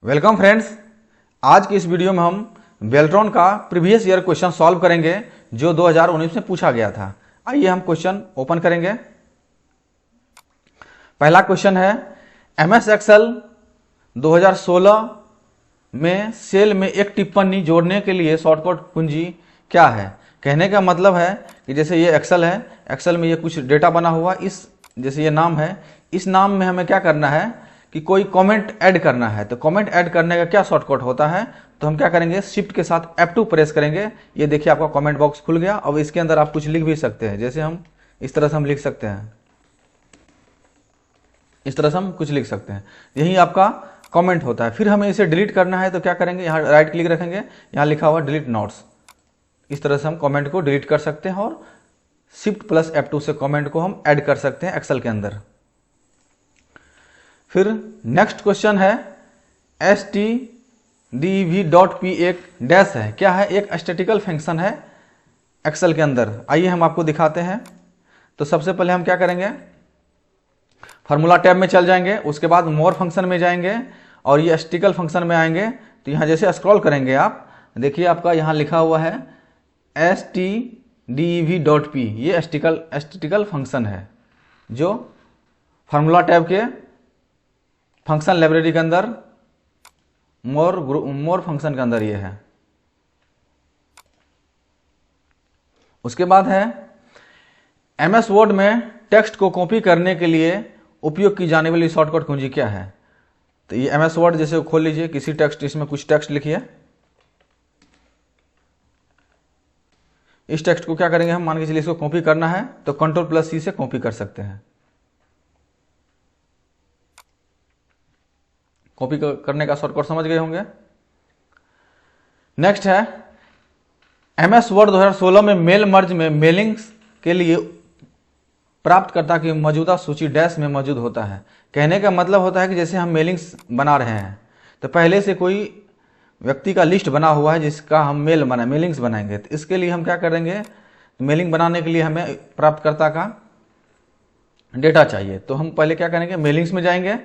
Welcome friends. आज की इस वीडियो में हम बेल्ट्रॉन का प्रीवियस ईयर क्वेश्चन सॉल्व करेंगे जो 2019 में पूछा गया था। आइए हम क्वेश्चन ओपन करेंगे। पहला क्वेश्चन है MS एक्सेल 2016 में सेल में एक टिप्पणी जोड़ने के लिए शॉर्टकट कुंजी क्या है। कहने का मतलब है कि जैसे ये एक्सेल है, एक्सेल में ये कुछ डेटा बना हुआ, इस जैसे ये नाम है, इस नाम में हमें क्या करना है कि कोई कमेंट ऐड करना है। तो कमेंट ऐड करने का क्या शॉर्टकट होता है, तो हम क्या करेंगे, शिफ्ट के साथ F2 प्रेस करेंगे। ये देखिए आपका कमेंट बॉक्स खुल गया। अब इसके अंदर आप कुछ लिख भी सकते हैं, जैसे हम इस तरह से हम लिख सकते हैं, इस तरह से हम कुछ लिख सकते हैं। यही आपका कमेंट होता है। फिर हमें इसे डिलीट करना है तो क्या करेंगे, यहाँ राइट क्लिक रखेंगे, यहाँ लिखा हुआ डिलीट नोट्स। इस तरह से हम कमेंट को डिलीट कर सकते हैं और शिफ्ट प्लस F2 से कमेंट को हम ऐड कर सकते हैं एक्सेल के अंदर। फिर नेक्स्ट क्वेश्चन है stdv.p एक डैश है, क्या है, एक स्टैटिकल फंक्शन है एक्सेल के अंदर। आइए हम आपको दिखाते हैं। तो सबसे पहले हम क्या करेंगे, फार्मूला टैब में चल जाएंगे, उसके बाद मोर फंक्शन में जाएंगे और ये स्टैटिकल फंक्शन में आएंगे। तो यहाँ जैसे स्क्रॉल करेंगे आप देखिए आपका यहाँ लिखा हुआ है stdv.p। ये स्टैटिकल फंक्शन है जो फार्मूला टैब के फंक्शन लाइब्रेरी के अंदर मोर फंक्शन के अंदर ये है। उसके बाद है MS वर्ड में टेक्स्ट को कॉपी करने के लिए उपयोग की जाने वाली शॉर्टकट कुंजी क्या है। तो ये MS वर्ड जैसे खोल लीजिए, किसी टेक्स्ट, इसमें कुछ टेक्स्ट लिखिए। इस टेक्स्ट को क्या करेंगे हम, मान के चलिए इसको कॉपी करना है तो Ctrl+C से कॉपी कर सकते हैं। कॉपी करने का शॉर्टकट समझ गए होंगे। नेक्स्ट है MS वर्ड 2016 में मेल मर्ज में मेलिंग्स के लिए प्राप्तकर्ता की मौजूदा सूची डैश में मौजूद होता है। कहने का मतलब होता है कि जैसे हम मेलिंग्स बना रहे हैं तो पहले से कोई व्यक्ति का लिस्ट बना हुआ है जिसका हम मेलिंग्स बनाएंगे। तो इसके लिए हम क्या करेंगे, मेलिंग बनाने के लिए हमें प्राप्तकर्ता का डेटा चाहिए। तो हम पहले क्या करेंगे, मेलिंग्स में जाएंगे,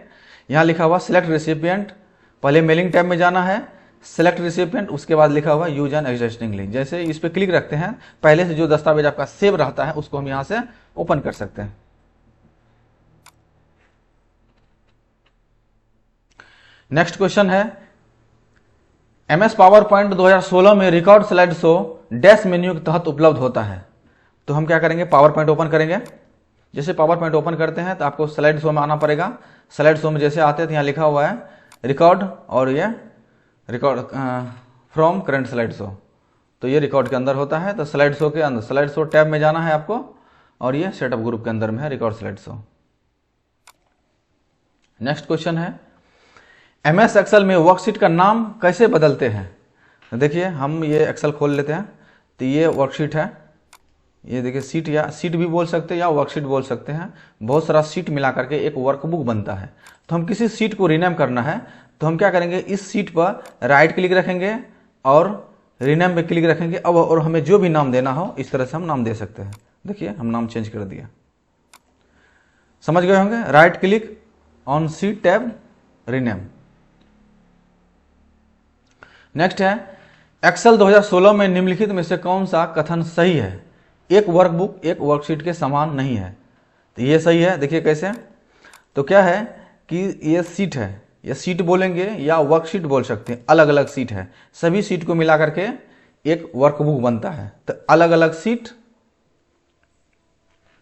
यहाँ लिखा हुआ सिलेक्ट रेसिपिएंट, पहले मेलिंग टैब में जाना है, सिलेक्ट रेसिपिएंट, उसके बाद लिखा हुआ यूज एन एग्जिस्टिंग लिंक। जैसे इस पर क्लिक रखते हैं, पहले से जो दस्तावेज आपका सेव रहता है उसको हम यहाँ से ओपन कर सकते हैं। नेक्स्ट क्वेश्चन है MS पावर पॉइंट 2016 में record slide show dash menu के तहत उपलब्ध होता है। तो हम क्या करेंगे, पावर पॉइंट ओपन करेंगे। जैसे पावर पॉइंट ओपन करते हैं तो आपको स्लाइड शो में आना पड़ेगा। स्लाइड शो में जैसे आते हैं तो यहाँ लिखा हुआ है रिकॉर्ड, और ये record from current slide show. तो ये रिकॉर्ड के अंदर होता है। तो स्लाइड शो के अंदर स्लाइड शो टैब में जाना है आपको, और ये सेटअप ग्रुप के अंदर में है record slide show. Next question है MS एक्सेल में वर्कशीट का नाम कैसे बदलते हैं। तो देखिए हम ये एक्सेल खोल लेते हैं। तो ये वर्कशीट है, ये देखिए सीट, या सीट भी बोल सकते हैं या वर्कशीट बोल सकते हैं। बहुत सारा सीट मिला करके एक वर्कबुक बनता है। तो हम किसी सीट को रीनेम करना है तो हम क्या करेंगे, इस सीट पर राइट क्लिक रखेंगे और रीनेम पे क्लिक रखेंगे। अब और हमें जो भी नाम देना हो इस तरह से हम नाम दे सकते हैं। देखिए हम नाम चेंज कर दिया, समझ गए होंगे। Right click on seat tab, rename. Next है एक्सेल 2016 में निम्नलिखित में से कौन सा कथन सही है, एक वर्कबुक एक वर्कशीट के समान नहीं है। तो ये सही है। देखिए कैसे, तो क्या है कि ये सीट है, ये सीट बोलेंगे या वर्कशीट बोल सकते हैं, अलग अलग सीट है। सभी सीट को मिला करके एक वर्कबुक बनता है। तो अलग अलग सीट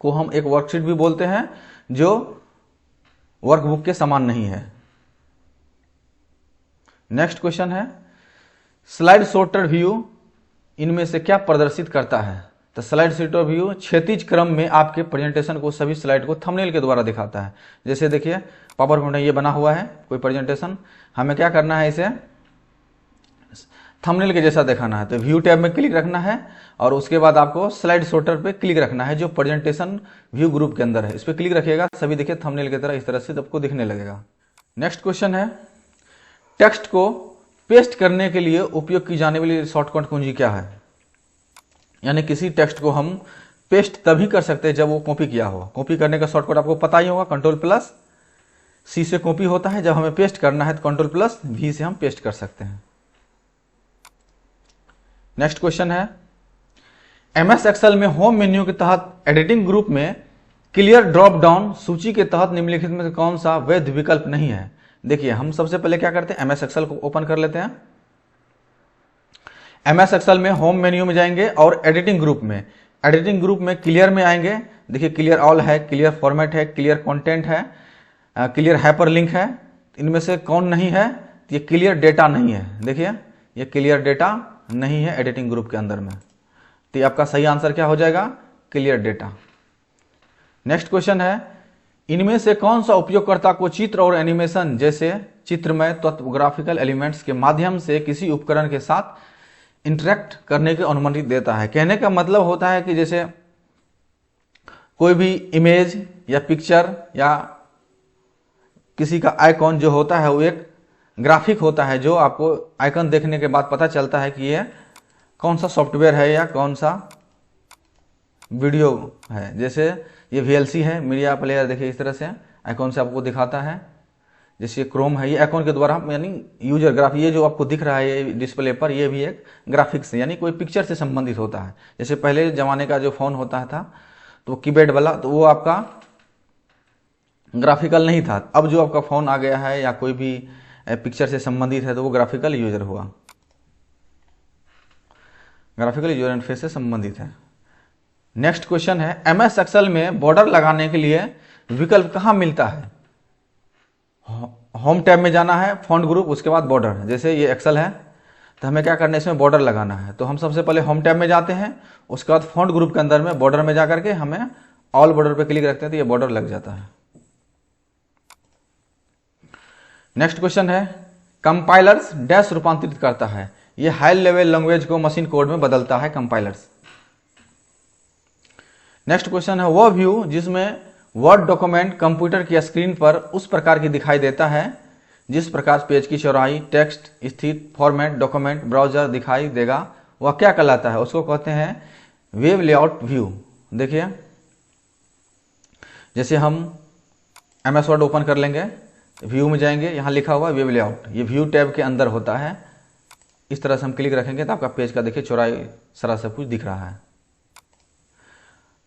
को हम एक वर्कशीट भी बोलते हैं जो वर्कबुक के समान नहीं है। नेक्स्ट क्वेश्चन है स्लाइड सॉर्टर व्यू इनमें से क्या प्रदर्शित करता है। तो स्लाइड सॉर्टर व्यू क्षैतिज क्रम में आपके प्रेजेंटेशन को, सभी स्लाइड को थंबनेल के द्वारा दिखाता है। जैसे देखिए पावर पॉइंट में ये बना हुआ है कोई प्रेजेंटेशन, हमें क्या करना है, इसे थंबनेल के जैसा दिखाना है। तो व्यू टैब में क्लिक रखना है और उसके बाद आपको स्लाइड सॉर्टर पे क्लिक रखना है जो प्रेजेंटेशन व्यू ग्रुप के अंदर है। इस पर क्लिक रखिएगा, सभी देखिए थंबनेल की तरह इस तरह से आपको दिखने लगेगा। नेक्स्ट क्वेश्चन है टेक्स्ट को पेस्ट करने के लिए उपयोग की जाने वाली शॉर्टकट कुंजी क्या है। यानी किसी टेक्स्ट को हम पेस्ट तभी कर सकते हैं जब वो कॉपी किया हो। कॉपी करने का शॉर्टकट आपको पता ही होगा, Ctrl+ C से कॉपी होता है, जब हमें पेस्ट करना है तो Ctrl+V से हम पेस्ट कर सकते हैं। नेक्स्ट क्वेश्चन है, MS एक्सेल में होम मेन्यू के तहत एडिटिंग ग्रुप में क्लियर ड्रॉप डाउन सूची के तहत निम्नलिखित में से कौन सा वैध विकल्प नहीं है। देखिए हम सबसे पहले क्या करते हैं, MS एक्सेल को ओपन कर लेते हैं। MS एक्सेल में होम मेन्यू में जाएंगे और एडिटिंग ग्रुप में क्लियर में आएंगे। देखिए क्लियर ऑल है, क्लियर फॉर्मेट है, क्लियर कंटेंट है, क्लियर हाइपरलिंक है। इनमें से कौन नहीं है, ये क्लियर डेटा नहीं है। देखिए ये क्लियर डेटा नहीं है एडिटिंग ग्रुप के अंदर में, तो ये आपका सही आंसर क्या हो जाएगा, क्लियर डेटा। नेक्स्ट क्वेश्चन है, इनमें से कौन सा उपयोगकर्ता को चित्र और एनिमेशन जैसे चित्रमय तत्व ग्राफिकल एलिमेंट्स के माध्यम से किसी उपकरण के साथ इंटरेक्ट करने की अनुमति देता है। कहने का मतलब होता है कि जैसे कोई भी इमेज या पिक्चर या किसी का आइकॉन जो होता है वो एक ग्राफिक होता है, जो आपको आइकन देखने के बाद पता चलता है कि ये कौन सा सॉफ्टवेयर है या कौन सा वीडियो है। जैसे ये VLC है, मीडिया प्लेयर, देखिए इस तरह से आइकॉन से आपको दिखाता है। जैसे क्रोम है, ये आइकॉन के द्वारा हम यानी यूजर ग्राफ, ये जो आपको दिख रहा है ये डिस्प्ले पर, ये भी एक ग्राफिक्स यानी कोई पिक्चर से संबंधित होता है। जैसे पहले जमाने का जो फोन होता था तो कीपैड वाला, तो वो आपका ग्राफिकल नहीं था। अब जो आपका फोन आ गया है या कोई भी पिक्चर से संबंधित है तो वो ग्राफिकल यूजर हुआ, ग्राफिकल यूजर इंटरफेस से संबंधित है। नेक्स्ट क्वेश्चन है, MS एक्सेल में बॉर्डर लगाने के लिए विकल्प कहां मिलता है। होम टैब में जाना है, फॉन्ट ग्रुप, उसके बाद बॉर्डर। जैसे ये एक्सेल है तो हमें क्या करना है, इसमें बॉर्डर लगाना है, तो हम सबसे पहले होम टैब में जाते हैं, उसके बाद फॉन्ट ग्रुप के अंदर में बॉर्डर में जाकर के हमें ऑल बॉर्डर पे क्लिक रखते हैं तो ये बॉर्डर लग जाता है। नेक्स्ट क्वेश्चन है, कंपाइलर्स डैश रूपांतरित करता है। ये हाई लेवल लैंग्वेज को मशीन कोड में बदलता है कंपाइलर्स। नेक्स्ट क्वेश्चन है, वह व्यू जिसमें वर्ड डॉक्यूमेंट कंप्यूटर की स्क्रीन पर उस प्रकार की दिखाई देता है जिस प्रकार पेज की चौड़ाई, टेक्स्ट स्थित फॉर्मेट डॉक्यूमेंट ब्राउजर दिखाई देगा, वह क्या कहलाता है। उसको कहते हैं वेब लेआउट व्यू। देखिए जैसे हम MS वर्ड ओपन कर लेंगे, व्यू में जाएंगे, यहाँ लिखा हुआ वेब लेआउट, ये व्यू टैब के अंदर होता है। इस तरह से हम क्लिक रखेंगे तो आपका पेज का देखिए चौड़ाई सारा सब कुछ दिख रहा है,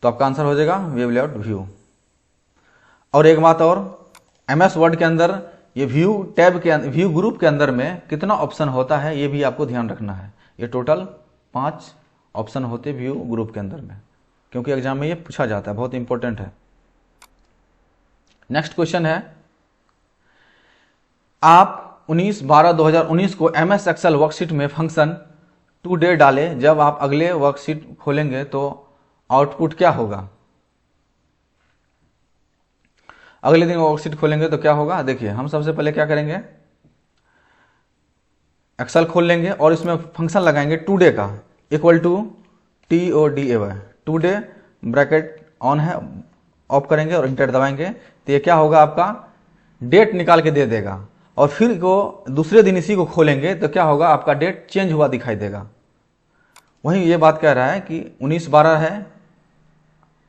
तो आपका आंसर हो जाएगा वेब लेआउट व्यू। और एक बात और, MS वर्ड के अंदर ये व्यू टैब के व्यू ग्रुप के अंदर में कितना ऑप्शन होता है ये भी आपको ध्यान रखना है। ये टोटल 5 ऑप्शन होते व्यू ग्रुप के अंदर में, क्योंकि एग्जाम में ये पूछा जाता है, बहुत इंपॉर्टेंट है। नेक्स्ट क्वेश्चन है, आप 19/12/2019 को MS एक्सेल वर्कशीट में फंक्शन टुडे डालें। जब आप अगले वर्कशीट खोलेंगे तो आउटपुट क्या होगा। अगले दिन वर्कशीट खोलेंगे तो क्या होगा। देखिए हम सबसे पहले क्या करेंगे, एक्सेल खोल लेंगे और इसमें फंक्शन लगाएंगे टुडे का, इक्वल टू TODAY, टुडे ब्रैकेट ऑन है, ऑफ करेंगे और इंटर दबाएंगे तो ये क्या होगा, आपका डेट निकाल के दे देगा। और फिर को दूसरे दिन इसी को खोलेंगे तो क्या होगा, आपका डेट चेंज हुआ दिखाई देगा। वहीं ये बात कह रहा है कि 19/12 है,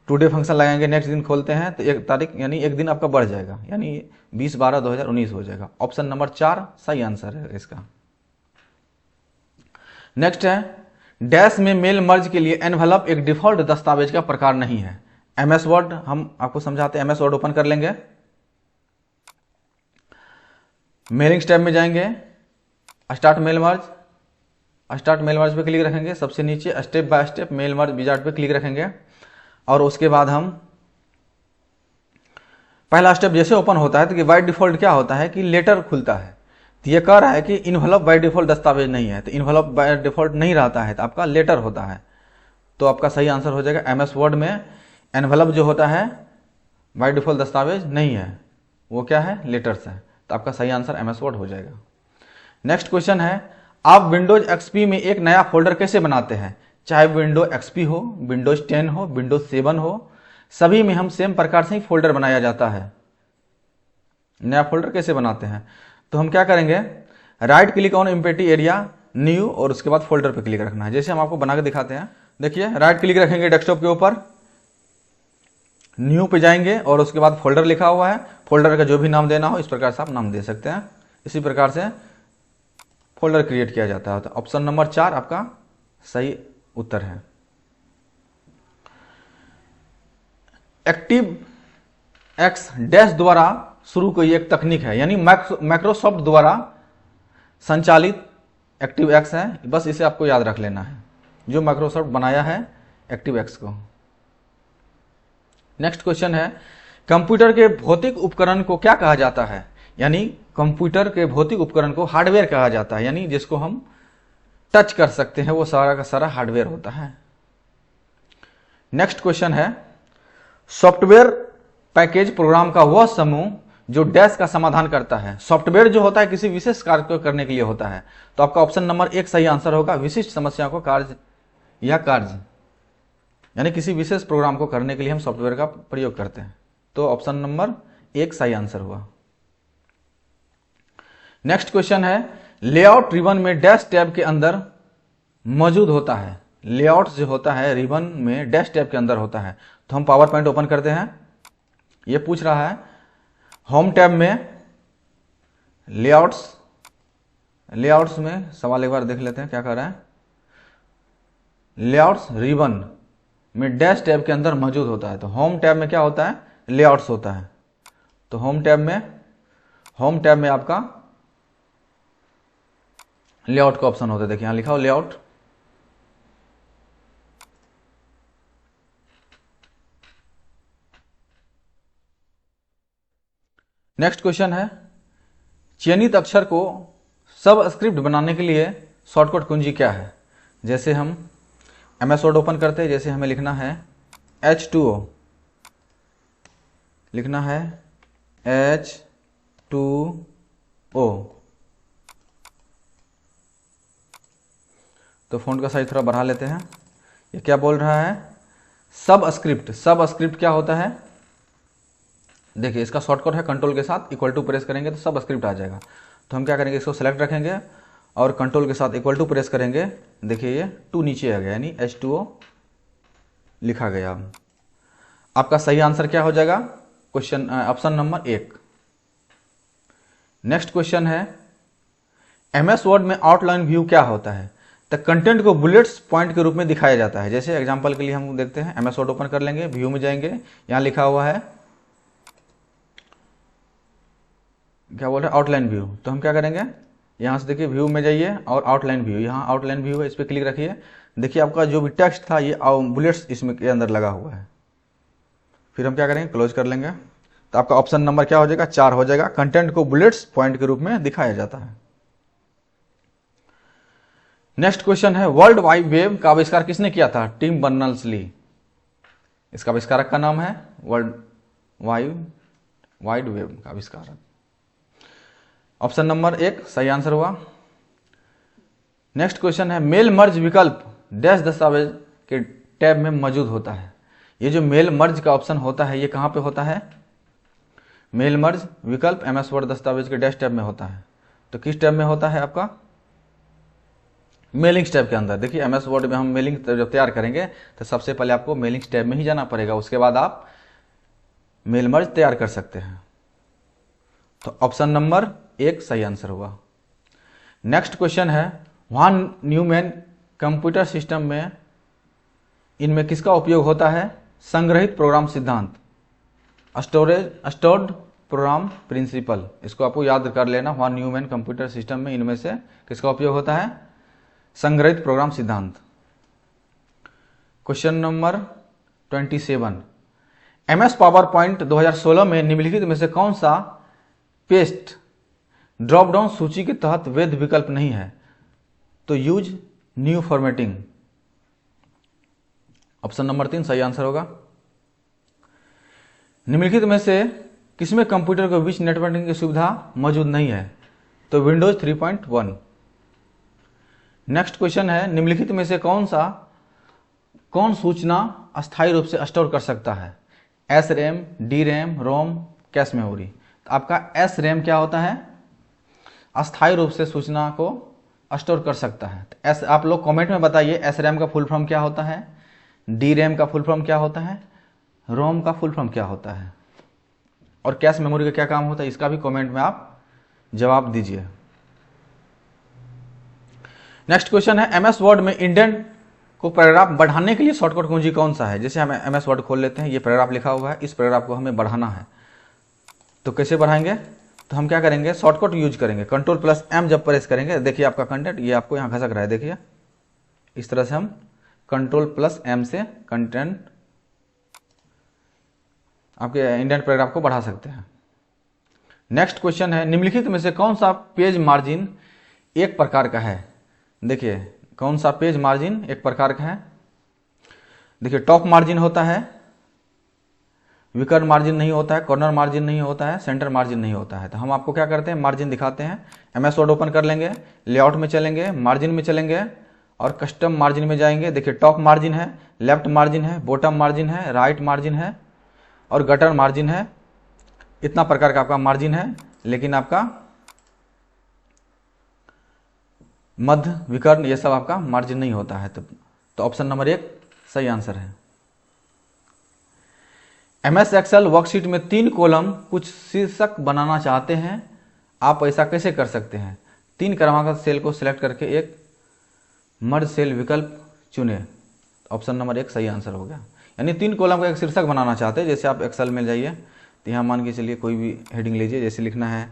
टुडे फंक्शन लगाएंगे, नेक्स्ट दिन खोलते हैं तो 1 तारीख यानी एक दिन आपका बढ़ जाएगा, यानी 20/12/2019 हो जाएगा। ऑप्शन नंबर 4 सही आंसर है इसका। नेक्स्ट है, डैश में मेल मर्ज के लिए एनवेलप एक डिफॉल्ट दस्तावेज का प्रकार नहीं है। MS वर्ड हम आपको समझाते हैं। MS वर्ड ओपन कर लेंगे, मेलिंग्स टैब में जाएंगे, start mail merge, start mail merge पे क्लिक रखेंगे, सबसे नीचे step by step mail merge wizard पे क्लिक रखेंगे और उसके बाद हम पहला स्टेप जैसे ओपन होता है तो कि बाय डिफॉल्ट क्या होता है कि लेटर खुलता है, तो ये कह रहा है कि इन्वेलप बाय डिफॉल्ट दस्तावेज नहीं है, तो इन्वेलप बाय डिफॉल्ट नहीं रहता है तो आपका लेटर होता है, तो आपका सही आंसर हो जाएगा। MS वर्ड में एनवेलप जो होता है बाय डिफॉल्ट दस्तावेज नहीं है, वो क्या है, लेटर्स है, तो आपका सही आंसर MS वर्ड हो जाएगा। नेक्स्ट क्वेश्चन है, आप विंडोज XP में एक नया फोल्डर कैसे बनाते हैं। चाहे विंडो XP हो, विंडोज 10 हो, विंडोज 7 हो, सभी में हम सेम प्रकार से ही फोल्डर बनाया जाता है। नया फोल्डर कैसे बनाते हैं, तो हम क्या करेंगे, right click on empty area, new, और उसके बाद फोल्डर पे क्लिक रखना है। जैसे हम आपको बना के दिखाते हैं, देखिए राइट क्लिक रखेंगे डेस्कटॉप के ऊपर, न्यू पे जाएंगे और उसके बाद फोल्डर लिखा हुआ है, फोल्डर का जो भी नाम देना हो इस प्रकार से आप नाम दे सकते हैं। इसी प्रकार से फोल्डर क्रिएट किया जाता है। तो ऑप्शन नंबर 4 आपका सही उत्तर है। एक्टिव एक्स डैश द्वारा शुरू कोई एक तकनीक है, यानी माइक्रोसॉफ्ट द्वारा संचालित एक्टिव एक्स है, बस इसे आपको याद रख लेना है, जो माइक्रोसॉफ्ट बनाया है एक्टिव एक्स को। नेक्स्ट क्वेश्चन है, कंप्यूटर के भौतिक उपकरण को क्या कहा जाता है? यानी कंप्यूटर के भौतिक उपकरण को हार्डवेयर कहा जाता है, यानी जिसको हम टच कर सकते हैं वो सारा का सारा हार्डवेयर होता है। नेक्स्ट क्वेश्चन है, सॉफ्टवेयर पैकेज प्रोग्राम का वह समूह जो डैश का समाधान करता है। सॉफ्टवेयर जो होता है किसी विशेष कार्य को करने के लिए होता है, तो आपका ऑप्शन नंबर 1 सही आंसर होगा। विशिष्ट समस्या को कार्य या कार्य, यानी किसी विशेष प्रोग्राम को करने के लिए हम सॉफ्टवेयर का प्रयोग करते हैं, तो ऑप्शन नंबर 1 सही आंसर हुआ। नेक्स्ट क्वेश्चन है, लेआउट रिबन में डैश टैब के अंदर मौजूद होता है। लेआउट जो होता है रिबन में डैश टैब के अंदर होता है। तो हम पावर पॉइंट ओपन करते हैं, ये पूछ रहा है होम टैब में लेआउट्स में सवाल एक बार देख लेते हैं क्या कर रहा है। लेआउट्स रिबन में डैश टैब के अंदर मौजूद होता है, तो होम टैब में क्या होता है? लेआउट्स होता है। तो होम टैब में आपका लेआउट का ऑप्शन होता है। देखिए यहां लिखा हो लेआउट। नेक्स्ट क्वेश्चन है, चयनित अक्षर को सब स्क्रिप्ट बनाने के लिए शॉर्टकट कुंजी क्या है? जैसे हम MS वर्ड ओपन करते हैं, जैसे हमें लिखना है H2O, लिखना है H2O, तो फ़ॉन्ट का साइज थोड़ा बढ़ा लेते हैं। ये क्या बोल रहा है? सब स्क्रिप्ट क्या होता है? देखिए इसका शॉर्टकट है कंट्रोल के साथ इक्वल टू प्रेस करेंगे तो सब स्क्रिप्ट आ जाएगा। तो हम क्या करेंगे, इसको सेलेक्ट रखेंगे और कंट्रोल के साथ इक्वल टू प्रेस करेंगे। देखिए ये 2 नीचे आ गया, यानी H2O लिखा गया। आपका सही आंसर क्या हो जाएगा? Question option number 1। Next question है, MS वर्ड में आउटलाइन व्यू क्या होता है? तो कंटेंट को बुलेट्स पॉइंट के रूप में दिखाया जाता है। जैसे एग्जांपल के लिए हम देखते हैं, MS वर्ड ओपन कर लेंगे, व्यू में जाएंगे, यहाँ लिखा हुआ है क्या बोल रहे हैं? Outline view. तो हम क्या करेंगे, यहाँ से देखिए व्यू में जाइए और आउटलाइन व्यू, यहाँ आउटलाइन व्यू है, इस पर क्लिक रखिए। देखिए आपका जो भी टेक्स्ट था ये बुलेट्स इसमें के अंदर लगा हुआ है। फिर हम क्या करेंगे, क्लोज कर लेंगे। तो आपका ऑप्शन नंबर क्या हो जाएगा? 4 हो जाएगा। कंटेंट को बुलेट्स पॉइंट के रूप में दिखाया जाता है। नेक्स्ट क्वेश्चन है, वर्ल्ड वाइड वेब का आविष्कार किसने किया था? Tim Berners-Lee. इसका आविष्कारक का नाम है वर्ल्ड वाइड वेब का आविष्कारक। ऑप्शन नंबर 1 सही आंसर हुआ। नेक्स्ट क्वेश्चन है, मेल मर्ज विकल्प डैश दस्तावेज के टैब में मौजूद होता है। ये जो मेल मर्ज का ऑप्शन होता है ये कहां पे होता है? मेल मर्ज विकल्प MS वर्ड दस्तावेज के डैश टैब में होता है। तो किस टैब में होता है आपका? मेलिंग्स टैब के अंदर। देखिए MS वर्ड में हम मेलिंग जब तैयार करेंगे तो सबसे पहले आपको मेलिंग्स टैब में ही जाना पड़ेगा, उसके बाद आप मेल मर्ज तैयार कर सकते हैं। तो ऑप्शन नंबर 1 सही आंसर हुआ। नेक्स्ट क्वेश्चन है, वॉन न्यूमैन कंप्यूटर सिस्टम में इनमें किसका उपयोग होता है? संग्रहित प्रोग्राम सिद्धांत, स्टोर्ड प्रोग्राम प्रिंसिपल। इसको आपको याद कर लेना। वॉन न्यूमैन कंप्यूटर सिस्टम में इनमें से किसका उपयोग होता है? संग्रहित प्रोग्राम सिद्धांत। Question number 27, MS power point 2016 में निम्नलिखित में से कौन सा पेस्ट ड्रॉप डाउन सूची के तहत वैध विकल्प नहीं है? तो use new formatting. Option number 3 सही आंसर होगा। निम्नलिखित में से किसमें कंप्यूटर के बीच नेटवर्किंग की सुविधा मौजूद नहीं है? तो विंडोज 3.1। नेक्स्ट क्वेश्चन है, निम्नलिखित में से कौन सूचना अस्थायी रूप से स्टोर कर सकता है? SRAM, DRAM, ROM, cache memory. तो आपका SRAM क्या होता है? अस्थायी रूप से सूचना को स्टोर कर सकता है। आप लोग कमेंट में बताइए SRAM का फुल फॉर्म क्या होता है, DRAM का फुल फॉर्म क्या होता है रोम का फुल फॉर्म क्या होता है और कैश मेमोरी का क्या काम होता है, इसका भी कमेंट में आप जवाब दीजिए। नेक्स्ट क्वेश्चन है एमएस वर्ड में इंडेंट को पैराग्राफ बढ़ाने के लिए शॉर्टकट कुंजी कौन सा है। जैसे हम एमएस वर्ड खोल लेते हैं, ये पैराग्राफ लिखा हुआ है, इस पैराग्राफ को हमें बढ़ाना है, तो कैसे बढ़ाएंगे, तो हम क्या करेंगे, शॉर्टकट यूज करेंगे, Ctrl+M जब प्रेस करेंगे, देखिए आपका कंटेंट ये आपको यहाँ खसक रहा है, देखिए इस तरह से हम Ctrl+M से कंटेंट आपके इंडेंट पैराग्राफ को बढ़ा सकते हैं। नेक्स्ट क्वेश्चन है निम्नलिखित में से कौन सा पेज मार्जिन एक प्रकार का है। देखिए कौन सा पेज मार्जिन एक प्रकार का है, देखिए टॉप मार्जिन होता है, विकर्ण मार्जिन नहीं होता है, कॉर्नर मार्जिन नहीं होता है, सेंटर मार्जिन नहीं होता है। तो हम आपको क्या करते हैं, मार्जिन दिखाते हैं। एमएस वर्ड ओपन कर लेंगे, लेआउट में चलेंगे, मार्जिन में चलेंगे और कस्टम मार्जिन में जाएंगे। देखिए टॉप मार्जिन है, लेफ्ट मार्जिन है, बॉटम मार्जिन है, राइट मार्जिन है और गटर मार्जिन है। इतना प्रकार का आपका मार्जिन है, लेकिन आपका मध्य, विकर्ण, ये सब आपका मार्जिन नहीं होता है। तो ऑप्शन नंबर 1 सही आंसर है। एमएस एक्सेल वर्कशीट में 3 कॉलम कुछ शीर्षक बनाना चाहते हैं, आप ऐसा कैसे कर सकते हैं। 3 क्रमांक सेल को सिलेक्ट करके एक मर्ज सेल विकल्प चुने, ऑप्शन नंबर 1 सही आंसर हो गया। यानी 3 कॉलम का एक शीर्षक बनाना चाहते हैं। जैसे आप एक्सेल में जाइए तो यहाँ मान के चलिए कोई भी हेडिंग लीजिए, जैसे लिखना है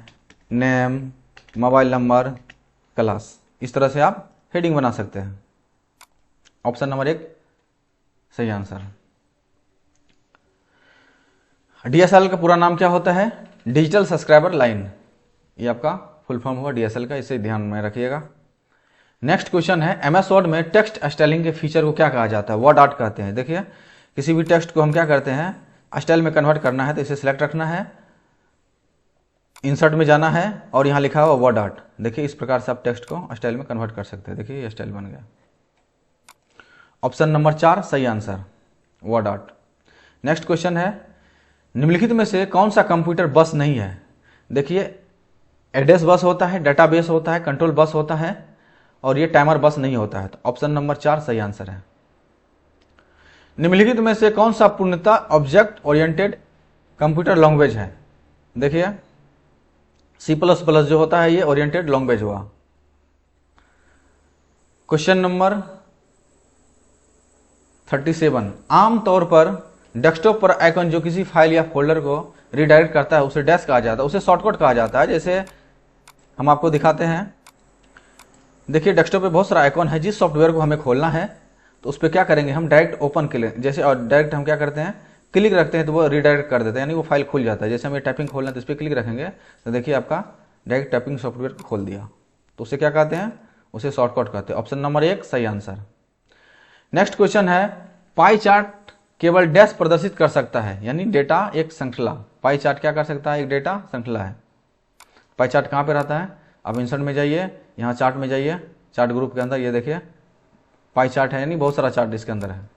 नेम, मोबाइल नंबर, क्लास, इस तरह से आप हेडिंग बना सकते हैं। ऑप्शन नंबर 1 सही आंसर। डीएसएल का पूरा नाम क्या होता है, डिजिटल सब्सक्राइबर लाइन, ये आपका फुल फॉर्म हुआ डीएसएल का, इसे ध्यान में रखिएगा। नेक्स्ट क्वेश्चन है एमएस वर्ड में टेक्स्ट स्टाइलिंग के फीचर को क्या कहा जाता है, वर्ड आर्ट कहते हैं। देखिए किसी भी टेक्स्ट को हम क्या करते हैं, स्टाइल में कन्वर्ट करना है तो इसे सिलेक्ट रखना है, इंसर्ट में जाना है और यहाँ लिखा हुआ वर्ड आर्ट। देखिए इस प्रकार से आप टेक्स्ट को स्टाइल में कन्वर्ट कर सकते हैं। देखिए ये स्टाइल बन गया। ऑप्शन नंबर 4 सही answer, word art. Next question है निम्नलिखित में से कौन सा कंप्यूटर बस नहीं है। देखिए एड्रेस बस होता है, डेटाबेस होता है, कंट्रोल बस होता है और ये टाइमर बस नहीं होता है। तो ऑप्शन नंबर 4 सही आंसर है। निम्नलिखित में से कौन सा पूर्णतः ऑब्जेक्ट ओरिएंटेड कंप्यूटर लैंग्वेज है। देखिए C++ जो होता है ये ओरिएंटेड लैंग्वेज हुआ। क्वेश्चन नंबर 37 आमतौर पर डेस्कटॉप पर आइकन जो किसी फाइल या फोल्डर को रिडायरेक्ट करता है उसे डैश कहा जाता है, उसे शॉर्टकट कहा जाता है। जैसे हम आपको दिखाते हैं, देखिए डेस्कटॉप पे बहुत सारा आइकन है, जिस सॉफ्टवेयर को हमें खोलना है तो उस पर क्या करेंगे हम, डायरेक्ट ओपन के लिए, जैसे और डायरेक्ट हम क्या करते हैं, क्लिक रखते हैं तो वो रिडायरेक्ट कर देते हैं, यानी वो फाइल खुल जाता है। जैसे हमें टाइपिंग खोलना है तो इस पर क्लिक रखेंगे तो देखिए आपका डायरेक्ट टाइपिंग सॉफ्टवेयर को खोल दिया, तो उसे क्या कहते हैं, उसे शॉर्टकट कहते हैं। ऑप्शन नंबर 1 सही आंसर। नेक्स्ट क्वेश्चन है पाई चार्ट केवल डैश प्रदर्शित कर सकता है, यानी डेटा एक श्रृंखला। पाई चार्ट क्या कर सकता है, एक डेटा श्रृंखला है। पाई चार्ट कहाँ पे रहता है, आप इंसर्ट में जाइए, यहाँ चार्ट में जाइए, चार्ट ग्रुप के अंदर ये देखिए पाई चार्ट है, यानी बहुत सारा चार्ट इसके अंदर है।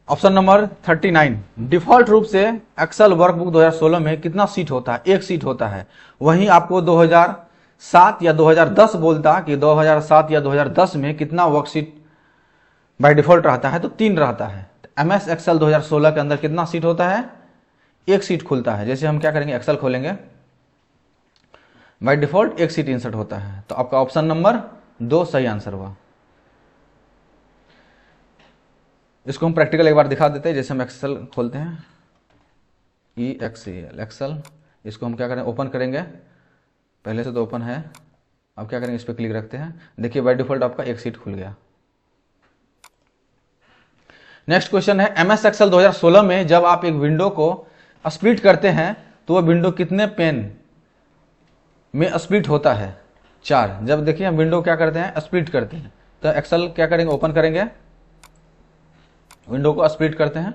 ऑप्शन नंबर 39 डिफॉल्ट रूप से एक्सेल वर्कबुक 2016 में कितना सीट होता है, 1 सीट होता है। वहीं आपको 2007 या 2010 बोलता कि 2007 या 2010 में कितना वर्कशीट बाय डिफॉल्ट रहता है, तो 3 रहता है। एमएस एक्सेल 2016 के अंदर कितना सीट होता है, 1 सीट खुलता है। जैसे हम क्या करेंगे, एक्सेल खोलेंगे, बाय डिफॉल्ट 1 सीट इंसर्ट होता है। तो आपका ऑप्शन नंबर 2 सही आंसर हुआ। इसको हम प्रैक्टिकल एक बार दिखा देते हैं। जैसे हम एक्सेल खोलते हैं, EXCL एक्सेल, इसको हम क्या करें, ओपन करेंगे, पहले से तो ओपन है, अब क्या करेंगे, इस पर क्लिक रखते हैं, देखिए बाय डिफॉल्ट आपका 1 सीट खुल गया। नेक्स्ट क्वेश्चन है एमएस एक्सेल 2016 में जब आप एक विंडो को स्प्लिट करते हैं तो वह विंडो कितने पेन में स्प्लिट होता है, 4। जब देखिए हम विंडो क्या करते हैं, स्प्लिट करते हैं, तो एक्सेल क्या करेंगे, ओपन करेंगे, विंडो को स्प्लिट करते हैं,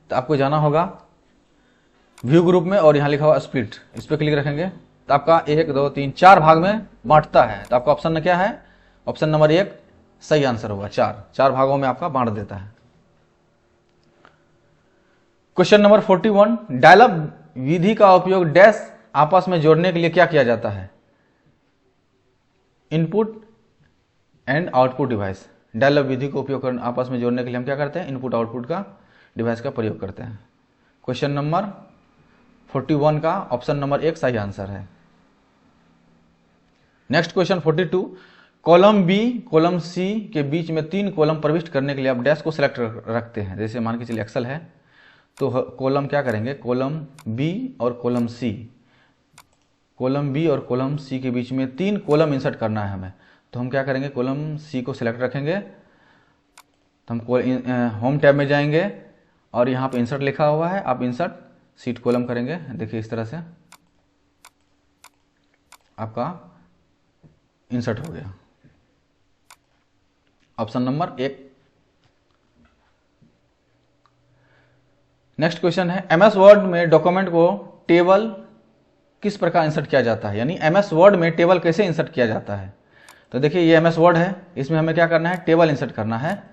तो आपको जाना होगा व्यू ग्रुप में और यहाँ लिखा हुआ स्प्लिट, इस पर क्लिक रखेंगे तो आपका 1 2 3 4 भाग में बांटता है। तो आपका ऑप्शन क्या है, ऑप्शन नंबर 1 सही आंसर होगा। 4 भागों में आपका बांट देता है। क्वेश्चन नंबर 41 डायलअप विधि का उपयोग डैश आपस में जोड़ने के लिए क्या किया जाता है, इनपुट एंड आउटपुट डिवाइस। डेल विधि को उपयोग कर आपस में जोड़ने के लिए हम क्या करते हैं, इनपुट आउटपुट का डिवाइस का प्रयोग करते हैं। क्वेश्चन नंबर 41 का ऑप्शन नंबर 1 सही आंसर है। Next question 42, column B column C के बीच में 3 कॉलम प्रविष्ट करने के लिए आप डैश को सिलेक्ट रखते हैं। जैसे मान के चलिए एक्सेल है तो कॉलम क्या करेंगे, कॉलम बी और कॉलम सी, कॉलम बी और कॉलम सी के बीच में 3 कॉलम इंसर्ट करना है हमें। तो हम क्या करेंगे, कॉलम सी को सिलेक्ट रखेंगे, तो हम होम टैब में जाएंगे और यहाँ पे इंसर्ट लिखा हुआ है, आप इंसर्ट सीट कॉलम करेंगे। देखिए इस तरह से आपका इंसर्ट हो गया, ऑप्शन नंबर 1। नेक्स्ट क्वेश्चन है, एमएस वर्ड में डॉक्यूमेंट को टेबल किस प्रकार इंसर्ट किया जाता है, यानी एमएस वर्ड में टेबल कैसे इंसर्ट किया जाता है। तो देखिए ये एमएस वर्ड है, इसमें हमें क्या करना है, टेबल इंसर्ट करना है।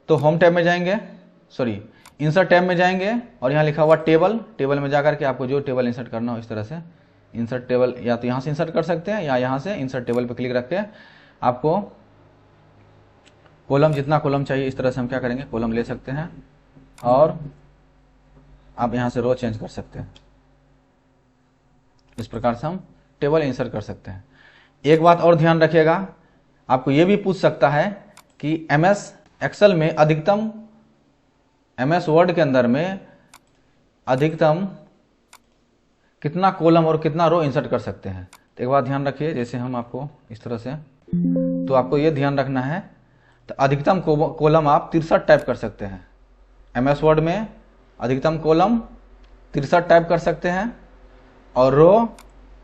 तो होम टैब में जाएंगे, सॉरी इंसर्ट टैब में जाएंगे और यहाँ लिखा हुआ टेबल, टेबल में जाकर के आपको जो टेबल इंसर्ट करना हो इस तरह से इंसर्ट टेबल, या तो यहाँ से इंसर्ट कर सकते हैं या यहाँ से इंसर्ट टेबल पर क्लिक रख के आपको कॉलम, जितना कॉलम चाहिए इस तरह से हम क्या करेंगे, कॉलम ले सकते हैं और आप यहाँ से रो चेंज कर सकते हैं। इस प्रकार से हम टेबल इंसर्ट कर सकते हैं। एक बात और ध्यान रखिएगा, आपको ये भी पूछ सकता है कि एमएस एक्सेल में अधिकतम, एमएस वर्ड के अंदर में अधिकतम कितना कॉलम और कितना रो इंसर्ट कर सकते हैं। तो एक बात ध्यान रखिए, जैसे हम आपको इस तरह से, तो आपको ये ध्यान रखना है, तो अधिकतम कॉलम आप 63 टाइप कर सकते हैं। एमएस वर्ड में अधिकतम कॉलम 63 टाइप कर सकते हैं और रो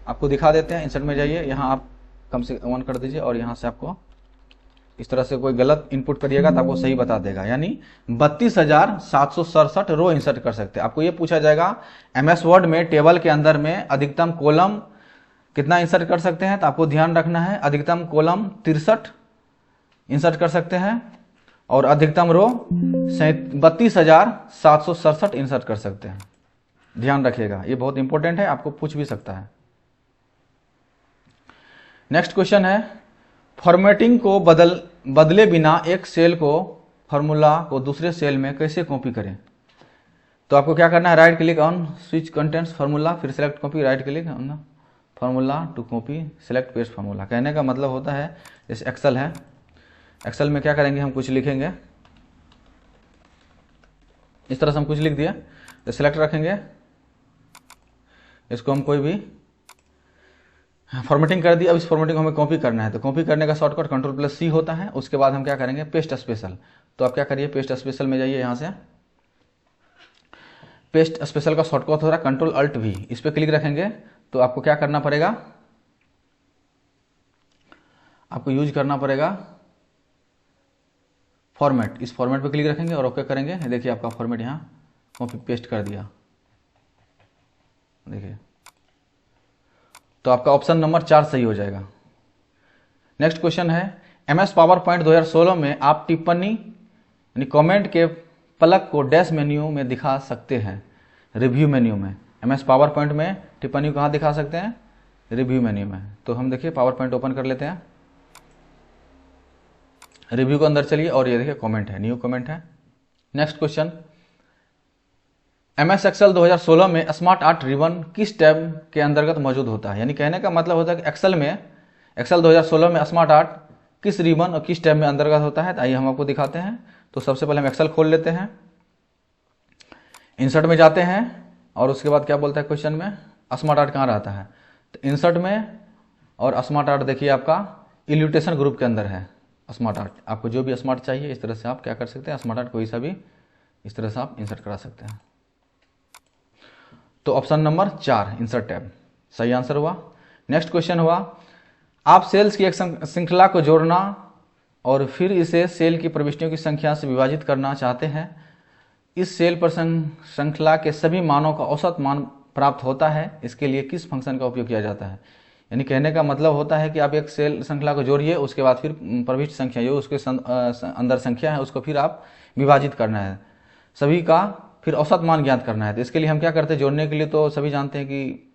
आपको दिखा देते हैं। इंसर्ट में जाइए, यहाँ आप कम से 1 कर दीजिए और यहाँ से आपको इस तरह से कोई गलत इनपुट करिएगा तो आपको सही बता देगा, यानी 32,767 रो इंसर्ट कर सकते हैं। आपको ये पूछा जाएगा एमएस वर्ड में टेबल के अंदर में अधिकतम कॉलम कितना इंसर्ट कर सकते हैं, तो आपको ध्यान रखना है अधिकतम कॉलम 63 इंसर्ट कर सकते हैं और अधिकतम रो 32,767 इंसर्ट कर सकते हैं। ध्यान रखिएगा, ये बहुत इंपॉर्टेंट है, आपको पूछ भी सकता है। नेक्स्ट क्वेश्चन है, फॉर्मेटिंग को बदले बिना एक सेल को, फार्मूला को दूसरे सेल में कैसे कॉपी करें। तो आपको क्या करना है, right click on switch contents formula, फिर select copy, right click on formula to copy, select paste formula. कहने का मतलब होता है, जैसे एक्सेल है, एक्सेल में क्या करेंगे, हम कुछ लिखेंगे, इस तरह से हम कुछ लिख दिया तो सेलेक्ट रखेंगे, इसको हम कोई भी फॉर्मेटिंग कर दी। अब इस फॉर्मेटिंग को हमें कॉपी करना है, तो कॉपी करने का शॉर्टकट Ctrl+C होता है। उसके बाद हम क्या करेंगे, पेस्ट स्पेशल। तो आप क्या करिए, पेस्ट स्पेशल में जाइए, यहाँ से पेस्ट स्पेशल का शॉर्टकट हो रहा है Ctrl+Alt+V, इस पर क्लिक रखेंगे तो आपको क्या करना पड़ेगा, आपको यूज करना पड़ेगा फॉर्मेट। इस फॉर्मेट पे क्लिक रखेंगे और ओके करेंगे। देखिए आपका फॉर्मेट यहाँ कॉपी पेस्ट कर दिया, देखिए, तो आपका ऑप्शन नंबर 4 सही हो जाएगा। नेक्स्ट क्वेश्चन है, एमएस पावर पॉइंट 2016 में आप टिप्पणी यानी कमेंट के पलक को डैश मेन्यू में दिखा सकते हैं, रिव्यू मेन्यू में। एमएस पावर पॉइंट में टिप्पणी कहाँ दिखा सकते हैं, रिव्यू मेन्यू में। तो हम देखिए पावर पॉइंट ओपन कर लेते हैं, रिव्यू को अंदर चलिए और ये देखिए कमेंट है, न्यू कमेंट है। नेक्स्ट क्वेश्चन, एमएस एक्सेल 2016 में स्मार्ट आर्ट रिबन किस टैब के अंतर्गत मौजूद होता है। यानी कहने का मतलब होता है कि एक्सेल 2016 में स्मार्ट आर्ट किस रिबन और किस टैब में अंतर्गत होता है। तो आइए हम आपको दिखाते हैं। तो सबसे पहले हम एक्सेल खोल लेते हैं, इंसर्ट में जाते हैं और उसके बाद क्या बोलता है क्वेश्चन में, स्मार्ट आर्ट कहाँ रहता है। तो इंसर्ट में और स्मार्ट आर्ट देखिए आपका इल्यूटेशन ग्रुप के अंदर है स्मार्ट आर्ट। आपको जो भी स्मार्ट चाहिए इस तरह से आप क्या कर सकते हैं, स्मार्ट आर्ट कोई सा भी इस तरह से आप इंसर्ट करा सकते हैं। तो ऑप्शन नंबर 4 इंसर्ट टैब सही आंसर हुआ। नेक्स्ट क्वेश्चन हुआ, आप सेल्स की एक श्रृंखला को जोड़ना और फिर इसे सेल की प्रविष्टियों की संख्या से विभाजित करना चाहते हैं। इस सेल पर श्रृंखला के सभी मानों का औसत मान प्राप्त होता है, इसके लिए किस फंक्शन का उपयोग किया जाता है। यानी कहने का मतलब होता है कि आप एक सेल श्रृंखला को जोड़िए, उसके बाद फिर प्रविष्ट संख्या जो उसके अंदर संख्या है उसको फिर आप विभाजित करना है, सभी का फिर औसत मान ज्ञात करना है। तो इसके लिए हम क्या करते हैं, जोड़ने के लिए तो सभी जानते हैं कि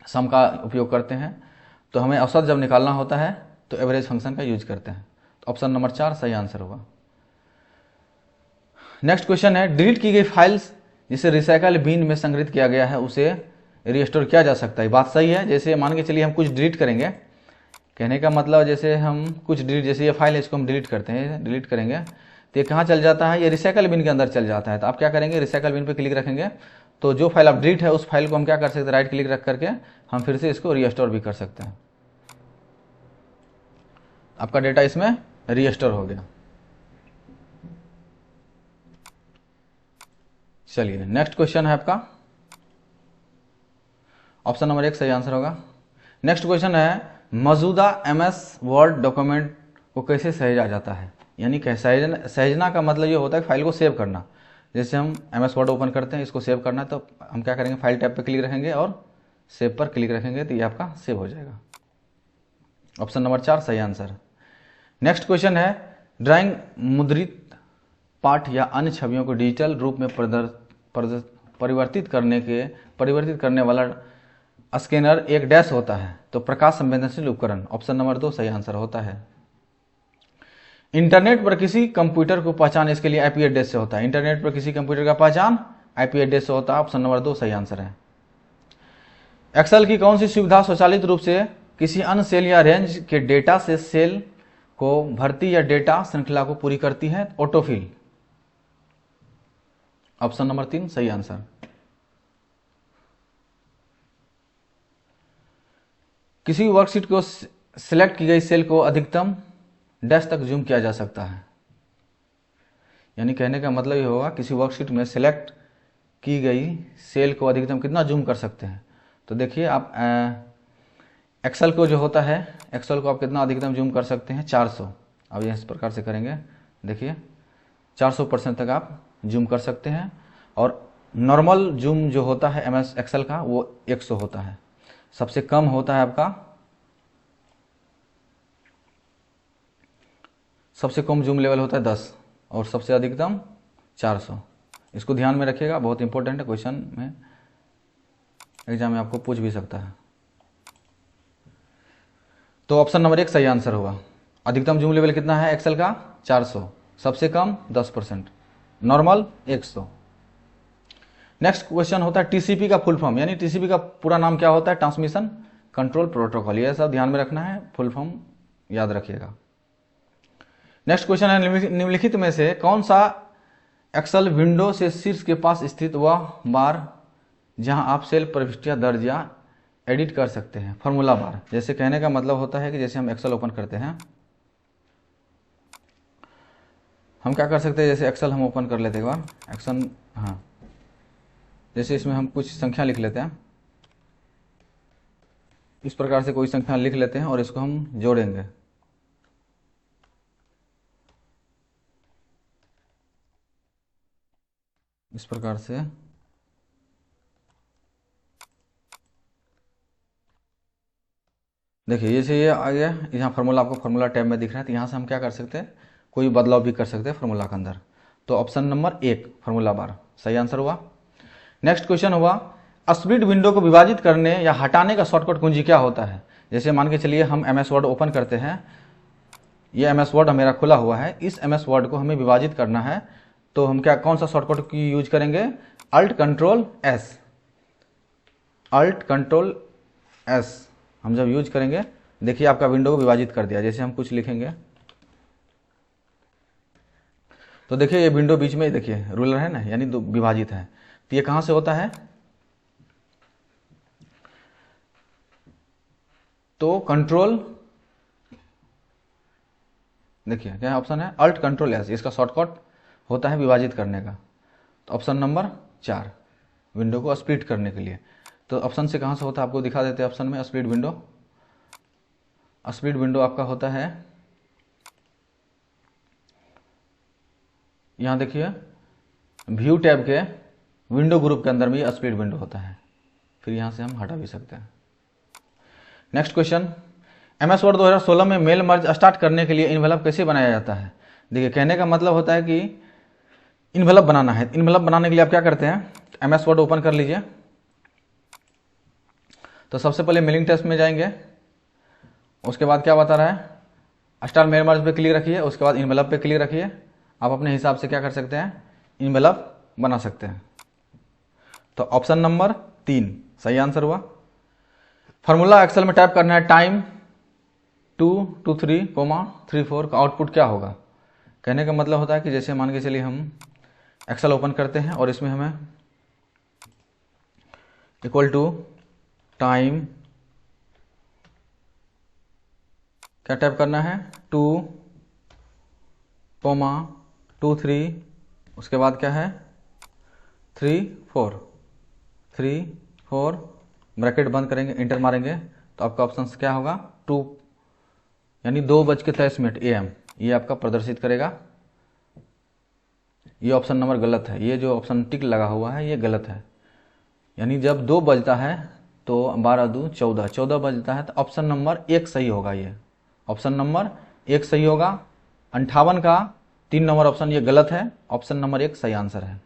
सम का उपयोग करते हैं, तो हमें औसत जब निकालना होता है तो एवरेज फंक्शन का यूज करते हैं। तो ऑप्शन नंबर 4 सही आंसर होगा। नेक्स्ट क्वेश्चन है, डिलीट की गई फाइल्स जिसे रिसाइकल बिन में संग्रहित किया गया है उसे रिस्टोर किया जा सकता है। बात सही है। जैसे मान के चलिए हम कुछ डिलीट करेंगे, कहने का मतलब जैसे हम कुछ डिलीट, जैसे ये फाइल है इसको हम डिलीट करते हैं, डिलीट करेंगे तो ये कहाँ चल जाता है, ये रिसाइकल बिन के अंदर चल जाता है। तो आप क्या करेंगे, रिसाइकल बिन पे क्लिक रखेंगे तो जो फाइल आप डिलीट है उस फाइल को हम क्या कर सकते हैं, राइट क्लिक रख करके हम फिर से इसको रीस्टोर भी कर सकते हैं। आपका डेटा इसमें रीस्टोर हो गया। चलिए नेक्स्ट क्वेश्चन है आपका, ऑप्शन नंबर 1 सही आंसर होगा। नेक्स्ट क्वेश्चन है, मौजूदा एमएस वर्ड डॉक्यूमेंट को कैसे सहेजा जाता है। यानी सहेजना का मतलब ये होता है फाइल को सेव करना। जैसे हम एमएस वर्ड ओपन करते हैं, इसको सेव करना है तो हम क्या करेंगे, फाइल टैब पे क्लिक रखेंगे और सेव पर क्लिक रखेंगे तो ये आपका सेव हो जाएगा। ऑप्शन नंबर 4 सही आंसर। नेक्स्ट क्वेश्चन है, ड्राइंग मुद्रित पाठ या अन्य छवियों को डिजिटल रूप में परिवर्तित करने वाला स्कैनर एक डैश होता है तो प्रकाश संवेदनशील उपकरण। ऑप्शन नंबर 2 सही आंसर होता है। इंटरनेट पर किसी कंप्यूटर को पहचान इसके लिए आईपी एड्रेस से होता है। इंटरनेट पर किसी कंप्यूटर का पहचान आईपी एड्रेस से होता है। ऑप्शन नंबर 2 सही आंसर है। एक्सेल की कौन सी सुविधा स्वचालित रूप से किसी अन्य सेल या रेंज के डेटा से सेल को भरती या डेटा श्रृंखला को पूरी करती है, ऑटोफिल। ऑप्शन नंबर 3 सही आंसर। किसी वर्कशीट को सिलेक्ट की गई सेल को अधिकतम डैश तक जूम किया जा सकता है। यानी कहने का मतलब ये होगा, किसी वर्कशीट में सिलेक्ट की गई सेल को अधिकतम कितना जूम कर सकते हैं। तो देखिए आप एक्सेल को जो होता है, एक्सेल को आप कितना अधिकतम जूम कर सकते हैं, 400। अब इस प्रकार से करेंगे, देखिए 400% तक आप जूम कर सकते हैं। और नॉर्मल जूम जो होता है एमएस एक्सेल का वो 100 होता है। सबसे कम होता है आपका, सबसे कम जूम लेवल होता है 10 और सबसे अधिकतम 400। इसको ध्यान में रखिएगा, बहुत इंपॉर्टेंट है, क्वेश्चन में एग्जाम में आपको पूछ भी सकता है। तो ऑप्शन नंबर 1 सही आंसर होगा। अधिकतम जूम लेवल कितना है एक्सेल का, 400, सबसे कम 10%, नॉर्मल 100। नेक्स्ट क्वेश्चन होता है, टीसीपी का फुल फॉर्म, यानी टीसीपी का पूरा नाम क्या होता है, ट्रांसमिशन कंट्रोल प्रोटोकॉल। ये सब ध्यान में रखना है, फुल फॉर्म याद रखिएगा। नेक्स्ट क्वेश्चन है, निम्नलिखित में से कौन सा एक्सेल विंडो से शीर्ष के पास स्थित वह बार जहां आप सेल प्रविष्टियां दर्ज या एडिट कर सकते हैं, फॉर्मूला बार। जैसे कहने का मतलब होता है कि जैसे हम एक्सेल ओपन करते हैं, हम क्या कर सकते हैं, जैसे एक्सेल हम ओपन कर लेते हैं एक बार एक्सेल, हाँ, जैसे इसमें हम कुछ संख्या लिख लेते हैं, इस प्रकार से कोई संख्या लिख लेते हैं और इसको हम जोड़ेंगे। इस प्रकार से देखिए, जैसे ये आ गया, यहाँ फार्मूला आपको फार्मूला टैब में दिख रहा है, तो यहाँ से हम क्या कर सकते हैं, कोई बदलाव भी कर सकते हैं फार्मूला के अंदर। तो ऑप्शन नंबर 1 फार्मूला बार सही आंसर हुआ। नेक्स्ट क्वेश्चन हुआ, स्प्लिट विंडो को विभाजित करने या हटाने का शॉर्टकट कुंजी क्या होता है। जैसे मान के चलिए हम एमएस वर्ड ओपन करते हैं, ये एमएस वर्ड मेरा खुला हुआ है, इस एमएस वर्ड को हमें विभाजित करना है तो हम क्या, कौन सा शॉर्टकट की यूज करेंगे, alt control S. Alt control S हम जब यूज करेंगे, देखिए आपका विंडो को विभाजित कर दिया। जैसे हम कुछ लिखेंगे तो देखिए ये विंडो बीच में, देखिए रूलर है ना, यानी विभाजित है। तो ये कहां से होता है, तो कंट्रोल, देखिए क्या ऑप्शन है, अल्ट कंट्रोल एस, इसका शॉर्टकट होता है विभाजित करने का। तो ऑप्शन नंबर 4 विंडो को स्प्लिट करने के लिए। तो ऑप्शन से कहां से होता है आपको दिखा देते हैं ऑप्शन में, स्प्लिट विंडो। स्प्लिट विंडो आपका होता है, यहां देखिए व्यू टैब के विंडो ग्रुप के अंदर में ये स्प्लिट विंडो होता है, फिर यहां से हम हटा भी सकते हैं। नेक्स्ट क्वेश्चन, एमएस वर्ड 2016 में मेल मर्ज स्टार्ट करने के लिए इन्वेलप कैसे बनाया जाता है। देखिए कहने का मतलब होता है कि इन्वेलप बनाना है। इन्वेलप बनाने के लिए आप क्या करते हैं, एमएस वर्ड ओपन कर लीजिए, तो सबसे पहले मेलिंग टेस्ट में जाएंगे, उसके बाद क्या बता रहा है, स्टार मेल मर्ज पे क्लिक रखिए, उसके बाद इनवेलप पे क्लिक रखिए। आप अपने हिसाब से क्या कर सकते हैं, इनवेलप बना सकते हैं। तो ऑप्शन नंबर 3 सही आंसर हुआ। फॉर्मूला एक्सेल में टाइप करना है टाइम 223,34 का आउटपुट क्या होगा। कहने का मतलब होता है कि जैसे मान के चलिए हम एक्सेल ओपन करते हैं और इसमें हमें इक्वल टू टाइम क्या टाइप करना है 2,23 उसके बाद क्या है 3,4 ब्रैकेट बंद करेंगे, इंटर मारेंगे तो आपका ऑप्शन क्या होगा 2 यानी 2:23 AM ये आपका प्रदर्शित करेगा। ये ऑप्शन नंबर गलत है, ये जो ऑप्शन टिक लगा हुआ है ये गलत है। यानी जब 2 बजता है तो 12 2 14 14 बजता है तो ऑप्शन नंबर 1 सही होगा। ये ऑप्शन नंबर 1 सही होगा। 58 का 3 नंबर ऑप्शन ये गलत है, ऑप्शन नंबर 1 सही आंसर है।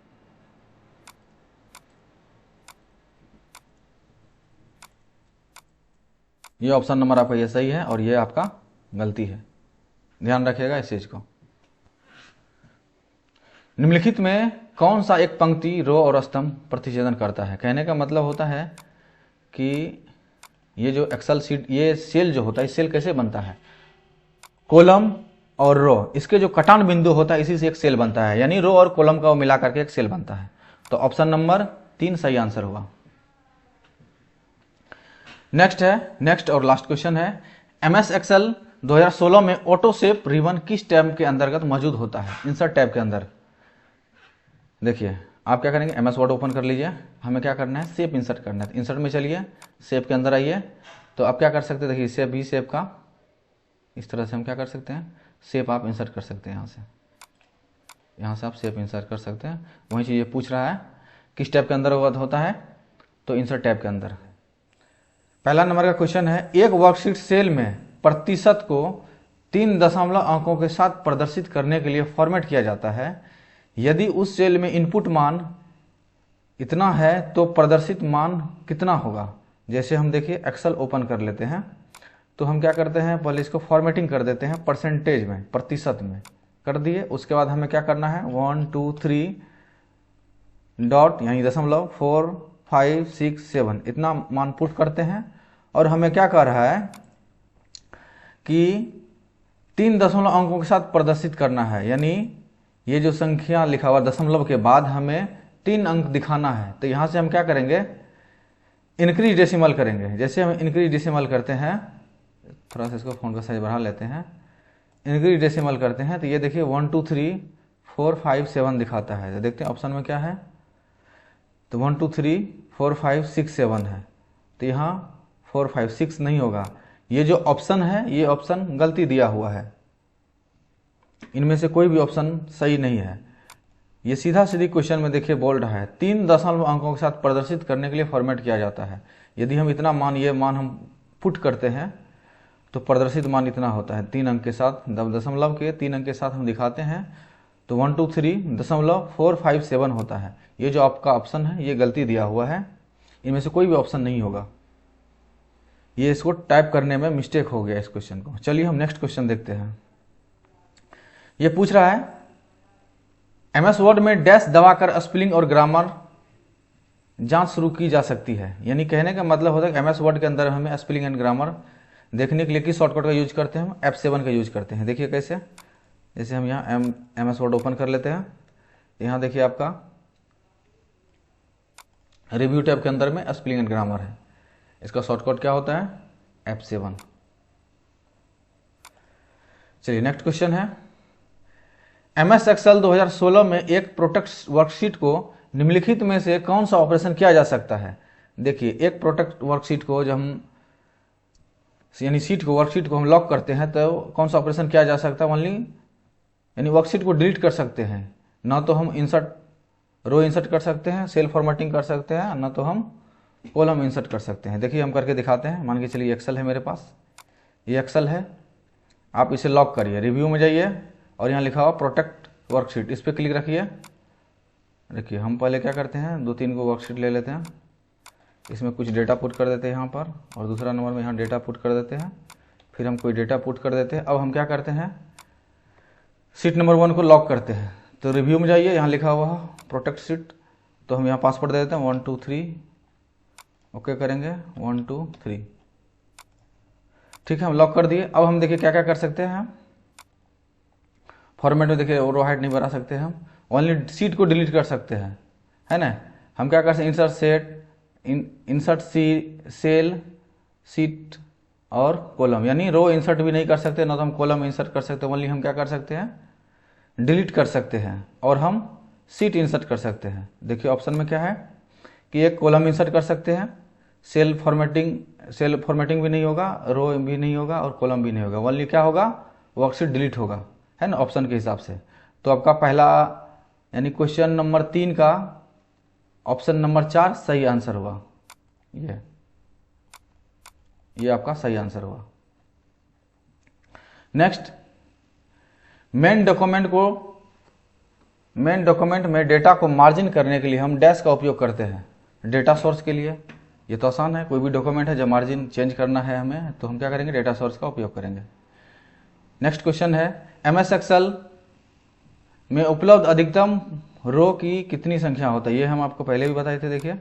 ये ऑप्शन नंबर आपका ये सही है और ये आपका गलती है, ध्यान रखिएगा इस चीज को। निम्नलिखित में कौन सा एक पंक्ति रो और स्तंभ प्रतिच्छेदन करता है। कहने का मतलब होता है कि ये जो एक्सेल सीट ये सेल जो होता है, सेल कैसे बनता है, कॉलम और रो इसके जो कटान बिंदु होता है इसी से एक सेल बनता है, यानी रो और कॉलम का मिला करके एक सेल बनता है। तो ऑप्शन नंबर 3 सही आंसर हुआ। नेक्स्ट और लास्ट क्वेश्चन है MS एक्सेल 2016 में ऑटो शेप रिबन किस टैब के अंतर्गत मौजूद होता है। इंसर्ट टैब के अंदर देखिए आप क्या करेंगे, MS वर्ड ओपन कर लीजिए, हमें क्या करना है शेप इंसर्ट करना है। इंसर्ट में चलिए, शेप के अंदर आइए, तो आप क्या कर सकते हैं, देखिए शेप भी शेप का इस तरह से हम क्या कर सकते हैं, शेप आप इंसर्ट कर सकते हैं। यहाँ से आप शेप इंसर्ट कर सकते हैं। वहीं चीज़ ये पूछ रहा है किस टैब के अंदर होता है, तो इंसर्ट टैब के अंदर। पहला नंबर का क्वेश्चन है एक वर्कशीट सेल में प्रतिशत को 3 दशमलव अंकों के साथ प्रदर्शित करने के लिए फॉर्मेट किया जाता है। यदि उस सेल में इनपुट मान इतना है तो प्रदर्शित मान कितना होगा। जैसे हम देखिए एक्सेल ओपन कर लेते हैं तो हम क्या करते हैं, पहले इसको फॉर्मेटिंग कर देते हैं परसेंटेज में, प्रतिशत में कर दिए। उसके बाद हमें क्या करना है 1 2 3 डॉट यानी दशमलव 4 5 6 7 इतना मान पुट करते हैं। और हमें क्या कह रहा है कि 3 दशमलव अंकों के साथ प्रदर्शित करना है, यानी ये जो संख्या लिखा हुआ दशमलव के बाद हमें 3 अंक दिखाना है। तो यहाँ से हम क्या करेंगे, इंक्रीज डेसिमल करेंगे। जैसे हम इंक्रीज डेसिमल करते हैं, थोड़ा सा इसको फोन का साइज बढ़ा लेते हैं, इंक्रीज डेसिमल करते हैं तो ये देखिए 1 2 3 4 5 7 दिखाता है। तो देखते हैं ऑप्शन में क्या है, तो 1 2 3 4 5 6 7 है। तो यहाँ 4 5 6 नहीं होगा, ये जो ऑप्शन है ये ऑप्शन गलती दिया हुआ है, इनमें से कोई भी ऑप्शन सही नहीं है। ये सीधा सीधी क्वेश्चन में देखिए बोल रहा है 3 दशमलव अंकों के साथ प्रदर्शित करने के लिए फॉर्मेट किया जाता है। यदि हम इतना मान ये मान हम पुट करते हैं तो प्रदर्शित मान इतना होता है 3 अंक के साथ, दशमलव के 3 अंक के साथ हम दिखाते हैं तो 1 2 3 दशमलव 4 5 7 होता है। ये जो आपका ऑप्शन है ये गलती दिया हुआ है, इनमें से कोई भी ऑप्शन नहीं होगा। ये इसको टाइप करने में मिस्टेक हो गया इस क्वेश्चन को। चलिए हम नेक्स्ट क्वेश्चन देखते हैं। ये पूछ रहा है MS वर्ड में डैश दबाकर स्पेलिंग और ग्रामर जांच शुरू की जा सकती है। यानी कहने का मतलब होता है कि MS वर्ड के अंदर हमें स्पेलिंग एंड ग्रामर देखने के लिए किस शॉर्टकट का यूज करते हैं, हम F7 का यूज करते हैं। देखिए कैसे, जैसे हम यहाँ MS वर्ड ओपन कर लेते हैं, यहाँ देखिए आपका रिव्यू टैब के अंदर में स्पेलिंग एंड ग्रामर है, इसका शॉर्टकट क्या होता है F7। चलिए नेक्स्ट क्वेश्चन है MS एक्सेल 2016 में एक प्रोडक्ट वर्कशीट को निम्नलिखित में से कौन सा ऑपरेशन किया जा सकता है। देखिए एक प्रोडक्ट वर्कशीट को जब हम यानी शीट को वर्कशीट को हम लॉक करते हैं तो कौन सा ऑपरेशन किया जा सकता है, ओनली यानी वर्कशीट को डिलीट कर सकते हैं। ना तो हम इंसर्ट रो इंसर्ट कर सकते हैं, सेल फॉर्मेटिंग कर सकते हैं, ना तो हम कॉलम इंसर्ट कर सकते हैं। देखिए हम करके दिखाते हैं। मान के चलिए एक्सेल है मेरे पास, ये एक्सेल है, आप इसे लॉक करिए, रिव्यू में जाइए और यहाँ लिखा हुआ प्रोटेक्ट वर्कशीट, इस पर क्लिक रखिए। देखिए हम पहले क्या करते हैं 2-3 को वर्कशीट ले लेते हैं, इसमें कुछ डेटा पुट कर देते हैं यहाँ पर, और दूसरा नंबर में यहाँ डेटा पुट कर देते हैं, फिर हम कोई डेटा पुट कर देते हैं। अब हम क्या करते हैं, सीट नंबर 1 को लॉक करते हैं। तो रिव्यू में जाइए, यहाँ लिखा हुआ प्रोटेक्ट सीट, तो हम यहाँ पासवर्ड दे देते हैं 1 2 3, ओके करेंगे 1 2 3, ठीक है, हम लॉक कर दिए। अब हम देखिए क्या क्या कर सकते हैं, फॉर्मेट में देखिए रो हाइट नहीं बना सकते हम, ओनली सीट को डिलीट कर सकते हैं, है ना। हम क्या कर सकते हैं, insert set, insert cell, sheet और कॉलम, यानी रो इंसर्ट भी नहीं कर सकते, ना तो हम कॉलम इंसर्ट कर सकते हैं। ओनली हम क्या कर सकते हैं, डिलीट कर सकते हैं, और हम सीट इंसर्ट कर सकते हैं। देखिए ऑप्शन में क्या है कि एक कॉलम इंसर्ट कर सकते हैं, सेल फॉर्मेटिंग भी नहीं होगा, रो भी नहीं होगा और कॉलम भी नहीं होगा, ओनली क्या होगा, वर्कशीट डिलीट होगा, है ना, ऑप्शन के हिसाब से। तो आपका पहला यानी क्वेश्चन नंबर 3 का ऑप्शन नंबर 4 सही आंसर हुआ। ये आपका सही आंसर हुआ। नेक्स्ट, मेन डॉक्यूमेंट में डेटा को मार्जिन करने के लिए हम डैश का उपयोग करते हैं, डेटा सोर्स के लिए। ये तो आसान है, कोई भी डॉक्यूमेंट है जब मार्जिन चेंज करना है हमें, तो हम क्या करेंगे, डेटा सोर्स का उपयोग करेंगे। नेक्स्ट क्वेश्चन है, MS एक्सेल में उपलब्ध अधिकतम रो की कितनी संख्या होता है। ये हम आपको पहले भी बताए थे। देखिए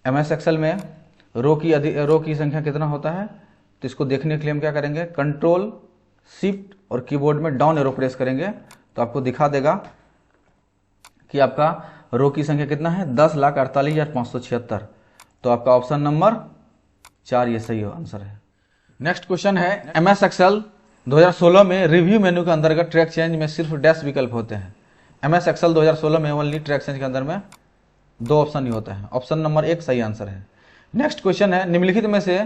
MS एक्सेल में रो की संख्या कितना होता है, तो इसको देखने के लिए हम क्या करेंगे, कंट्रोल शिफ्ट और कीबोर्ड में डाउन एरो प्रेस करेंगे, तो आपको दिखा देगा कि आपका रो की संख्या कितना है, 10,48,576। तो आपका ऑप्शन नंबर 4 ये सही आंसर है। नेक्स्ट क्वेश्चन है, MS एक्सेल 2016 में रिव्यू मेन्यू के अंतर्गत ट्रैक चेंज में सिर्फ डैश विकल्प होते हैं। MS एक्सेल 2016 में ओनली ट्रैक चेंज के अंदर में 2 ऑप्शन ही होता है, ऑप्शन नंबर 1 सही आंसर है। नेक्स्ट क्वेश्चन है, निम्नलिखित में से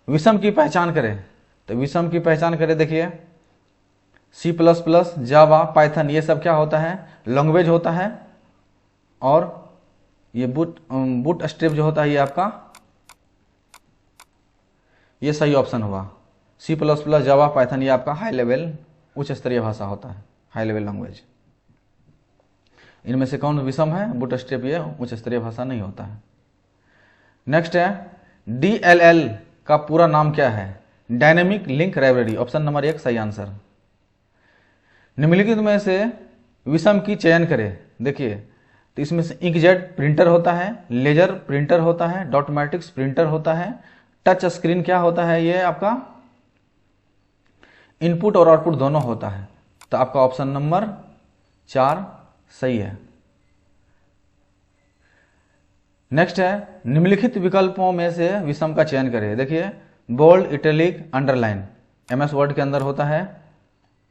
विषम की पहचान करें। तो विषम की पहचान करें, देखिए C++, जावा, पाइथन, ये सब क्या होता है, लैंग्वेज होता है, और ये बूट स्ट्रैप जो होता है ये आपका, ये सही ऑप्शन हुआ। C++, जावा, पाइथन ये आपका हाई लेवल उच्च स्तरीय भाषा होता है, हाई लेवल लैंग्वेज। इनमें से कौन विषम है, बूट स्ट्रैप, ये उच्च स्तरीय भाषा नहीं होता है। नेक्स्ट है, DLL का पूरा नाम क्या है, dynamic link library, option number 1 सही आंसर। निम्नलिखित में से विषम की चयन करें। देखिए तो इसमें से इंकजेट प्रिंटर होता है, लेजर प्रिंटर होता है, डॉटमैटिक्स प्रिंटर होता है, टच स्क्रीन क्या होता है, ये आपका इनपुट और आउटपुट दोनों होता है। तो आपका ऑप्शन नंबर 4 सही है। नेक्स्ट है, निम्नलिखित विकल्पों में से विषम का चयन करें। देखिए bold, italic, underline, MS word के अंदर होता है,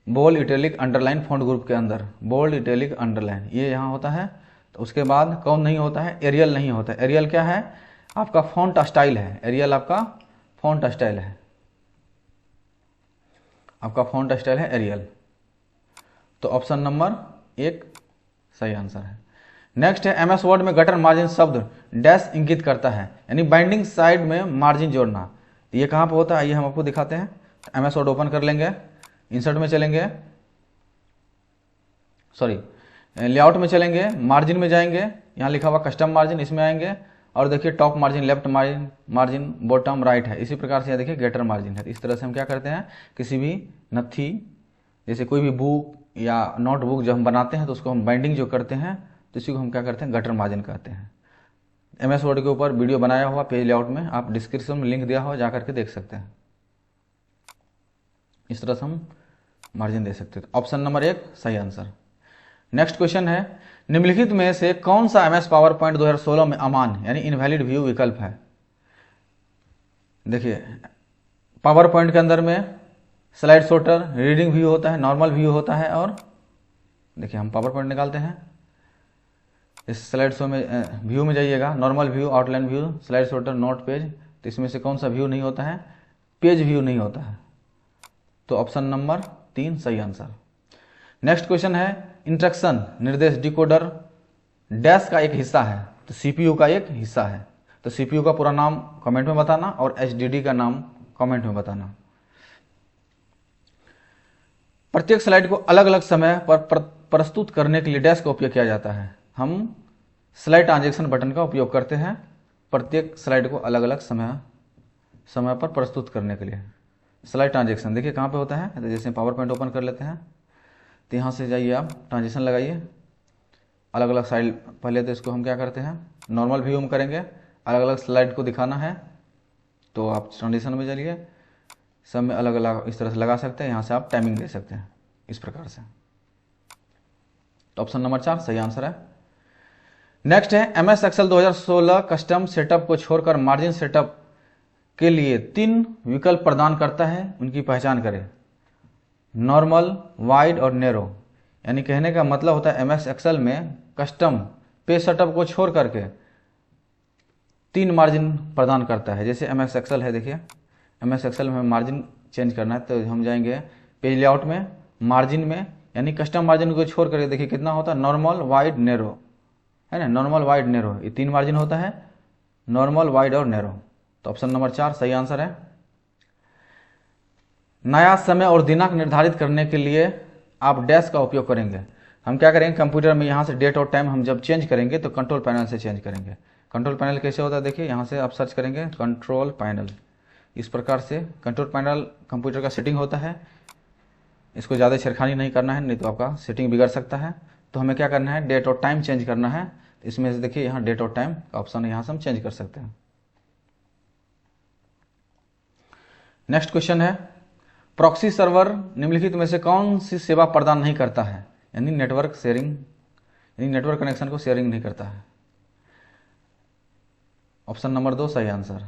bold, italic, underline font group के अंदर, बोल्ड, इटैलिक, अंडरलाइन ये यहाँ होता है। तो उसके बाद कौन नहीं होता है, एरियल नहीं होता है। एरियल क्या है, आपका फॉन्ट स्टाइल है, एरियल आपका फॉन्ट स्टाइल है, आपका फॉन्ट स्टाइल है एरियल। तो ऑप्शन नंबर 1 सही आंसर है। नेक्स्ट है, MS वर्ड में गटर मार्जिन शब्द डैश इंगित करता है, यानी बाइंडिंग साइड में मार्जिन जोड़ना। ये कहाँ पर होता है, ये हम आपको दिखाते हैं। MS वर्ड ओपन कर लेंगे, इंसर्ट में चलेंगे, सॉरी लेआउट में चलेंगे, मार्जिन में जाएंगे, यहाँ लिखा हुआ कस्टम मार्जिन, इसमें आएंगे और देखिए top margin, left margin, bottom, right है। इसी प्रकार से देखिए गेटर मार्जिन है। इस तरह से हम क्या करते हैं, किसी भी नथी, जैसे कोई भी बुक या नोटबुक जब हम बनाते हैं तो उसको हम बाइंडिंग जो करते हैं तो इसी को हम क्या करते हैं, गटर मार्जिन कहते हैं। MS वर्ड के ऊपर वीडियो बनाया हुआ पेज लेआउट में, आप डिस्क्रिप्शन में लिंक दिया हुआ, जा करके देख सकते हैं। इस तरह से हम मार्जिन दे सकते हैं। ऑप्शन नंबर 1 सही आंसर। नेक्स्ट क्वेश्चन है, निम्नलिखित में से कौन सा MS पावर पॉइंट 2016 में अमान्य यानी इनवैलिड व्यू विकल्प है। देखिए पावर पॉइंट के अंदर में स्लाइड शॉर्टर, रीडिंग व्यू होता है, नॉर्मल व्यू होता है, और देखिए हम पावर पॉइंट निकालते हैं, इस स्लाइड शो में व्यू में जाइएगा, normal view, outline view, slide shorter, note page. तो इसमें से कौन सा व्यू नहीं होता है, पेज व्यू नहीं होता है। तो ऑप्शन नंबर 3 सही आंसर। नेक्स्ट क्वेश्चन है, इंस्ट्रक्शन निर्देश डिकोडर डैश का एक हिस्सा है, तो CPU का एक हिस्सा है। तो CPU का पूरा नाम कमेंट में बताना और HDD का नाम कमेंट में बताना। प्रत्येक स्लाइड को अलग अलग समय पर प्रस्तुत करने के लिए डैश का उपयोग किया जाता है। हम स्लाइड ट्रांजैक्शन बटन का उपयोग करते हैं प्रत्येक स्लाइड को अलग अलग समय पर प्रस्तुत करने के लिए। स्लाइड ट्रांजेक्शन देखिए कहाँ पे होता है, तो जैसे पावर पॉइंट ओपन कर लेते हैं तो यहाँ से जाइए आप ट्रांजेक्शन लगाइए, अलग अलग साइड। पहले तो इसको हम क्या करते हैं नॉर्मल व्यू में करेंगे, अलग अलग स्लाइड को दिखाना है तो आप ट्रांजेक्शन में चलिए, सब में अलग अलग इस तरह से लगा सकते हैं। यहाँ से आप टाइमिंग दे सकते हैं इस प्रकार से। तो ऑप्शन नंबर 4 सही आंसर है। नेक्स्ट है MS Excel 2016 कस्टम सेटअप को छोड़कर मार्जिन सेटअप के लिए 3 विकल्प प्रदान करता है, उनकी पहचान करें। नॉर्मल, वाइड और नैरो। यानी कहने का मतलब होता है MS Excel में कस्टम पेज सेटअप को छोड़ करके 3 मार्जिन प्रदान करता है। जैसे MS Excel है, देखिए MS Excel में मार्जिन चेंज करना है तो हम जाएंगे पेज लेआउट में, मार्जिन में, यानी कस्टम मार्जिन को छोड़ करके देखिए कितना होता है नॉर्मल, वाइड, नैरो, है ना। नॉर्मल, वाइड, नैरो, ये 3 मार्जिन होता है, नॉर्मल, वाइड और नैरो। तो ऑप्शन नंबर 4 सही आंसर है। नया समय और दिनांक निर्धारित करने के लिए आप डैश का उपयोग करेंगे। हम क्या करेंगे कंप्यूटर में, यहाँ से डेट और टाइम हम जब चेंज करेंगे तो कंट्रोल पैनल से चेंज करेंगे। कंट्रोल पैनल कैसे होता है देखिए, यहाँ से आप सर्च करेंगे कंट्रोल पैनल, इस प्रकार से कंट्रोल पैनल कंप्यूटर का सेटिंग होता है। इसको ज़्यादा छेड़खानी नहीं करना है, नहीं तो आपका सेटिंग बिगड़ सकता है। तो हमें क्या करना है डेट और टाइम चेंज करना है, इसमें से देखिए यहाँ डेट और टाइम का ऑप्शन यहाँ से हम चेंज कर सकते हैं। नेक्स्ट क्वेश्चन है प्रॉक्सी सर्वर निम्नलिखित में से कौन सी सेवा प्रदान नहीं करता है, यानी नेटवर्क शेयरिंग, यानी नेटवर्क कनेक्शन को शेयरिंग नहीं करता है। ऑप्शन नंबर 2 सही आंसर।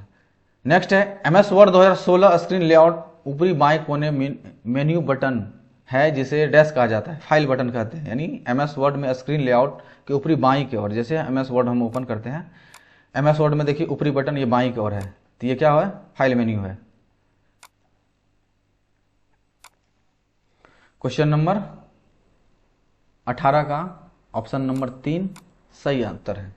नेक्स्ट है MS Word 2016 स्क्रीन लेआउट ऊपरी बाएं कोने मेन्यू बटन है जिसे डैश कहा जाता है, फाइल बटन कहते हैं। यानी MS Word में स्क्रीन लेआउट के ऊपरी बाईं की ओर, जैसे MS Word हम ओपन करते हैं, MS Word में देखिए ऊपरी बटन ये बाईं की ओर है, तो ये क्या है फाइल मेन्यू है। क्वेश्चन नंबर 18 का ऑप्शन नंबर 3 सही आंसर है।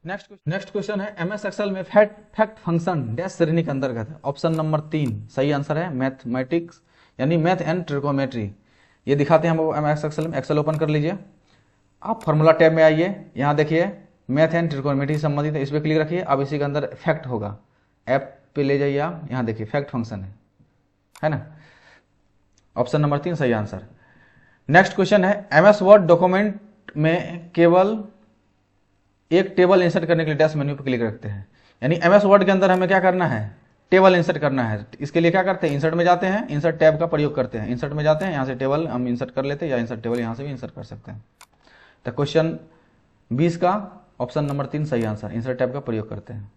नेक्स्ट क्वेश्चन है MS Excel में फैक्ट फंक्शन डैश श्रेणी के अंतर्गत है। ऑप्शन नंबर 3 सही आंसर है। मैथमेटिक्स यानी मैथ एंड ट्रिकोमेट्री, ये दिखाते हैं हम MS Excel में। एक्सेल ओपन कर लीजिए, आप फार्मूला टैब में आइए, यहाँ देखिए मैथ एंड ट्रिकोमेट्री संबंधित है, इस पर क्लिक रखिए। अब इसी के अंदर फैक्ट होगा, ऐप पे ले जाइए आप, यहाँ देखिए फैक्ट फंक्शन है ना। ऑप्शन नंबर 3 सही आंसर। नेक्स्ट क्वेश्चन है MS Word डॉक्यूमेंट में केवल एक टेबल इंसर्ट करने के लिए डैश मेन्यू पर क्लिक रखते हैं। यानी MS Word के अंदर हमें क्या करना है टेबल इंसर्ट करना है। इसके लिए क्या करते हैं इंसर्ट में जाते हैं, इंसर्ट टैब का प्रयोग करते हैं, इंसर्ट में जाते हैं, यहाँ से टेबल हम इंसर्ट कर लेते हैं, या इंसर्ट टेबल यहाँ से भी इंसर्ट कर सकते हैं। तो क्वेश्चन 20 का ऑप्शन नंबर 3 सही आंसर, इंसर्ट टैब का प्रयोग करते हैं।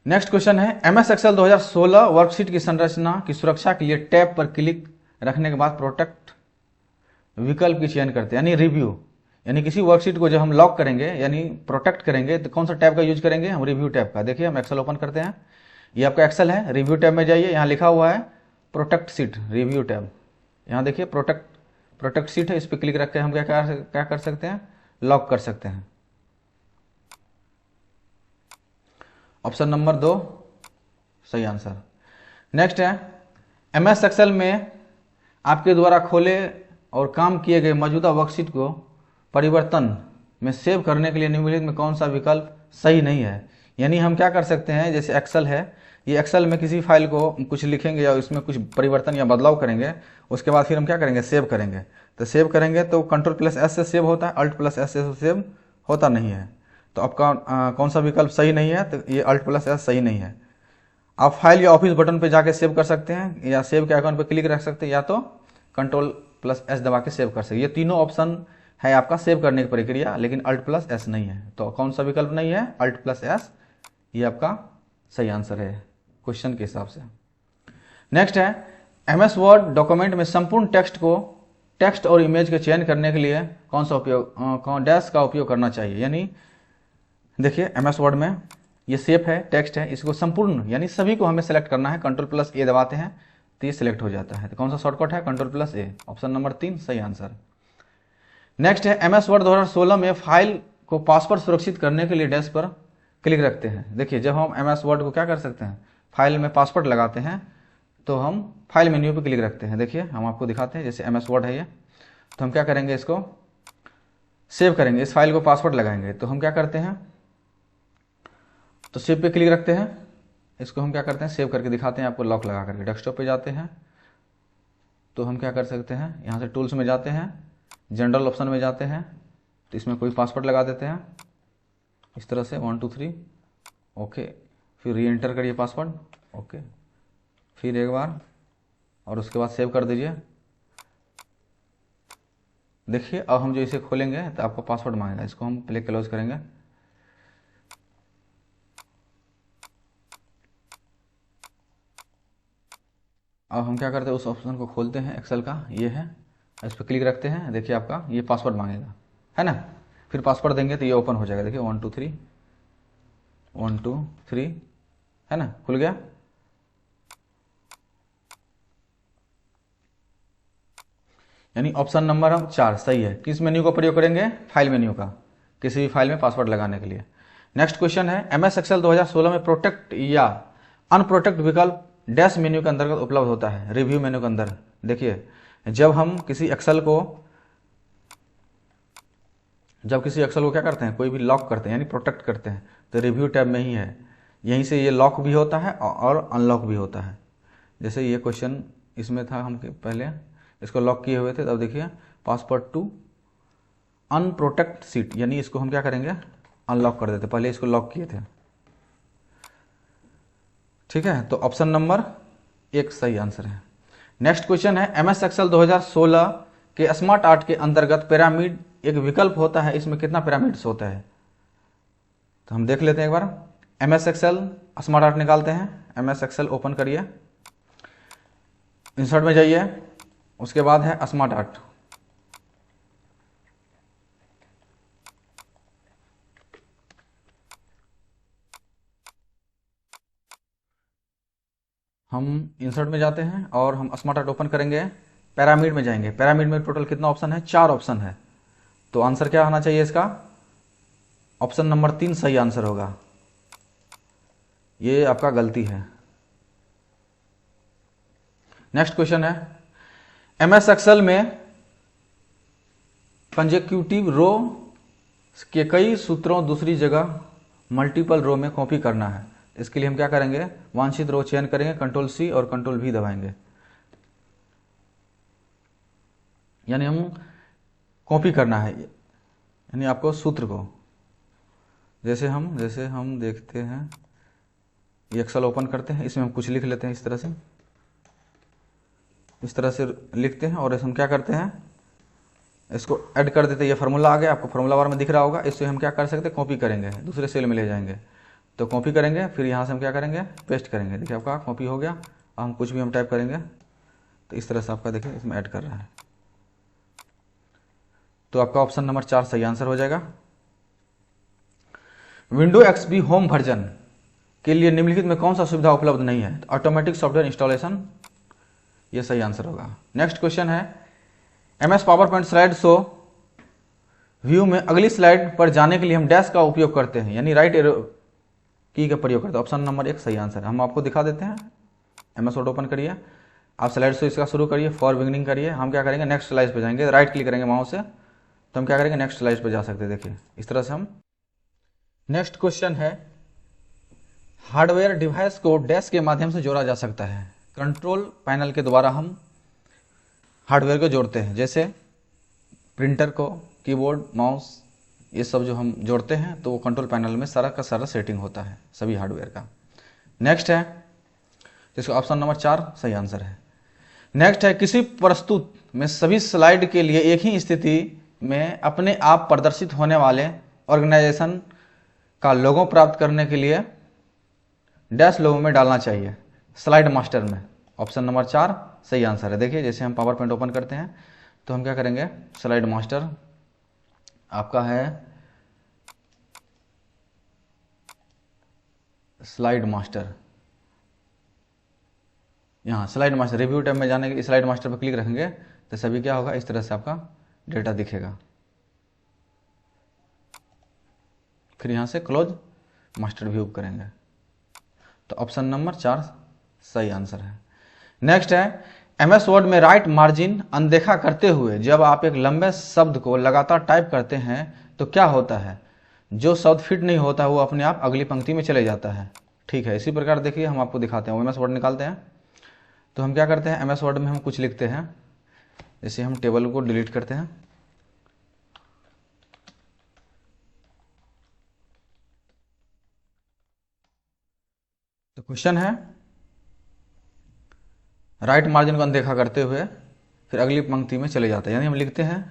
नेक्स्ट क्वेश्चन है MS Excel 2016 वर्कशीट की संरचना की सुरक्षा के लिए टैब पर क्लिक रखने के बाद प्रोटेक्ट विकल्प की चयन करते हैं, यानी रिव्यू। यानी किसी वर्कशीट को जब हम लॉक करेंगे यानी प्रोटेक्ट करेंगे तो कौन सा टैब का यूज करेंगे हम, रिव्यू टैब का। देखिए हम एक्सेल ओपन करते हैं, ये आपका एक्सेल है, रिव्यू टैब में जाइए, यहाँ लिखा हुआ है प्रोटेक्ट सीट, रिव्यू टैब, यहाँ देखिए प्रोटेक्ट सीट है, इस पर क्लिक रख के हम क्या कर सकते हैं लॉक कर सकते हैं। ऑप्शन नंबर 2 सही आंसर। नेक्स्ट है MS Excel में आपके द्वारा खोले और काम किए गए मौजूदा वर्कशीट को परिवर्तन में सेव करने के लिए निम्नलिखित में कौन सा विकल्प सही नहीं है। यानी हम क्या कर सकते हैं, जैसे एक्सेल है, ये एक्सेल में किसी फाइल को कुछ लिखेंगे या इसमें कुछ परिवर्तन या बदलाव करेंगे, उसके बाद फिर हम क्या करेंगे सेव करेंगे। तो सेव करेंगे तो Ctrl+S से सेव होता है, Alt+S से सेव होता नहीं है। तो आपका कौन सा विकल्प सही नहीं है, तो ये Alt+S सही नहीं है। आप फाइल या ऑफिस बटन पे जाके सेव कर सकते हैं, या सेव के आइकन पे क्लिक रख सकते हैं, या तो Ctrl+S दबा के सेव कर सकते हैं। ये तीनों ऑप्शन है आपका सेव करने की प्रक्रिया, लेकिन Alt+S नहीं है। तो कौन सा विकल्प नहीं है Alt+S, ये आपका सही आंसर है क्वेश्चन के हिसाब से। नेक्स्ट है MS Word डॉक्यूमेंट में संपूर्ण टेक्स्ट और इमेज के चयन करने के लिए कौन सा उपयोग डैश का उपयोग करना चाहिए। यानी देखिए MS Word में ये शेप है, टेक्स्ट है, इसको संपूर्ण यानी सभी को हमें सेलेक्ट करना है। Ctrl+A दबाते हैं तो ये सिलेक्ट हो जाता है। तो कौन सा शॉर्टकट है Ctrl+A, ऑप्शन नंबर 3 सही आंसर। नेक्स्ट है MS Word 2016 में फाइल को पासवर्ड सुरक्षित करने के लिए डैश पर क्लिक रखते हैं। देखिए जब हम MS Word को क्या कर सकते हैं फाइल में पासवर्ड लगाते हैं तो हम फाइल मेन्यू पर क्लिक रखते हैं। देखिए हम आपको दिखाते हैं, जैसे MS Word है ये, तो हम क्या करेंगे इसको सेव करेंगे, इस फाइल को पासवर्ड लगाएंगे। तो हम क्या करते हैं तो सेव पे क्लिक रखते हैं, इसको हम क्या करते हैं, सेव करके दिखाते हैं आपको लॉक लगा करके। डेस्कटॉप पे जाते हैं तो हम क्या कर सकते हैं, यहाँ से टूल्स में जाते हैं, जनरल ऑप्शन में जाते हैं, तो इसमें कोई पासवर्ड लगा देते हैं इस तरह से 1 2 3 ओके। फिर री एंटर करिए पासवर्ड, ओके, फिर एक बार और उसके बाद सेव कर दीजिए। देखिए अब हम जो इसे खोलेंगे तो आपको पासवर्ड मांगेगा, इसको हम प्ले क्लोज करेंगे। अब हम क्या करते हैं, उस ऑप्शन को खोलते हैं, एक्सेल का ये है, इस पर क्लिक रखते हैं। देखिए आपका ये पासवर्ड मांगेगा, है ना। फिर पासवर्ड देंगे तो ये ओपन हो जाएगा। देखिए 1 2 3 1 2 3, है ना, खुल गया। यानी ऑप्शन नंबर 4 सही है। किस मेन्यू का प्रयोग करेंगे, फाइल मेन्यू का, किसी भी फाइल में पासवर्ड लगाने के लिए। नेक्स्ट क्वेश्चन है, MS एक्सेल 2016 में प्रोटेक्ट या अनप्रोटेक्ट विकल्प डैश मेन्यू के अंतर्गत उपलब्ध होता है, रिव्यू मेन्यू के अंदर। देखिए जब किसी एक्सेल को क्या करते हैं, कोई भी लॉक करते हैं यानी प्रोटेक्ट करते हैं, तो रिव्यू टैब में ही है। यहीं से ये लॉक भी होता है और अनलॉक भी होता है। जैसे ये क्वेश्चन इसमें था, हम पहले इसको लॉक किए हुए थे, तब देखिए पासवर्ड टू अनप्रोटेक्ट सीट, यानी इसको हम क्या करेंगे, अनलॉक कर देते, पहले इसको लॉक किए थे। ठीक है, तो ऑप्शन नंबर 1 सही आंसर है। नेक्स्ट क्वेश्चन है, MS एक्सेल 2016 के स्मार्ट आर्ट के अंतर्गत पिरामिड एक विकल्प होता है, इसमें कितना पिरामिड्स होता है, तो हम देख लेते हैं एक बार। MS एक्सेल स्मार्ट आर्ट निकालते हैं। MS एक्सेल ओपन करिए, इंसर्ट में जाइए, उसके बाद है स्मार्ट आर्ट। हम इंसर्ट में जाते हैं और हम स्मार्ट आर्ट ओपन करेंगे, पिरामिड में जाएंगे। पिरामिड में टोटल कितना ऑप्शन है, 4 ऑप्शन है, तो आंसर क्या होना चाहिए इसका, ऑप्शन नंबर 3 सही आंसर होगा। ये आपका गलती है। नेक्स्ट क्वेश्चन है, MS एक्सेल में कंसेक्यूटिव रो के कई सूत्रों दूसरी जगह मल्टीपल रो में कॉपी करना है। इसके लिए हम क्या करेंगे, वांछित रो चयन करेंगे, कंट्रोल-C और कंट्रोल-V दबाएंगे, यानी हम कॉपी करना है, यानी आपको सूत्र को। जैसे हम देखते हैं, ये एक्सेल ओपन करते हैं, इसमें हम कुछ लिख लेते हैं, इस तरह से लिखते हैं और हम क्या करते हैं, इसको ऐड कर देते हैं। ये फार्मूला आ गया, आपको फार्मूला बार में दिख रहा होगा। इससे हम क्या कर सकते हैं, कॉपी करेंगे, दूसरे सेल में ले जाएंगे, तो कॉपी करेंगे, फिर यहाँ से हम क्या करेंगे, पेस्ट करेंगे। देखिए आपका कॉपी हो गया। हम कुछ भी हम टाइप करेंगे तो इस तरह से आपका देखिए इसमें ऐड कर रहा है, तो आपका ऑप्शन नंबर 4 सही आंसर हो जाएगा। विंडो XP होम वर्जन के लिए निम्नलिखित में कौन सा सुविधा उपलब्ध नहीं है, ऑटोमेटिक सॉफ्टवेयर इंस्टॉलेशन, ये सही आंसर होगा। नेक्स्ट क्वेश्चन है, MS power point slide show view में अगली स्लाइड पर जाने के लिए हम डैश का उपयोग करते हैं, यानी राइट एरो की का प्रयोग करते हैं। ऑप्शन नंबर 1 सही आंसर है। हम आपको दिखा देते हैं। MS वर्ड ओपन करिए, आप स्लाइड शो इसका शुरू करिए, फॉर बिगनिंग करिए। हम क्या करेंगे, नेक्स्ट स्लाइड पे जाएंगे, राइट क्लिक करेंगे माउस से, तो हम क्या करेंगे, नेक्स्ट स्लाइड पे जा सकते हैं। देखिए इस तरह से हम। नेक्स्ट क्वेश्चन है, हार्डवेयर डिवाइस को डैश के माध्यम से जोड़ा जा सकता है। कंट्रोल पैनल के द्वारा हम हार्डवेयर को जोड़ते हैं, जैसे प्रिंटर को, कीबोर्ड, माउस, ये सब जो हम जोड़ते हैं तो वो कंट्रोल पैनल में सारा का सारा सेटिंग होता है सभी हार्डवेयर का। नेक्स्ट है, जिसका ऑप्शन नंबर 4 सही आंसर है। नेक्स्ट है, किसी प्रस्तुत में सभी स्लाइड के लिए एक ही स्थिति में अपने आप प्रदर्शित होने वाले ऑर्गेनाइजेशन का लोगो प्राप्त करने के लिए डैश लोगो में डालना चाहिए, स्लाइड मास्टर में। ऑप्शन नंबर 4 सही आंसर है। देखिए जैसे हम पावर पॉइंट ओपन करते हैं तो हम क्या करेंगे, स्लाइड मास्टर आपका है, स्लाइड मास्टर, यहाँ स्लाइड मास्टर रिव्यू टैब में जाने के लिए स्लाइड मास्टर पर क्लिक रखेंगे तो सभी क्या होगा, इस तरह से आपका डेटा दिखेगा। फिर यहाँ से क्लोज मास्टर व्यू करेंगे, तो ऑप्शन नंबर 4 सही आंसर है। नेक्स्ट है, MS वर्ड में राइट मार्जिन अनदेखा करते हुए जब आप एक लंबे शब्द को लगातार टाइप करते हैं तो क्या होता है, जो शब्द फिट नहीं होता वो अपने आप अगली पंक्ति में चले जाता है। ठीक है, इसी प्रकार देखिए हम आपको दिखाते हैं। एमएस वर्ड निकालते हैं तो हम क्या करते हैं, एमएस वर्ड में हम कुछ लिखते हैं, जैसे हम टेबल को डिलीट करते हैं। तो क्वेश्चन है, राइट मार्जिन को अनदेखा करते हुए फिर अगली पंक्ति में चले जाते हैं। यानी हम लिखते हैं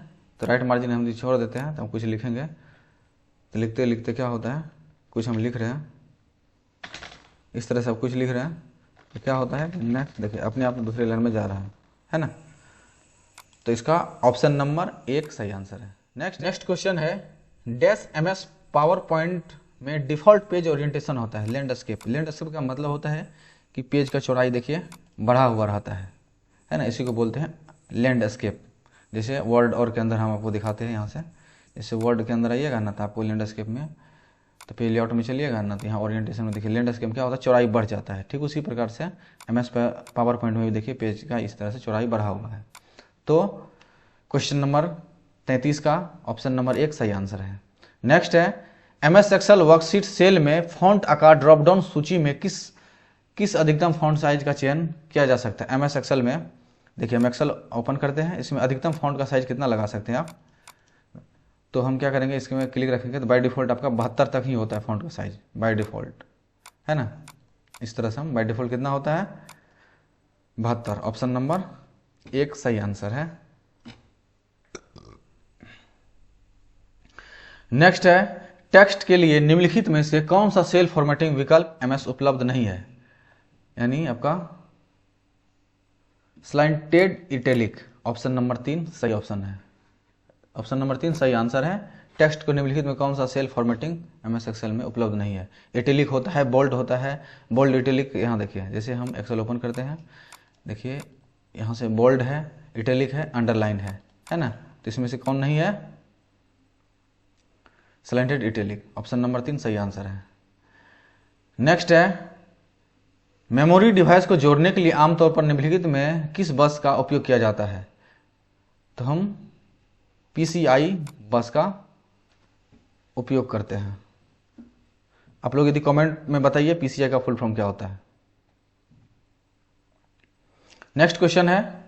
तो राइट मार्जिन हम छोड़ देते हैं, तो हम कुछ लिखेंगे, तो लिखते लिखते क्या होता है, कुछ हम लिख रहे हैं, इस तरह सब कुछ लिख रहे हैं, तो क्या होता है, नेक्स्ट देखिए अपने आप दूसरे लाइन में जा रहा है ना। तो इसका ऑप्शन नंबर 1 सही आंसर है। नेक्स्ट क्वेश्चन है, डैश एमएस पावर पॉइंट में डिफॉल्ट पेज ओरिएंटेशन होता है लैंडस्केप। लैंडस्केप का मतलब होता है कि पेज का चौड़ाई देखिए बढ़ा हुआ रहता है ना, इसी को बोलते हैं लैंडस्केप। जैसे वर्ड और के अंदर हम आपको दिखाते हैं यहाँ से, जैसे वर्ड के अंदर आइएगा ना तो आपको लैंडस्केप में, तो पेज लेआउट में चलिएगा ना तो यहाँ ओरिएंटेशन में देखिए लैंडस्केप क्या होता है, चौड़ाई बढ़ जाता है। ठीक उसी प्रकार से एमएस पावर पॉइंट में भी देखिए पेज का इस तरह से चौड़ाई बढ़ा हुआ है। तो क्वेश्चन नंबर 33 का ऑप्शन नंबर 1 सही आंसर है। नेक्स्ट है, एमएस एक्सेल वर्कशीट सेल में फॉन्ट आकार ड्रॉप डाउन सूची में किस अधिकतम फॉन्ट साइज का चयन किया जा सकता है। एमएस एक्सेल में देखिए हम एक्सेल ओपन करते हैं, इसमें अधिकतम फॉन्ट का साइज कितना लगा सकते हैं आप। तो हम क्या करेंगे, इसके में क्लिक रखेंगे तो बाय डिफॉल्ट आपका 72 तक ही होता है फॉन्ट का साइज बाय डिफॉल्ट, है ना। इस तरह से हम बाय डिफॉल्ट कितना होता है, 72। ऑप्शन नंबर 1 सही आंसर है। नेक्स्ट है, टेक्स्ट के लिए निम्नलिखित में से कौन सा सेल फॉर्मेटिंग विकल्प एमएस उपलब्ध नहीं है। यानी आपका स्लाइंटेड इटैलिक, ऑप्शन नंबर 3 सही ऑप्शन है। ऑप्शन नंबर 3 सही आंसर है। टेक्स्ट को निम्नलिखित में कौन सा सेल फॉर्मेटिंग एमएस एक्सेल में उपलब्ध नहीं है। इटैलिक होता है, बोल्ड होता है, बोल्ड इटैलिक। यहाँ देखिए जैसे हम एक्सेल ओपन करते हैं, देखिए यहाँ से बोल्ड है, इटैलिक है, अंडरलाइन है ना। तो इसमें से कौन नहीं है, स्लैंटेड इटैलिक। ऑप्शन नंबर 3 सही आंसर है। नेक्स्ट है, मेमोरी डिवाइस को जोड़ने के लिए आमतौर पर निम्नलिखित में किस बस का उपयोग किया जाता है। तो हम PCI बस का उपयोग करते हैं। आप लोग यदि कमेंट में बताइए PCI का फुल फॉर्म क्या होता है। नेक्स्ट क्वेश्चन है,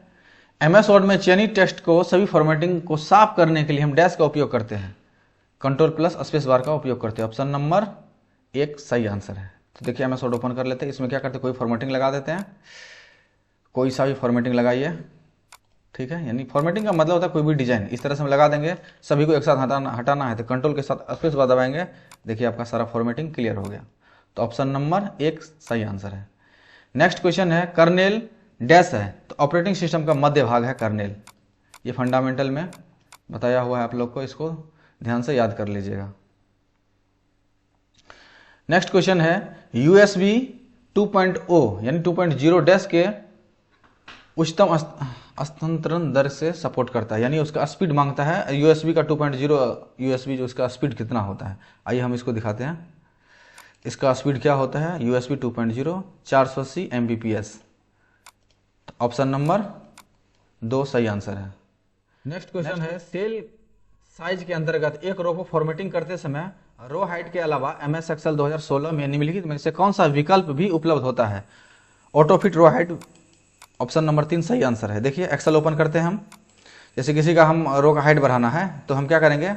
एमएस वर्ड में चयनित टेक्स्ट को सभी फॉर्मेटिंग को साफ करने के लिए हम डैश का उपयोग करते हैं, कंट्रोल प्लस स्पेस बार का उपयोग करते हैं। ऑप्शन नंबर 1 सही आंसर है। तो देखिए एमएस वर्ड ओपन कर लेते हैं, इसमें क्या करते हैं, कोई फॉर्मेटिंग लगा देते हैं, कोई सा भी फॉर्मेटिंग लगाइए, ठीक है। यानी फॉर्मेटिंग का मतलब होता है कोई भी डिजाइन इस तरह से हम लगा देंगे, सभी को एक साथ हटाना है तो कंट्रोल के साथ स्पेस बार दबाएंगे, देखिए आपका सारा फॉर्मेटिंग क्लियर हो गया। तो ऑप्शन नंबर 1 सही आंसर है। नेक्स्ट क्वेश्चन है, कर्नेल डैश है तो ऑपरेटिंग सिस्टम का मध्य भाग है कर्नेल। ये फंडामेंटल में बताया हुआ है आप लोग को, इसको ध्यान से याद कर लीजिएगा। नेक्स्ट क्वेश्चन है, USB 2.0 यानी 2.0 डैश के उच्चतम हस्तांतरण दर से सपोर्ट करता है, यानी उसका स्पीड मांगता है। USB का 2.0 USB जो उसका स्पीड कितना होता है, आइए हम इसको दिखाते हैं। इसका स्पीड क्या होता है, USB 2.0 480 Mbps। ऑप्शन नंबर 2 सही आंसर है। नेक्स्ट क्वेश्चन है, सेल साइज के अंतर्गत एक रो को फॉर्मेटिंग करते समय रो हाइट के अलावा एमएस एक्सेल 2016 में निम्नलिखित में से कौन सा विकल्प भी उपलब्ध होता है, auto fit row height. Option number 3 सही आंसर है। देखिए एक्सेल ओपन करते हैं हम, जैसे किसी का हम रो का हाइट बढ़ाना है तो हम क्या करेंगे,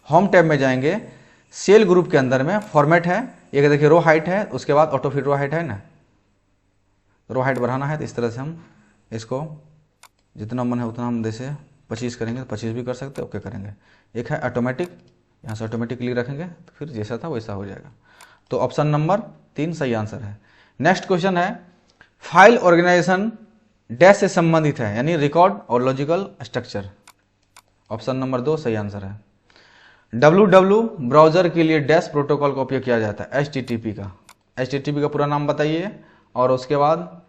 होम टैब में जाएंगे, सेल ग्रुप के अंदर में फॉर्मेट है, एक देखिए रो हाइट है, उसके बाद ऑटो फिट रो हाइट है ना, रो हाइट बढ़ाना है तो इस तरह से हम इसको जितना मन है उतना हम जैसे 25 करेंगे तो 25 भी कर सकते हैं, ओके करेंगे। एक है ऑटोमेटिक, यहाँ से ऑटोमेटिकली रखेंगे तो फिर जैसा था वैसा हो जाएगा। तो ऑप्शन नंबर 3 सही आंसर है। नेक्स्ट क्वेश्चन है, फाइल ऑर्गेनाइजेशन डैश से संबंधित है, यानी रिकॉर्ड और लॉजिकल स्ट्रक्चर। ऑप्शन नंबर 2 सही आंसर है। www ब्राउजर के लिए डैश प्रोटोकॉल का उपयोग किया जाता है, HTTP का। HTTP का पूरा नाम बताइए, और उसके बाद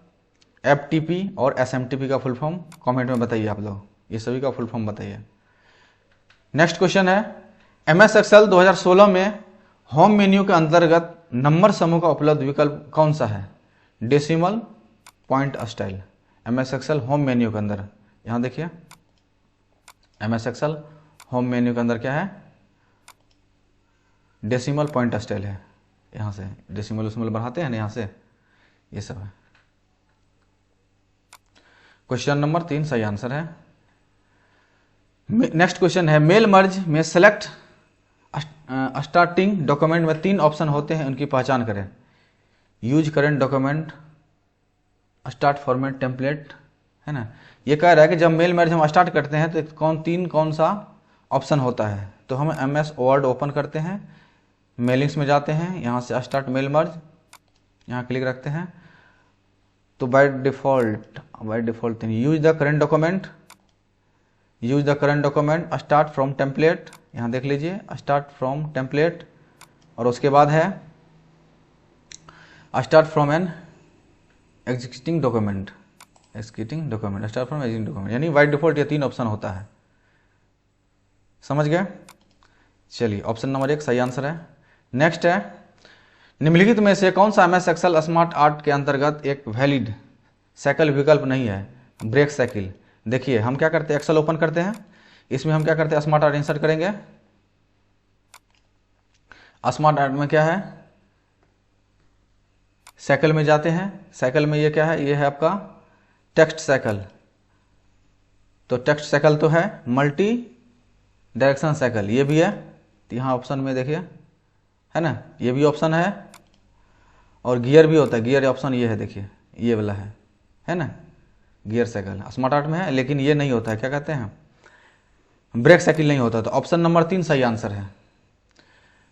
FTP और SMTP का फुल फॉर्म कमेंट में बताइए आप लोग, ये सभी का फुल फॉर्म बताइए। नेक्स्ट क्वेश्चन है, MS एक्सेल 2016 में होम मेन्यू के अंतर्गत नंबर समूह का उपलब्ध विकल्प कौन सा है, decimal, point style. MS Excel home menu के अंदर यहाँ देखिए MS एक्सेल होम मेन्यू के अंदर क्या है, डेसिमल, पॉइंट स्टाइल है। यहाँ से डेसिमल उसिमल बढ़ाते हैं ना यहाँ से, ये सब है। क्वेश्चन नंबर 3 सही आंसर है। नेक्स्ट क्वेश्चन है मेल मर्ज में सेलेक्ट स्टार्टिंग डॉक्यूमेंट में 3 ऑप्शन होते हैं, उनकी पहचान करें। Use current document, start format, template, है ना। ये कह रहा है कि जब मेल मर्ज हम स्टार्ट करते हैं तो कौन सा ऑप्शन होता है। तो हम MS वर्ड ओपन करते हैं, मेलिंग्स में जाते हैं, यहाँ से स्टार्ट मेल मर्ज, यहाँ क्लिक रखते हैं। तो by default use the current document, start from template, यहाँ देख लीजिए स्टार्ट फ्रॉम टेम्पलेट, और उसके बाद है start from an existing document, start from existing document, यानी बाय डिफ़ॉल्ट ये 3 ऑप्शन होता है। समझ गए? चलिए ऑप्शन नंबर 1 सही आंसर है। नेक्स्ट है निम्नलिखित में से कौन सा MS एक्सेल स्मार्ट आर्ट के अंतर्गत एक वैलिड साइकिल विकल्प नहीं है। ब्रेक साइकिल, देखिए हम क्या करते हैं, एक्सेल ओपन करते हैं, इसमें हम क्या करते हैं, स्मार्ट आर्ट इंसर्ट करेंगे। स्मार्ट आर्ट में क्या है, साइकिल में जाते हैं, साइकिल में ये क्या है, ये है आपका टेक्स्ट साइकिल। तो टेक्स्ट साइकिल तो है, मल्टी डायरेक्शन साइकिल ये भी है, तो यहाँ ऑप्शन में देखिए है ना, ये भी ऑप्शन है, और गियर भी होता है, गियर ऑप्शन ये है, देखिए ये वाला है ना, गियर साइकिल स्मार्ट आर्ट में है, लेकिन ये नहीं होता है, क्या कहते हैं, ब्रेक साइकिल नहीं होता। तो ऑप्शन नंबर 3 सही आंसर है।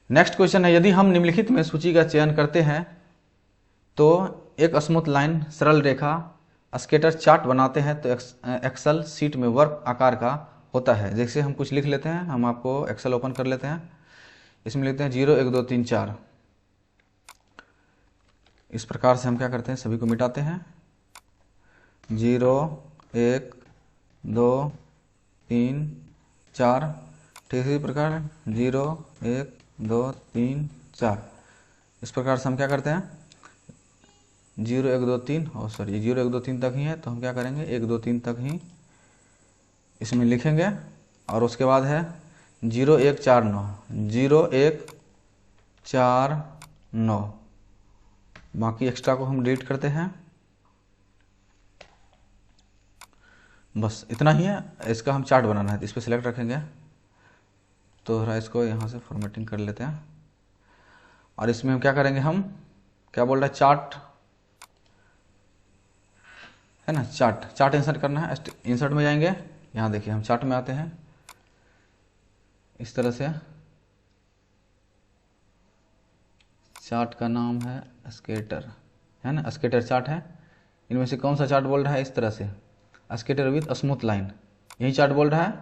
नेक्स्ट क्वेश्चन है यदि हम निम्नलिखित में सूची का चयन करते हैं तो एक स्मूथ लाइन सरल रेखा स्केटर चार्ट बनाते हैं तो एक्सेल सीट में वर्क आकार का होता है। जैसे हम कुछ लिख लेते हैं, हम आपको एक्सेल ओपन कर लेते हैं, इसमें लिखते हैं 0 1 2 3 4। इस प्रकार से हम क्या करते हैं, सभी को मिटाते हैं, 0 1 2 3 4, ठीक इसी प्रकार 0 1 2 3 4। इस प्रकार से हम क्या करते हैं, 0 1 2 3 और सॉरी 0 1 2 3 तक ही है, तो हम क्या करेंगे 1 2 3 तक ही इसमें लिखेंगे, और उसके बाद है 0 1 4 9, 0 1 4 9, बाकी एक्स्ट्रा को हम डिलीट करते हैं। बस इतना ही है, इसका हम चार्ट बनाना है, तो इस पर सिलेक्ट रखेंगे, तो थोड़ा इसको यहाँ से फॉर्मेटिंग कर लेते हैं, और इसमें हम क्या करेंगे, हम क्या बोल रहे हैं, चार्ट है ना, चार्ट इंसर्ट करना है। इंसर्ट में जाएंगे, यहाँ देखिए हम चार्ट में आते हैं, इस तरह से चार्ट का नाम है स्केटर, है ना, स्केटर चार्ट है। इनमें से कौन सा चार्ट बोल रहा है, इस तरह से स्केटर विथ स्मूथ लाइन, यही चार्ट बोल रहा है,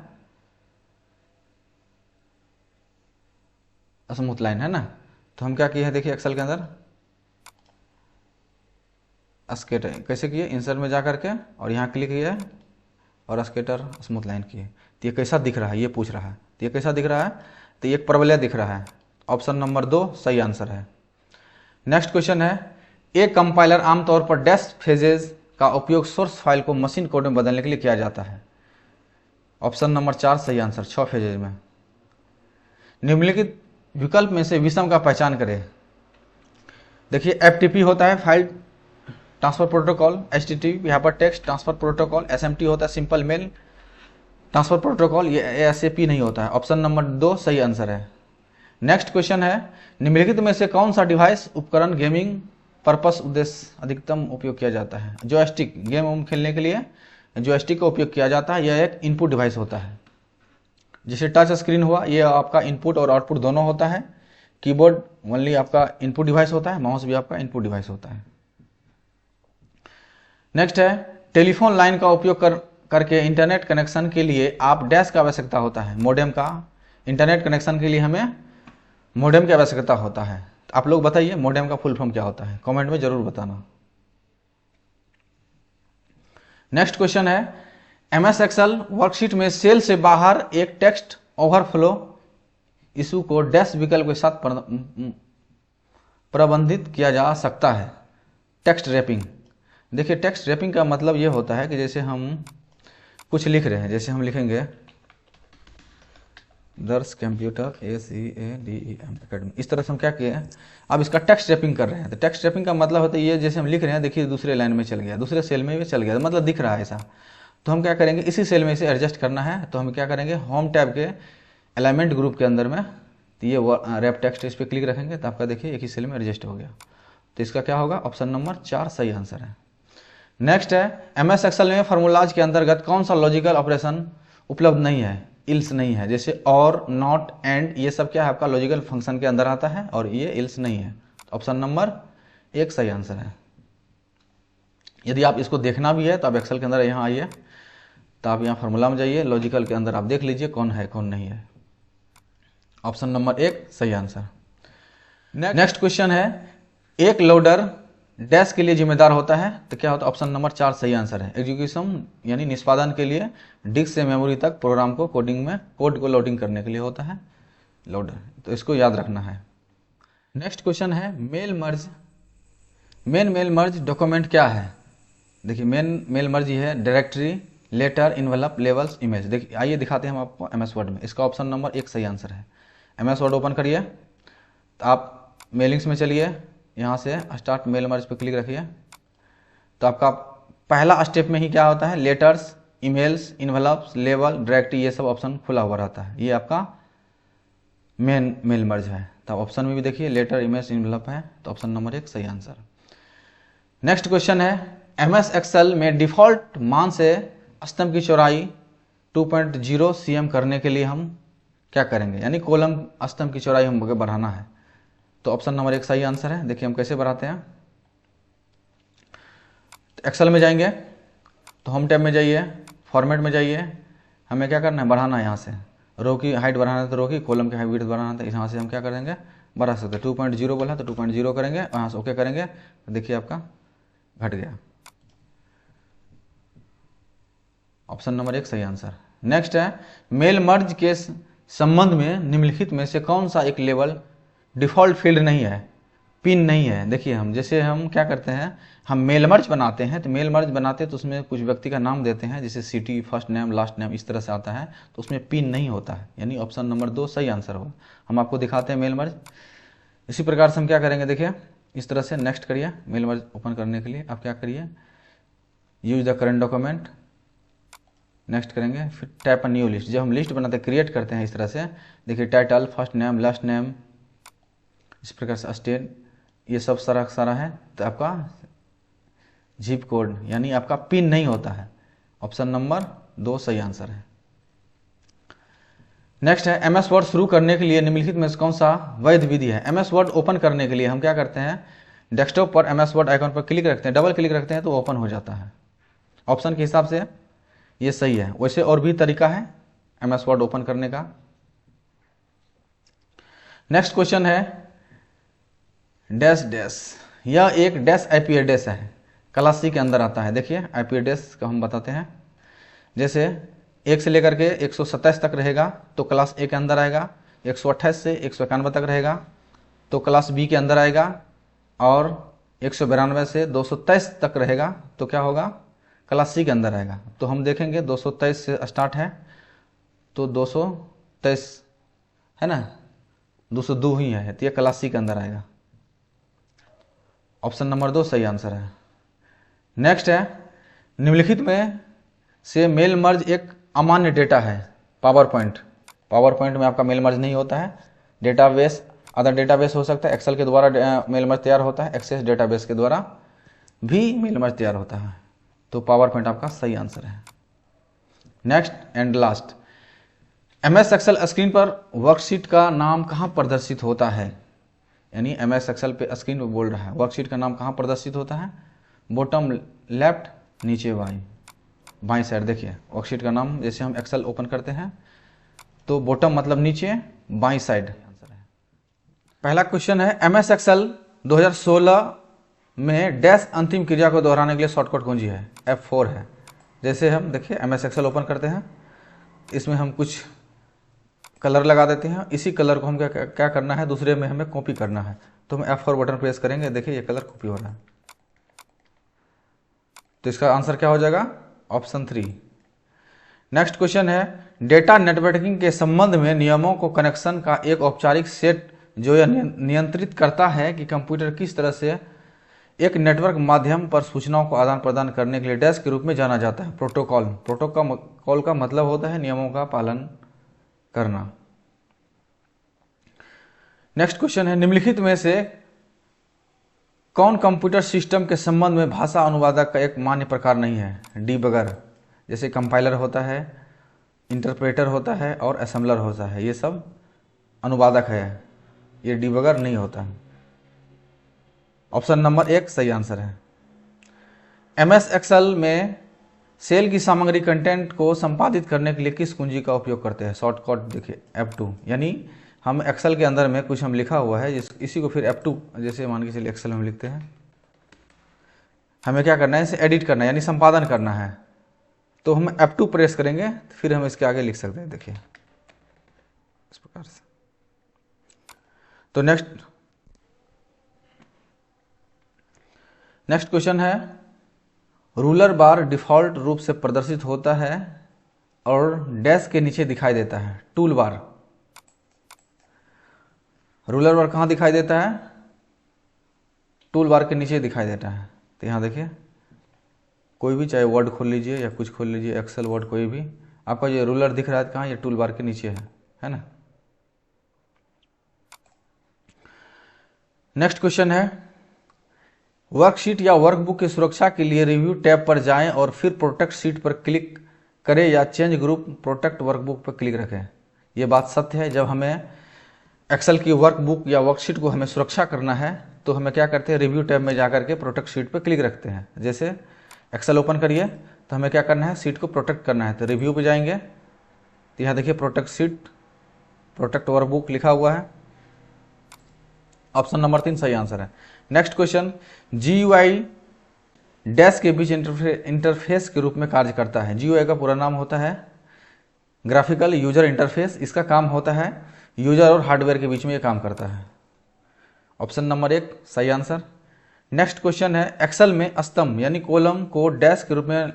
स्मूथ लाइन है ना। तो हम क्या किए हैं, देखिए एक्सेल के अंदर स्केटर कैसे किए, इंसर्ट में जा करके और यहाँ क्लिक किया और स्केटर स्मूथ लाइन किए। तो ये कैसा दिख रहा है, ये पूछ रहा है, तो ये कैसा दिख रहा है, तो ये एक परवलय दिख रहा है। ऑप्शन नंबर 2 सही आंसर है। नेक्स्ट क्वेश्चन है एक कंपाइलर आमतौर पर डैश फेजेज का उपयोग सोर्स फाइल को मशीन कोड में बदलने के लिए किया जाता है। ऑप्शन नंबर 4 सही आंसर, 6 फेजेज में। निम्नलिखित विकल्प में से विषम का पहचान करें। देखिए FTP होता है, फाइल ट्रांसफर प्रोटोकॉल, HTTP यहाँ पर टेक्स्ट ट्रांसफर प्रोटोकॉल, SMT होता है सिंपल मेल ट्रांसफर प्रोटोकॉल, ये SAP नहीं होता है। ऑप्शन नंबर 2 सही आंसर है। नेक्स्ट क्वेश्चन है निम्नलिखित में से कौन सा डिवाइस उपकरण गेमिंग पर्पस उद्देश्य अधिकतम उपयोग किया जाता है। जॉयस्टिक, गेम खेलने के लिए जॉयस्टिक का उपयोग किया जाता है, यह एक इनपुट डिवाइस होता है। जैसे टच स्क्रीन हुआ, ये आपका इनपुट और आउटपुट दोनों होता है। कीबोर्ड ओनली आपका इनपुट डिवाइस होता है, माउस भी आपका इनपुट डिवाइस होता है। नेक्स्ट है टेलीफोन लाइन का उपयोग करके इंटरनेट कनेक्शन के लिए आप डैश का आवश्यकता होता है, मॉडेम का। इंटरनेट कनेक्शन के लिए हमें मॉडेम की आवश्यकता होता है। आप लोग बताइए मॉडेम का फुल फॉर्म क्या होता है, कमेंट में जरूर बताना। नेक्स्ट क्वेश्चन है MS एक्सेल वर्कशीट में सेल से बाहर एक टेक्स्ट ओवरफ्लो इशू को डैश विकल्प के साथ प्रबंधित किया जा सकता है। टेक्स्ट रैपिंग, देखिए टेक्स्ट रैपिंग का मतलब ये होता है कि जैसे हम कुछ लिख रहे हैं, जैसे हम लिखेंगे दर्श कंप्यूटर ACADEM एकेडमी। इस तरह से हम क्या किए हैं, अब इसका टेक्स्ट रैपिंग कर रहे हैं। तो टेक्स्ट रैपिंग का मतलब होता है ये जैसे हम लिख रहे हैं, देखिए दूसरे लाइन में चल गया, दूसरे सेल में भी चल गया, मतलब दिख रहा है ऐसा। तो हम क्या करेंगे, इसी सेल में इसे एडजस्ट करना है। तो हम क्या करेंगे, होम टैब के एलिमेंट ग्रुप के अंदर में तो ये रैप टेक्स्ट, इस पर क्लिक रखेंगे तो आपका देखिए एक ही सेल में एडजस्ट हो गया। तो इसका क्या होगा, ऑप्शन नंबर 4 सही आंसर है। नेक्स्ट है, MS एक्सेल में फार्मूलाज के अंतर्गत कौन सा लॉजिकल ऑपरेशन उपलब्ध नहीं है, इल्स नहीं है। जैसे और, नॉट, एंड, ये सब क्या है आपका लॉजिकल फंक्शन के अंदर आता है और ये इल्स नहीं है। ऑप्शन नंबर 1 सही आंसर है। यदि आप इसको देखना भी है तो आप एक्सेल के अंदर यहाँ आइए, तो आप यहाँ फार्मूला में जाइए, लॉजिकल के अंदर आप देख लीजिए कौन है कौन नहीं है। ऑप्शन नंबर 1 सही आंसर। नेक्स्ट क्वेश्चन है, एक लोडर डैश के लिए जिम्मेदार होता है, तो क्या होता है, ऑप्शन नंबर 4 सही आंसर है। एग्जीक्यूशन यानी निष्पादन के लिए डिस्क से मेमोरी तक प्रोग्राम को कोडिंग में कोड को लोडिंग करने के लिए होता है लोडर, तो इसको याद रखना है। नेक्स्ट क्वेश्चन है, mail merge, main mail merge document क्या है। देखिए मेन मेल मर्ज ये है directory, letter, envelope, labels, image. देखिए आइए दिखाते हैं हम आपको MS वर्ड में। इसका ऑप्शन नंबर 1 सही आंसर है। MS वर्ड ओपन करिए, तो आप मेलिंग्स में चलिए, यहाँ से स्टार्ट मेल मर्ज पे क्लिक रखिए। तो आपका पहला स्टेप में ही क्या होता है, letters, emails, envelopes, level, directory, ये सब ऑप्शन खुला हुआ रहता है। ये आपका मेन मेल मर्ज है। तो ऑप्शन में भी देखिए लेटर, इमेज, इन्वेलप है, तो ऑप्शन नंबर 1 सही आंसर। नेक्स्ट क्वेश्चन है, MS एक्सेल में डिफॉल्ट मान से स्तंभ की चौड़ाई 2.0 cm करने के लिए हम क्या करेंगे, यानी कॉलम स्तंभ की चौड़ाई हमको बढ़ाना है। तो ऑप्शन नंबर 1 सही आंसर है। देखिए हम कैसे बढ़ाते हैं, तो एक्सेल में जाएंगे, तो होम टैब में जाइए, फॉर्मेट में जाइए, हमें क्या करना है, बढ़ाना है। यहाँ से रो की हाइट बढ़ाना है तो रो की, कॉलम की हाइट विड्थ बढ़ाना है तो यहाँ से हम क्या करेंगे, बढ़ा सकते हैं। 2.0 बोला तो 2.0 करेंगे, यहाँ से ओके करेंगे, तो देखिए आपका घट गया। ऑप्शन नंबर 1 सही आंसर। नेक्स्ट है, मेल मर्ज के संबंध में निम्नलिखित में से कौन सा एक लेवल डिफॉल्ट फील्ड नहीं है, पिन नहीं है। देखिए हम जैसे हम क्या करते हैं, हम मेल मर्ज बनाते हैं, तो मेल मर्ज बनाते हैं तो उसमें कुछ व्यक्ति का नाम देते हैं, जैसे city, first name, last name, इस तरह से आता है, तो उसमें पिन नहीं होता है, यानी ऑप्शन नंबर 2 सही आंसर होगा। हम आपको दिखाते हैं मेल मर्ज। इसी प्रकार से हम क्या करेंगे, देखिए इस तरह से नेक्स्ट करिए। मेल मर्ज ओपन करने के लिए आप क्या करिए, use the current document, next करेंगे, फिर टाइप अ न्यू लिस्ट। जब हम लिस्ट बनाते हैं, क्रिएट करते हैं इस तरह से, देखिए title, first name, last name, इस प्रकार से स्टेट, ये सब सारा है, तो आपका जिप कोड यानी आपका पिन नहीं होता है। ऑप्शन नंबर 2 सही आंसर है। नेक्स्ट है, MS वर्ड शुरू करने के लिए निम्नलिखित में से कौन सा वैध विधि है। MS वर्ड ओपन करने के लिए हम क्या करते हैं, डेस्कटॉप पर MS वर्ड आइकन पर क्लिक रखते हैं, डबल क्लिक रखते हैं तो ओपन हो जाता है। ऑप्शन के हिसाब से ये सही है। वैसे और भी तरीका है MS वर्ड ओपन करने का। नेक्स्ट क्वेश्चन है, डैश डैश, यह एक डैश IP एड्रेस है, क्लास C के अंदर आता है। देखिए IP एड्रेस का हम बताते हैं, जैसे 1 से लेकर के 127 तक रहेगा तो क्लास A के अंदर आएगा, 128 से 191 तक रहेगा तो क्लास B के अंदर आएगा, और 192 से 223 तक रहेगा तो क्या होगा, क्लास C के अंदर आएगा। तो हम देखेंगे 223 से स्टार्ट है तो 223 है ना, 202 ही है, तो ये क्लास C के अंदर आएगा। ऑप्शन नंबर 2 सही आंसर है। नेक्स्ट है, निम्नलिखित में से मेल मर्ज एक अमान्य डेटा है। पावर पॉइंट में आपका मेल मर्ज नहीं होता है। डेटाबेस, अदर डेटाबेस हो सकता है, एक्सेल के द्वारा मेल मर्ज तैयार होता है, एक्सेस डेटाबेस के द्वारा भी मेल मर्ज तैयार होता है, तो पावर पॉइंट आपका सही आंसर है। Next and last, MS Excel screen पर वर्कशीट का नाम कहाँ प्रदर्शित होता है, यानी MS एक्सेल पे स्क्रीन पर बोल रहा है, वर्कशीट का नाम कहाँ प्रदर्शित होता है, बॉटम लेफ्ट, नीचे बाईं साइड। देखिए वर्कशीट का नाम, जैसे हम एक्सेल ओपन करते हैं तो बॉटम मतलब नीचे, बाईं साइड आंसर है। पहला क्वेश्चन है, MS एक्सेल 2016 में डैश अंतिम क्रिया को दोहराने के लिए शॉर्टकट कुंजी है, F4 है। जैसे हम देखिए MS एक्सेल ओपन करते हैं, इसमें हम कुछ कलर लगा देते हैं, इसी कलर को हम क्या करना है, दूसरे में हमें कॉपी करना है, तो हम F4 बटन प्रेस करेंगे। देखिए ये कलर कॉपी हो रहा है, तो इसका आंसर क्या हो जाएगा, ऑप्शन 3। नेक्स्ट क्वेश्चन है, डेटा नेटवर्किंग के संबंध में नियमों को कनेक्शन का एक औपचारिक सेट जो यह नियंत्रित करता है कि कंप्यूटर किस तरह से एक नेटवर्क माध्यम पर सूचनाओं को आदान प्रदान करने के लिए डैश के रूप में जाना जाता है, प्रोटोकॉल। प्रोटोकॉल का मतलब होता है नियमों का पालन करना। नेक्स्ट क्वेश्चन है, निम्नलिखित में से कौन कंप्यूटर सिस्टम के संबंध में भाषा अनुवादक का एक मान्य प्रकार नहीं है? डीबगर, जैसे कंपाइलर होता है, इंटरप्रेटर होता है और असेंबलर होता है, ये सब अनुवादक है, ये डीबगर नहीं होता है। ऑप्शन नंबर 1 सही आंसर है। MS एक्सेल में सेल की सामग्री कंटेंट को संपादित करने के लिए किस कुंजी का उपयोग करते हैं? शॉर्टकट देखिए F2, यानी हम एक्सेल के अंदर में कुछ हम लिखा हुआ है इसी को फिर F2 जैसे मान के चलिए एक्सेल में लिखते हैं, हमें क्या करना है, इसे एडिट करना है यानी संपादन करना है, तो हम F2 प्रेस करेंगे फिर हम इसके आगे लिख सकते हैं, देखिए इस प्रकार से। तो नेक्स्ट क्वेश्चन है, रूलर बार डिफॉल्ट रूप से प्रदर्शित होता है और डैश के नीचे दिखाई देता है। टूल बार, रूलर बार कहाँ दिखाई देता है? टूल बार के नीचे दिखाई देता है। तो यहाँ देखिए कोई भी, चाहे वर्ड खोल लीजिए या कुछ खोल लीजिए, एक्सेल वर्ड कोई भी, आपका ये रूलर दिख रहा है कहाँ? ये टूल बार के नीचे है ना। नेक्स्ट क्वेश्चन है, वर्कशीट या वर्कबुक की सुरक्षा के लिए रिव्यू टैब पर जाएं और फिर प्रोटेक्ट शीट पर क्लिक करें या चेंज ग्रुप प्रोटेक्ट वर्कबुक पर क्लिक रखें। ये बात सत्य है, जब हमें एक्सेल की वर्कबुक या वर्कशीट को हमें सुरक्षा करना है तो हमें क्या करते हैं, रिव्यू टैब में जाकर के प्रोटेक्ट शीट पर क्लिक रखते हैं। जैसे एक्सेल ओपन करिए तो हमें क्या करना है, शीट को प्रोटेक्ट करना है, तो रिव्यू पे जाएंगे तो यहाँ देखिए प्रोटेक्ट शीट, प्रोटेक्ट वर्कबुक लिखा हुआ है। ऑप्शन नंबर 3 सही आंसर है। नेक्स्ट क्वेश्चन, GUI डैश के बीच इंटरफेस के रूप में कार्य करता है। GUI का पूरा नाम होता है ग्राफिकल यूजर इंटरफेस। इसका काम होता है यूजर और हार्डवेयर के बीच में ये काम करता है। ऑप्शन नंबर 1 सही आंसर। नेक्स्ट क्वेश्चन है, एक्सेल में स्तंभ यानी कॉलम को डैश के रूप में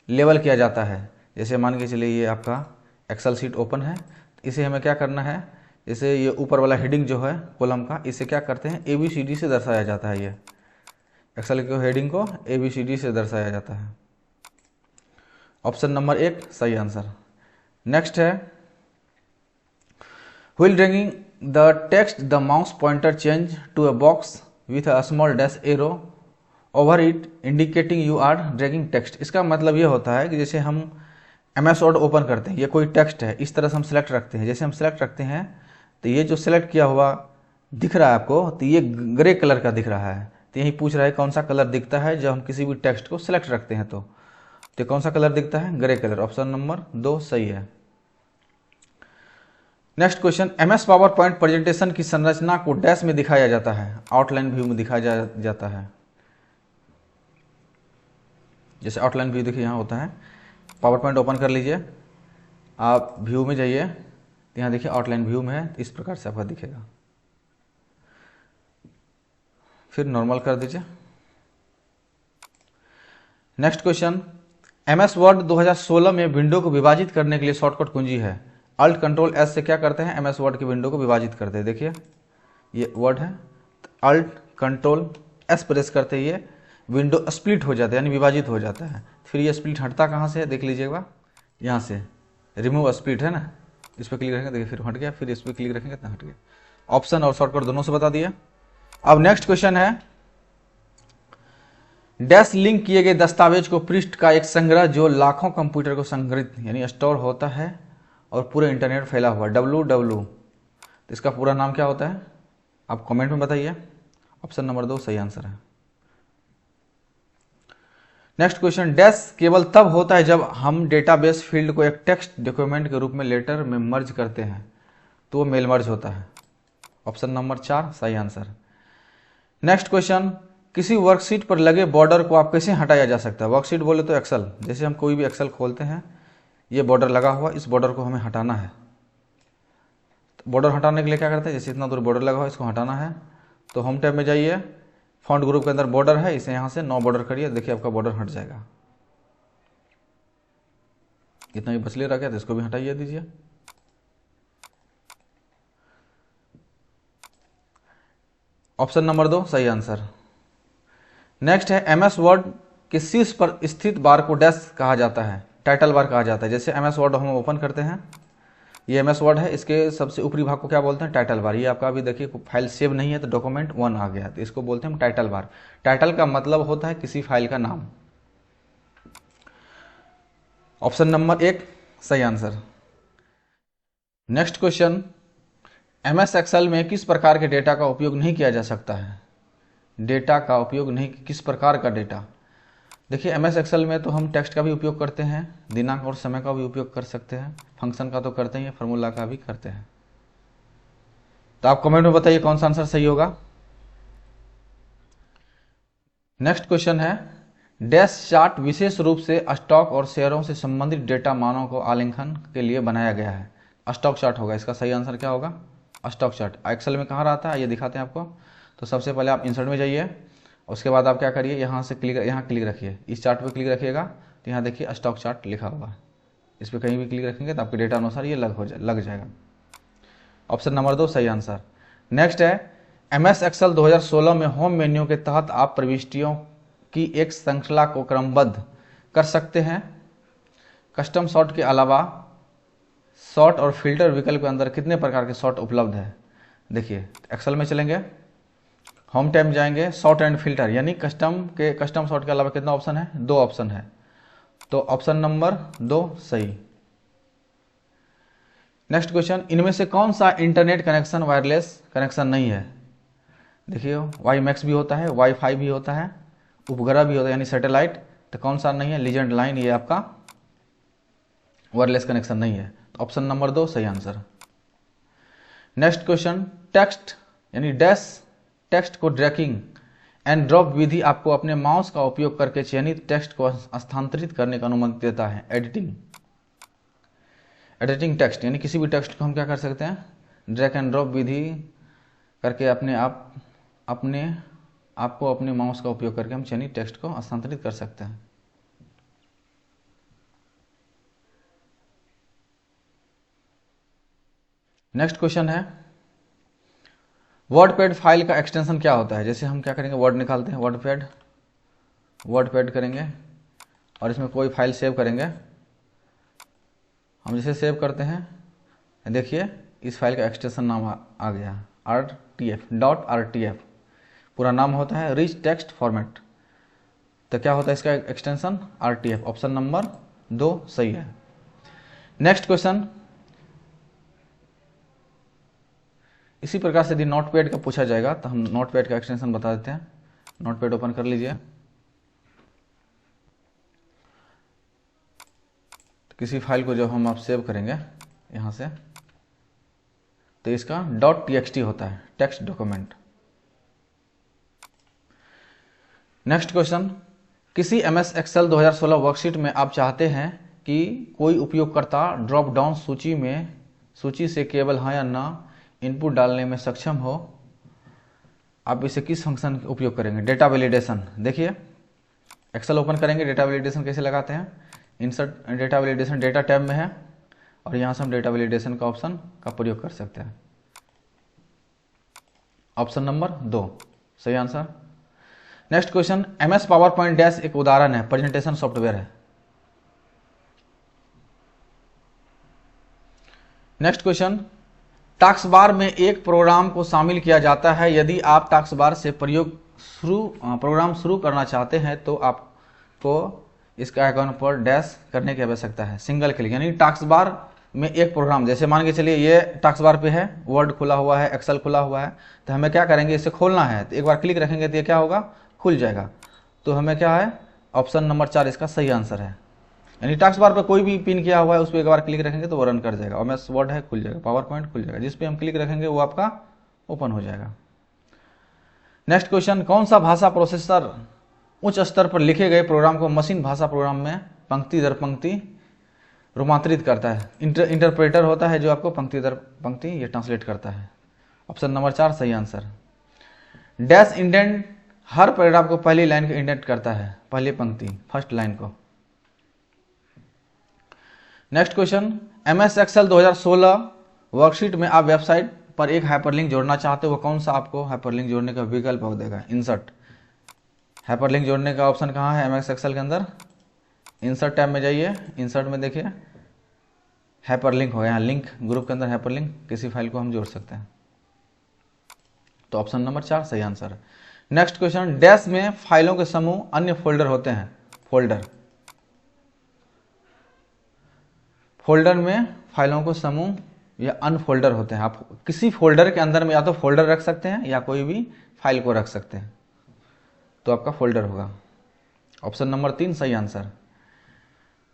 लेबल किया जाता है। जैसे मान के चलिए ये आपका एक्सेल शीट ओपन है, इसे हमें क्या करना है, जैसे ये ऊपर वाला हेडिंग जो है कॉलम का, इसे क्या करते हैं, ABCD से दर्शाया जाता है। ये एक्सेल के हेडिंग को ABCD से दर्शाया जाता है। ऑप्शन नंबर 1 सही आंसर। नेक्स्ट है, while dragging the text the mouse pointer change to a box with a small dash arrow over it indicating you are dragging text. इसका मतलब ये होता है कि जैसे हम MS वर्ड ओपन करते हैं, ये कोई टेक्स्ट है, इस तरह से हम सेलेक्ट रखते हैं। जैसे हम सेलेक्ट रखते हैं तो ये जो सेलेक्ट किया हुआ दिख रहा है आपको, तो ये ग्रे कलर का दिख रहा है। तो यही पूछ रहा है कौन सा कलर दिखता है जब हम किसी भी टेक्स्ट को सेलेक्ट रखते हैं, तो कौन सा कलर दिखता है, ग्रे कलर। ऑप्शन नंबर 2 सही है। Next question, MS power point presentation की संरचना को डैश में दिखाया जाता है, आउटलाइन व्यू में दिखाया जाता है। जैसे आउटलाइन व्यू देखिए यहाँ होता है, पावर पॉइंट ओपन कर लीजिए, आप व्यू में जाइए, यहाँ देखिए आउटलाइन व्यू में है, इस प्रकार से आपका दिखेगा। फिर नॉर्मल कर दीजिए। नेक्स्ट क्वेश्चन, MS वर्ड 2016 में विंडो को विभाजित करने के लिए शॉर्टकट कुंजी है। Alt Ctrl S से क्या करते हैं, MS वर्ड की विंडो को विभाजित करते हैं। देखिए ये वर्ड है, Alt Ctrl S प्रेस करते ही ये विंडो स्प्लिट हो जाता है यानी विभाजित हो जाता है। फिर ये स्प्लिट हटता कहाँ से है, देख लीजिएगा, यहाँ से रिमूव स्प्लिट है ना, इस पर क्लिक रखेंगे, देखिए फिर हट गया, फिर इस पर क्लिक रखेंगे तो हट गया। ऑप्शन और शॉर्टकट दोनों से बता दिया। अब नेक्स्ट क्वेश्चन है, डैश लिंक किए गए दस्तावेज को पृष्ठ का एक संग्रह जो लाखों कंप्यूटर को संग्रहित यानी स्टोर होता है और पूरे इंटरनेट फैला हुआ, WW, तो इसका पूरा नाम क्या होता है, आप कमेंट में बताइए। ऑप्शन नंबर 2 सही आंसर है। नेक्स्ट क्वेश्चन, डैश केवल तब होता है जब हम डेटाबेस फील्ड को एक टेक्स्ट डॉक्यूमेंट के रूप में लेटर में मर्ज करते हैं, तो वो मेल मर्ज होता है। ऑप्शन नंबर 4 सही आंसर। नेक्स्ट क्वेश्चन, किसी वर्कशीट पर लगे बॉर्डर को आप कैसे हटाया जा सकता है। वर्कशीट बोले तो एक्सेल, जैसे हम कोई भी एक्सेल खोलते हैं, ये बॉर्डर लगा हुआ, इस बॉर्डर को हमें हटाना है। तो बॉर्डर हटाने के लिए क्या करते हैं, जैसे इतना दूर बॉर्डर लगा हुआ, इसको हटाना है तो होम टैब में जाइए, फॉन्ट ग्रुप के अंदर बॉर्डर है, इसे यहाँ से 9 बॉर्डर करिए, देखिए आपका बॉर्डर हट जाएगा। इतना ही बचले रह गया तो इसको भी हटाइए दीजिए। ऑप्शन नंबर 2 सही आंसर। नेक्स्ट है एमएस वर्ड के शीर्ष पर स्थित बार को डैश कहा जाता है, टाइटल बार कहा जाता है। जैसे एमएस वर्ड हम ओपन करते हैं, ये एमएस वर्ड है, इसके सबसे ऊपरी भाग को क्या बोलते हैं, टाइटल बार। ये आपका अभी देखिए फाइल सेव नहीं है तो डॉक्यूमेंट 1 आ गया, तो इसको बोलते हैं हम टाइटल बार। टाइटल का मतलब होता है किसी फाइल का नाम। ऑप्शन नंबर 1 सही answer. Next question, MS Excel में किस प्रकार के डेटा का उपयोग नहीं किया जा सकता है। डेटा का उपयोग नहीं, किस प्रकार का डेटा। देखिए एमएस एक्सेल में तो हम टेक्स्ट का भी उपयोग करते हैं, दिनांक और समय का भी उपयोग कर सकते हैं, फंक्शन का तो करते हैं, फार्मूला का भी करते हैं। तो आप कमेंट में बताइए कौन सा आंसर सही होगा। नेक्स्ट क्वेश्चन है, डैश चार्ट विशेष रूप से स्टॉक और शेयरों से संबंधित डेटा मानों को आलेखन के लिए बनाया गया है। स्टॉक चार्ट होगा इसका सही आंसर। क्या होगा, स्टॉक चार्ट। एक्सेल में कहाँ रहता है ये दिखाते हैं आपको। तो सबसे पहले आप इंसर्ट में जाइए, उसके बाद आप क्या करिए, यहाँ से क्लिक, यहाँ क्लिक रखिए, इस चार्ट पे क्लिक रखिएगा तो यहाँ देखिए स्टॉक चार्ट लिखा हुआ है। इस पर कहीं भी क्लिक रखेंगे तो आपके डेटा अनुसार ये लग जाएगा। ऑप्शन नंबर 2 सही आंसर। नेक्स्ट है, एमएस एक्सेल 2016 में होम मेन्यू के तहत आप प्रविष्टियों की एक श्रृंखला को क्रमबद्ध कर सकते हैं। कस्टम सॉर्ट के अलावा सॉर्ट और फिल्टर विकल्प के अंदर कितने प्रकार के सॉर्ट उपलब्ध है। देखिए एक्सेल में चलेंगे, होम टैब में जाएंगे, सॉर्ट एंड फिल्टर, यानी कस्टम सॉर्ट के अलावा कितना ऑप्शन है, 2 ऑप्शन है। तो ऑप्शन नंबर 2 सही। नेक्स्ट क्वेश्चन, इनमें से कौन सा इंटरनेट कनेक्शन वायरलेस कनेक्शन नहीं है। देखिए वाई मैक्स भी होता है, वाईफाई भी होता है, उपग्रह भी होता है यानी सैटेलाइट। तो कौन सा नहीं है, लीजेंड लाइन, ये आपका वायरलेस कनेक्शन नहीं है। तो ऑप्शन नंबर 2 सही आंसर। नेक्स्ट क्वेश्चन, टेक्स्ट यानी डैश टेक्स्ट को ड्रैगिंग एंड ड्रॉप विधि आपको अपने माउस का उपयोग करके चयनित टेक्स्ट को स्थानांतरित करने का अनुमति देता है। एडिटिंग टेक्स्ट यानी किसी भी टेक्स्ट को हम क्या कर सकते हैं, ड्रैग एंड ड्रॉप विधि करके आपको अपने माउस का उपयोग करके हम चयनित टेक्स्ट को स्थानांतरित कर सकते हैं। नेक्स्ट क्वेश्चन है, वर्डपैड फाइल का एक्सटेंशन क्या होता है। जैसे हम क्या करेंगे, वर्ड निकालते हैं, वर्डपैड करेंगे और इसमें कोई फाइल सेव करेंगे। हम जैसे सेव करते हैं, देखिए इस फाइल का एक्सटेंशन नाम आ गया RTF पूरा नाम होता है रिच टेक्स्ट फॉर्मेट। तो क्या होता है इसका एक्सटेंशन, RTF। ऑप्शन नंबर 2 सही है। नेक्स्ट क्वेश्चन, इसी प्रकार से यदि नोटपैड का पूछा जाएगा तो हम नोटपैड का एक्सटेंशन बता देते हैं। नोटपैड ओपन कर लीजिए, तो किसी फाइल को जब हम आप सेव करेंगे यहाँ से, तो इसका .txt होता है, टेक्स्ट डॉक्यूमेंट। नेक्स्ट क्वेश्चन, किसी MS एक्सेल 2016 वर्कशीट में आप चाहते हैं कि कोई उपयोगकर्ता ड्रॉप डाउन सूची से केवल हाँ या ना इनपुट डालने में सक्षम हो। आप इसे किस फंक्शन का उपयोग करेंगे, डेटा वैलिडेशन। देखिए एक्सेल ओपन करेंगे, डेटा वैलिडेशन कैसे लगाते हैं, insert data validation data tab में है और यहाँ से हम डेटा वैलिडेशन का ऑप्शन का प्रयोग कर सकते हैं। ऑप्शन नंबर 2 सही answer. Next question, MS power point dash एक उदाहरण है, प्रेजेंटेशन सॉफ्टवेयर है। नेक्स्ट क्वेश्चन, टास्क बार में एक प्रोग्राम को शामिल किया जाता है। यदि आप टास्क बार से प्रोग्राम शुरू करना चाहते हैं तो आपको इसका आइकॉन पर डैश करने की आवश्यकता है, सिंगल क्लिक। यानी टास्क बार में एक प्रोग्राम, जैसे मान के चलिए ये टास्क बार पे है, वर्ड खुला हुआ है, एक्सेल खुला हुआ है, तो हमें क्या करेंगे, इसे खोलना है। तो एक बार क्लिक रखेंगे तो ये क्या होगा, खुल जाएगा। तो हमें क्या है, ऑप्शन नंबर 4 इसका सही आंसर है। यानी टास्क बार पर कोई भी पिन किया हुआ है उस पर एक बार क्लिक रखेंगे तो वो रन कर जाएगा। MS वर्ड है, खुल जाएगा, पावर पॉइंट खुल जाएगा, जिस पे हम क्लिक रखेंगे वो आपका ओपन हो जाएगा। नेक्स्ट क्वेश्चन, कौन सा भाषा प्रोसेसर उच्च स्तर पर लिखे गए प्रोग्राम को मशीन भाषा प्रोग्राम में पंक्ति दर पंक्ति रूपांतरित करता है। इंटरप्रेटर होता है जो आपको पंक्ति दर पंक्ति ये ट्रांसलेट करता है। ऑप्शन नंबर 4 सही आंसर। डैश इंडेंट हर पैराग्राफ को पहली लाइन को इंडेंट करता है, पहली पंक्ति फर्स्ट लाइन को। Next question, MS Excel 2016 worksheet में आप वेबसाइट पर एक हाइपरलिंक जोड़ना चाहते हो, कौन सा आपको हाइपरलिंक जोड़ने का विकल्प हो देगा? इंसर्ट। हाइपरलिंक जोड़ने का ऑप्शन कहाँ है MS एक्सेल के अंदर? इंसर्ट टैब में जाइए, इंसर्ट में देखिए हाइपरलिंक हो, यहाँ लिंक ग्रुप के अंदर हाइपरलिंक किसी फाइल को हम जोड़ सकते हैं। तो ऑप्शन नंबर 4 सही आंसर है। नेक्स्ट क्वेश्चन, डैश में फाइलों के समूह अन्य फोल्डर होते हैं। फोल्डर, फोल्डर में फाइलों को समूह या अनफोल्डर होते हैं। आप किसी फोल्डर के अंदर में या तो फोल्डर रख सकते हैं या कोई भी फाइल को रख सकते हैं, तो आपका फोल्डर होगा। ऑप्शन नंबर 3 सही आंसर।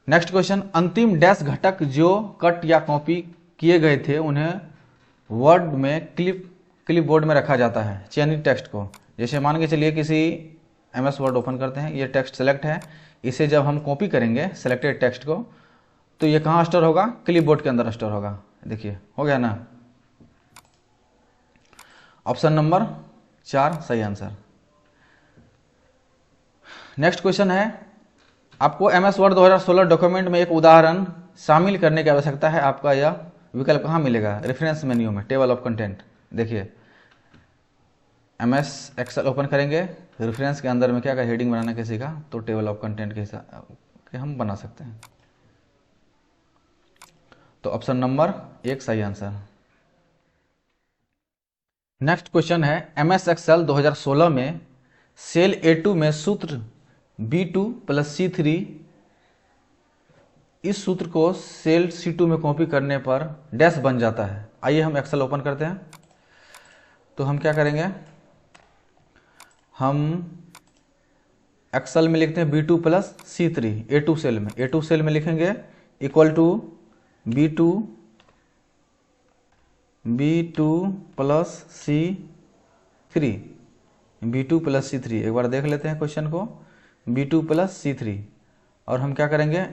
नेक्स्ट क्वेश्चन, अंतिम डैश घटक जो कट या कॉपी किए गए थे उन्हें वर्ड में क्लिपबोर्ड में रखा जाता है। चयनित टेक्स्ट को, जैसे मान के चलिए किसी MS वर्ड ओपन करते हैं, ये टेक्स्ट सेलेक्ट है, इसे जब हम कॉपी करेंगे सेलेक्टेड टेक्स्ट को, तो ये कहाँ स्टोर होगा? क्लिपबोर्ड के अंदर स्टोर होगा। देखिए हो गया ना। ऑप्शन नंबर 4 सही आंसर। नेक्स्ट क्वेश्चन है, आपको MS वर्ड 2016 डॉक्यूमेंट में एक उदाहरण शामिल करने की आवश्यकता है। आपका यह विकल्प कहाँ मिलेगा? रेफरेंस मेन्यू में, टेबल ऑफ कंटेंट। देखिए MS एक्सेल ओपन करेंगे, रेफरेंस के अंदर में क्या हेडिंग बनाना किसी का, तो टेबल ऑफ कंटेंट के हिसाब के हम बना सकते हैं। तो ऑप्शन नंबर 1 सही आंसर। नेक्स्ट क्वेश्चन है, MS एक्सेल 2016 में सेल A2 में सूत्र B2 + C3, इस सूत्र को सेल C2 में कॉपी करने पर डैश बन जाता है। आइए हम एक्सेल ओपन करते हैं। तो हम क्या करेंगे, हम एक्सेल में लिखते हैं B2 + C3, A2 सेल में, A2 सेल में लिखेंगे equal to B2 + C3, B2 + C3। एक बार देख लेते हैं क्वेश्चन को, B2 + C3, और हम क्या करेंगे,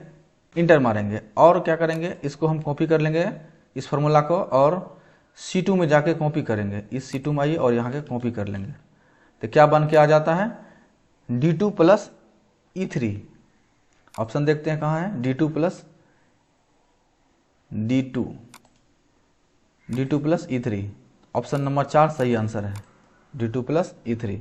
इंटर मारेंगे और क्या करेंगे, इसको हम कॉपी कर लेंगे इस फॉर्मूला को, और C2 में जाके कॉपी करेंगे। इस C2 में आइए और यहाँ के कॉपी कर लेंगे, तो क्या बन के आ जाता है? D2 + E3। ऑप्शन देखते हैं कहाँ है, D2 + E3। ऑप्शन नंबर 4 सही आंसर है, D2 + E3।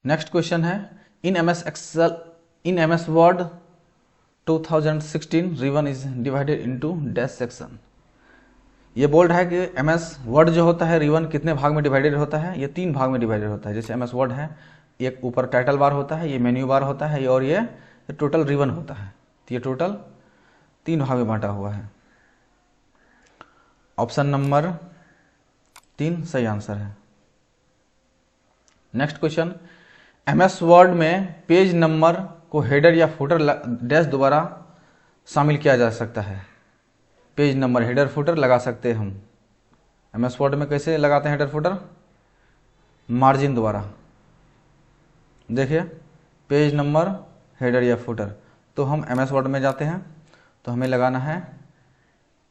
नेक्स्ट क्वेश्चन है, in MS Word 2016 ribbon is divided into dash section. ये बोल रहा है कि MS वर्ड जो होता है रिवन कितने भाग में डिवाइडेड होता है? ये 3 भाग में डिवाइडेड होता है। जैसे MS वर्ड है, एक ऊपर टाइटल बार होता है, ये मेन्यू बार होता है, और ये टोटल रिवन होता है। तो ये टोटल 3 भाग में बांटा हुआ है। ऑप्शन नंबर 3 सही आंसर है। नेक्स्ट क्वेश्चन, MS वर्ड में पेज नंबर को हेडर या फुटर डैश द्वारा शामिल किया जा सकता है। पेज नंबर, हेडर फुटर लगा सकते हैं हम। MS वर्ड में कैसे लगाते हैं हेडर फुटर? मार्जिन द्वारा। देखिए पेज नंबर, हेडर या फुटर, तो हम MS वर्ड में जाते हैं तो हमें लगाना है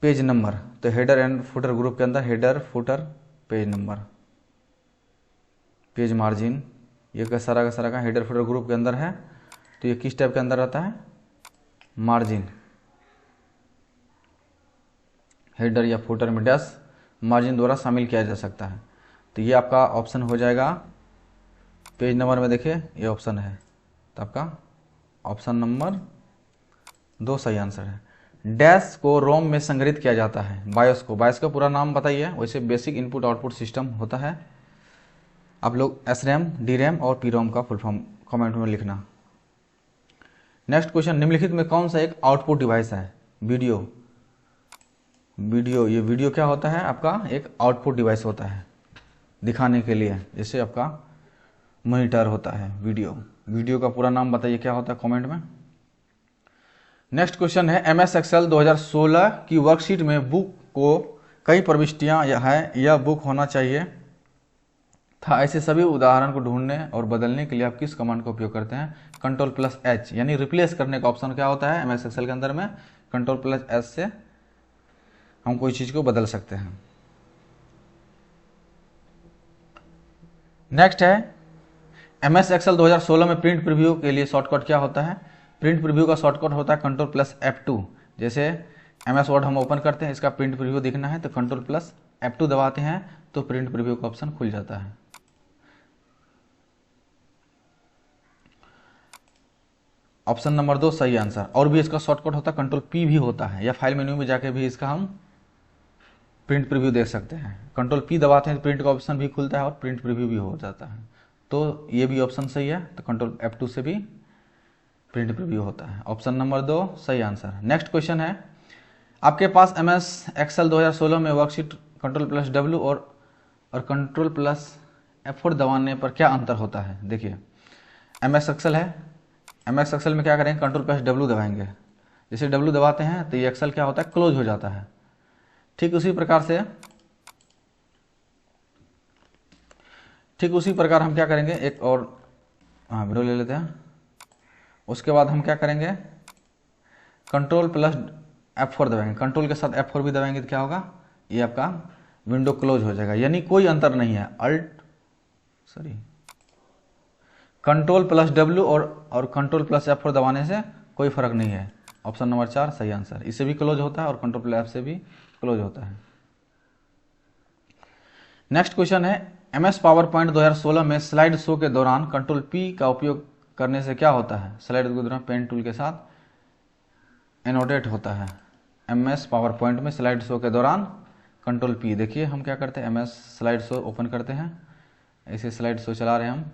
पेज नंबर। तो हेडर एंड फुटर ग्रुप के अंदर header, footer, page number, page margin, ये का सारा का हेडर फुटर ग्रुप के अंदर है। तो ये किस टाइप के अंदर रहता है? मार्जिन। हेडर या फुटर में डैश मार्जिन द्वारा शामिल किया जा सकता है। तो ये आपका ऑप्शन हो जाएगा पेज नंबर में। देखिए ये ऑप्शन है, तो आपका ऑप्शन नंबर 2 सही आंसर है। डैश को रोम में संग्रहित किया जाता है। बायोस का पूरा नाम बताइए। वैसे बेसिक इनपुट आउटपुट सिस्टम होता है। आप लोग SRAM, DRAM और PROM का फुल फॉर्म कमेंट में लिखना। नेक्स्ट क्वेश्चन, निम्नलिखित में कौन सा एक आउटपुट डिवाइस है? वीडियो। ये वीडियो क्या होता है? आपका एक आउटपुट डिवाइस होता है दिखाने के लिए, जैसे आपका मॉनिटर होता है। वीडियो का पूरा नाम बताइए क्या होता है कमेंट में। नेक्स्ट क्वेश्चन है, MS एक्सेल 2016 की वर्कशीट में बुक को कई प्रविष्टियां है, यह बुक होना चाहिए था। ऐसे सभी उदाहरण को ढूंढने और बदलने के लिए आप किस कमांड का उपयोग करते हैं? Ctrl+H, यानी रिप्लेस करने का ऑप्शन क्या होता है MS एक्सेल के अंदर में? Ctrl+H से हम कोई चीज को बदल सकते हैं। नेक्स्ट है, MS एक्सेल 2016 में प्रिंट प्रीव्यू के लिए शॉर्टकट क्या होता है? प्रिंट प्रीव्यू का शॉर्टकट होता है Ctrl+F2। जैसे MS वर्ड हम ओपन करते हैं, इसका प्रिंट प्रीव्यू दिखना है तो Ctrl+F2 दबाते हैं तो प्रिंट प्रीव्यू का ऑप्शन खुल जाता है। ऑप्शन नंबर 2 सही आंसर। और भी इसका शॉर्टकट होता है Ctrl+P भी होता है, या फाइल मेन्यू में जाके भी इसका हम प्रिंट प्रीव्यू देख सकते हैं। Ctrl+P दबाते हैं तो प्रिंट का ऑप्शन भी खुलता है और प्रिंट प्रीव्यू भी हो जाता है। तो ये भी ऑप्शन सही है, तो Ctrl+F2 से भी प्रिंट प्रीव्यू होता है। ऑप्शन नंबर 2 सही आंसर। नेक्स्ट क्वेश्चन है, आपके पास MS एक्सेल 2016 में वर्कशीट Ctrl+W और Ctrl+F4 दबाने पर क्या अंतर होता है? देखिए MS एक्सेल है, MS एक्सेल में क्या करेंगे, Ctrl+W दबाएंगे। जैसे W दबाते हैं तो ये एक्सेल क्या होता है, क्लोज हो जाता है। ठीक उसी प्रकार हम क्या करेंगे, एक और वीडियो ले लेते हैं। उसके बाद हम क्या करेंगे, Ctrl+F4 दबाएंगे। कंट्रोल के साथ F4 भी दबाएंगे तो क्या होगा, ये आपका विंडो क्लोज हो जाएगा। यानी कोई अंतर नहीं है। Ctrl+W और Ctrl+F4 दबाने से कोई फर्क नहीं है। ऑप्शन नंबर 4 सही आंसर। इससे भी क्लोज होता है और Ctrl+F से भी क्लोज होता है। नेक्स्ट क्वेश्चन है, MS पावरपॉइंट 2016 में स्लाइड शो के दौरान Ctrl+P का उपयोग करने से क्या होता है? स्लाइड के दौरान पेन टूल के साथ एनोटेट होता है। MS पावरपॉइंट में स्लाइड शो के दौरान Ctrl+P। देखिए हम क्या करते हैं, MS स्लाइड शो ओपन करते हैं, ऐसे स्लाइड शो चला रहे हैं हम,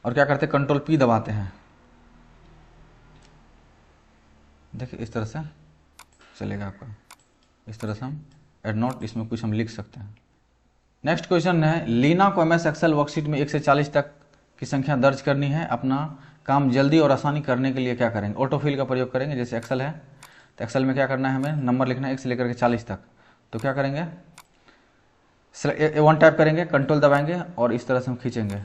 और क्या करते हैं, Ctrl+P दबाते हैं। देखिए इस तरह से चलेगा आपका। इस तरह से हम एड नोट, इसमें कुछ हम लिख सकते हैं। नेक्स्ट क्वेश्चन है, लीना को MS एक्सेल वर्कशीट में 1 से 40 तक की संख्या दर्ज करनी है। अपना काम जल्दी और आसानी करने के लिए क्या करेंगे? ऑटोफिल का प्रयोग करेंगे। जैसे एक्सेल है तो एक्सेल में क्या करना है, हमें नंबर लिखना है 1 से लेकर के 40 तक। तो क्या करेंगे, 1 टाइप करेंगे, कंट्रोल दबाएंगे और इस तरह से हम खींचेंगे।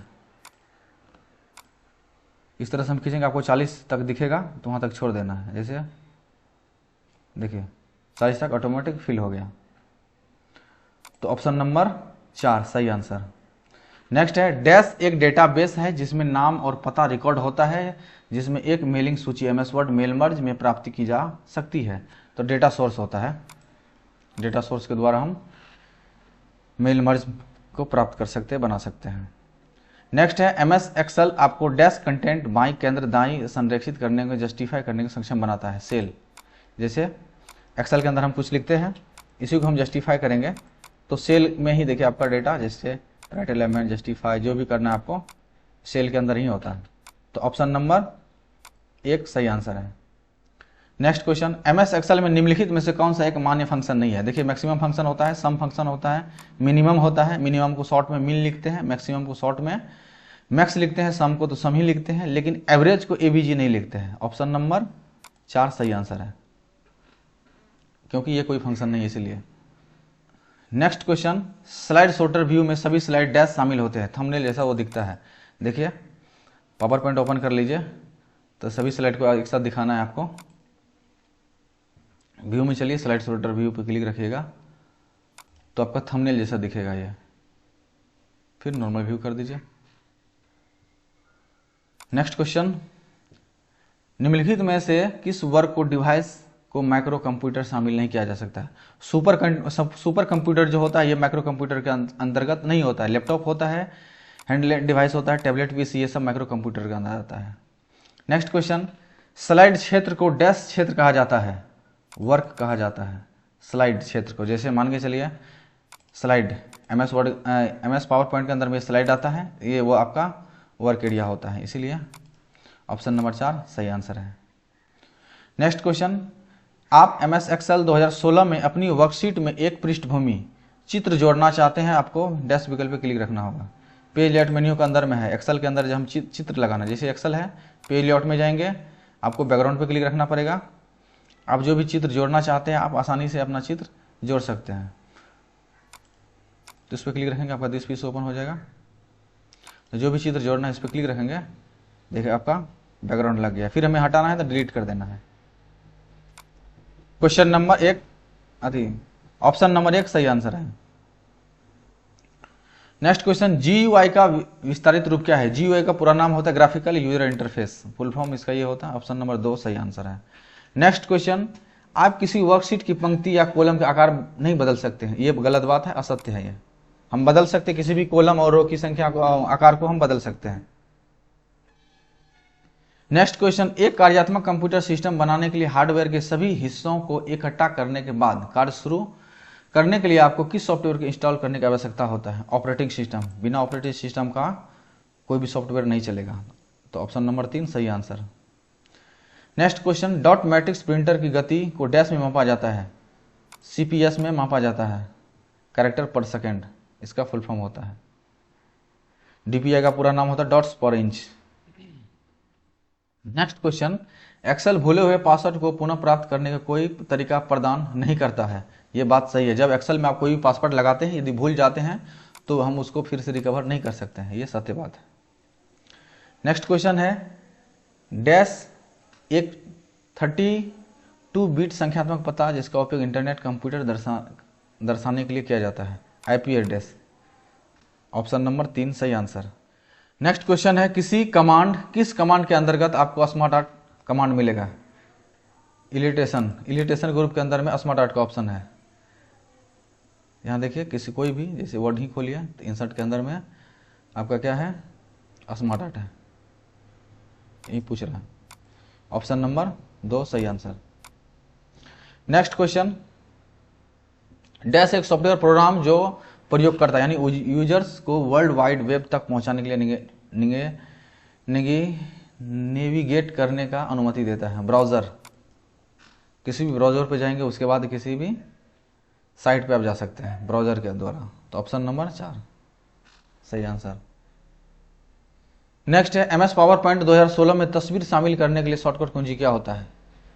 इस तरह से हम खींचेंगे, आपको 40 तक दिखेगा तो वहाँ तक छोड़ देना है। जैसे देखिए 40 तक ऑटोमेटिक फिल हो गया। तो ऑप्शन नंबर 4 सही आंसर। नेक्स्ट है, डैश एक डेटाबेस है जिसमें नाम और पता रिकॉर्ड होता है, जिसमें एक मेलिंग सूची MS वर्ड मेल मर्ज में प्राप्ति की जा सकती है। तो डेटा सोर्स होता है। डेटा सोर्स के द्वारा हम मेल मर्ज को प्राप्त कर सकते हैं, बना सकते हैं। नेक्स्ट है, MS एक्सेल आपको डैश कंटेंट बाईं केंद्र दाईं संरक्षित करने को जस्टिफाई करने को सक्षम बनाता है। सेल, जैसे एक्सेल के अंदर हम कुछ लिखते हैं, इसी को हम जस्टिफाई करेंगे तो सेल में ही देखिए आपका डेटा, जैसे राइट एलिमेंट, जस्टिफाई, जो भी करना है आपको सेल के अंदर ही होता है। तो ऑप्शन नंबर 1 सही आंसर है। नेक्स्ट क्वेश्चन, MS एक्सेल में निम्नलिखित में से कौन सा एक मान्य फंक्शन नहीं है? देखिए मैक्सिमम फंक्शन होता है, सम फंक्शन होता है, मिनिमम होता है। मिनिमम को शॉर्ट में मिन लिखते हैं, मैक्सिमम को शॉर्ट में मैक्स लिखते हैं, सम को तो सम ही लिखते हैं, लेकिन एवरेज को AVG नहीं लिखते हैं। ऑप्शन नंबर 4 सही आंसर है, क्योंकि ये कोई फंक्शन नहीं है इसलिए। Next question, slide sorter view में सभी स्लाइड डैश शामिल होते हैं, थंबनेल जैसा वो दिखता है। देखिए पावर पॉइंट ओपन कर लीजिए तो सभी स्लाइड को एक साथ दिखाना है आपको। व्यू में चलिए, स्लाइड सॉर्टर व्यू पे क्लिक रखिएगा तो आपका थंबनेल जैसा दिखेगा ये। फिर नॉर्मल व्यू कर दीजिए। नेक्स्ट क्वेश्चन, निम्नलिखित में से किस वर्क को डिवाइस को माइक्रो कंप्यूटर शामिल नहीं किया जा सकता है? सुपर कंप्यूटर जो होता है ये माइक्रो कंप्यूटर के अंतर्गत नहीं होता है। लैपटॉप होता है, हैंडलेड डिवाइस होता है, टैबलेट PC, ये सब माइक्रो कंप्यूटर के अंदर आता है। नेक्स्ट क्वेश्चन, स्लाइड क्षेत्र को डैश क्षेत्र कहा जाता है, वर्क कहा जाता है स्लाइड क्षेत्र को। जैसे मान के चलिए स्लाइड MS पावर पॉइंट के अंदर में स्लाइड आता है, ये वो आपका वर्क एरिया होता है, इसीलिए ऑप्शन नंबर 4 सही आंसर है। नेक्स्ट क्वेश्चन, आप MS एक्सेल 2016 में अपनी वर्कशीट में एक पृष्ठभूमि चित्र जोड़ना चाहते हैं, आपको डैश विकल्प पे क्लिक रखना होगा। पेज लेआउट मेन्यू के अंदर में है, एक्सेल के अंदर जब हम चित्र लगाना, जैसे एक्सेल है पेज लेआउट में जाएंगे, आपको बैकग्राउंड पे क्लिक रखना पड़ेगा। आप जो भी चित्र जोड़ना चाहते हैं आप आसानी से अपना चित्र जोड़ सकते हैं। तो इस पर क्लिक रखेंगे, आपका दिस पीस ओपन हो जाएगा। तो जो भी चित्र जोड़ना है इस पर क्लिक रखेंगे, देखिए आपका बैकग्राउंड लग गया। फिर हमें हटाना है तो डिलीट कर देना है। क्वेश्चन नंबर 1 ऑप्शन नंबर 1 सही आंसर है। नेक्स्ट क्वेश्चन, GUI का विस्तारित रूप क्या है? GUI का पूरा नाम होता है graphical user interface, full form इसका ये होता है। ऑप्शन नंबर 2 सही आंसर है। नेक्स्ट क्वेश्चन, आप किसी वर्कशीट की पंक्ति या कॉलम के आकार नहीं बदल सकते हैं, ये गलत बात है, असत्य है ये। हम बदल सकते हैं, किसी भी कॉलम और रो की संख्या को, आकार को हम बदल सकते हैं। नेक्स्ट क्वेश्चन, एक कार्यात्मक कंप्यूटर सिस्टम बनाने के लिए हार्डवेयर के सभी हिस्सों को इकट्ठा करने के बाद कार्य शुरू करने के लिए आपको किस सॉफ्टवेयर को इंस्टॉल करने की आवश्यकता होता है? Operating system. बिना ऑपरेटिंग सिस्टम का कोई भी सॉफ्टवेयर नहीं चलेगा, तो ऑप्शन नंबर 3 सही answer. Next question, dot matrix printer की गति को डैश में मापा जाता है? CPS में मापा जाता है, कैरेक्टर पर सेकेंड इसका फुल फॉर्म होता है। DPI का पूरा नाम होता है डॉट्स पर इंच। नेक्स्ट क्वेश्चन, एक्सेल भूले हुए पासवर्ड को पुनः प्राप्त करने का कोई तरीका प्रदान नहीं करता है, ये बात सही है। जब एक्सेल में आप कोई भी पासवर्ड लगाते हैं, यदि भूल जाते हैं तो हम उसको फिर से रिकवर नहीं कर सकते हैं, ये सत्य बात है। नेक्स्ट क्वेश्चन है, डैश एक 32 बिट संख्यात्मक पता जिसका उपयोग इंटरनेट कंप्यूटर दर्शाने के लिए किया जाता है? IP address. ऑप्शन नंबर 3 सही आंसर। नेक्स्ट क्वेश्चन है, किस कमांड के अंतर्गत आपको स्मार्ट आर्ट कमांड मिलेगा? इलिटेशन ग्रुप के अंदर में स्मार्ट आर्ट का ऑप्शन है। यहाँ देखिए, कोई भी जैसे वर्ड ही खोलिए तो इंसर्ट के अंदर में आपका क्या है? स्मार्ट आर्ट है, यही पूछ रहा है। ऑप्शन नंबर 2 सही आंसर। नेक्स्ट क्वेश्चन, डैश एक सॉफ्टवेयर प्रोग्राम जो प्रयोग करता है यानी यूजर्स को वर्ल्ड वाइड वेब तक पहुंचाने के लिए नेविगेट करने का अनुमति देता है? ब्राउज़र। किसी भी ब्राउज़र पे जाएंगे, उसके बाद किसी भी साइट पे आप जा सकते हैं ब्राउज़र के द्वारा, तो ऑप्शन नंबर 4 सही आंसर। नेक्स्ट है, MS पावर पॉइंट 2016 में तस्वीर शामिल करने के लिए शॉर्टकट कुंजी क्या होता है?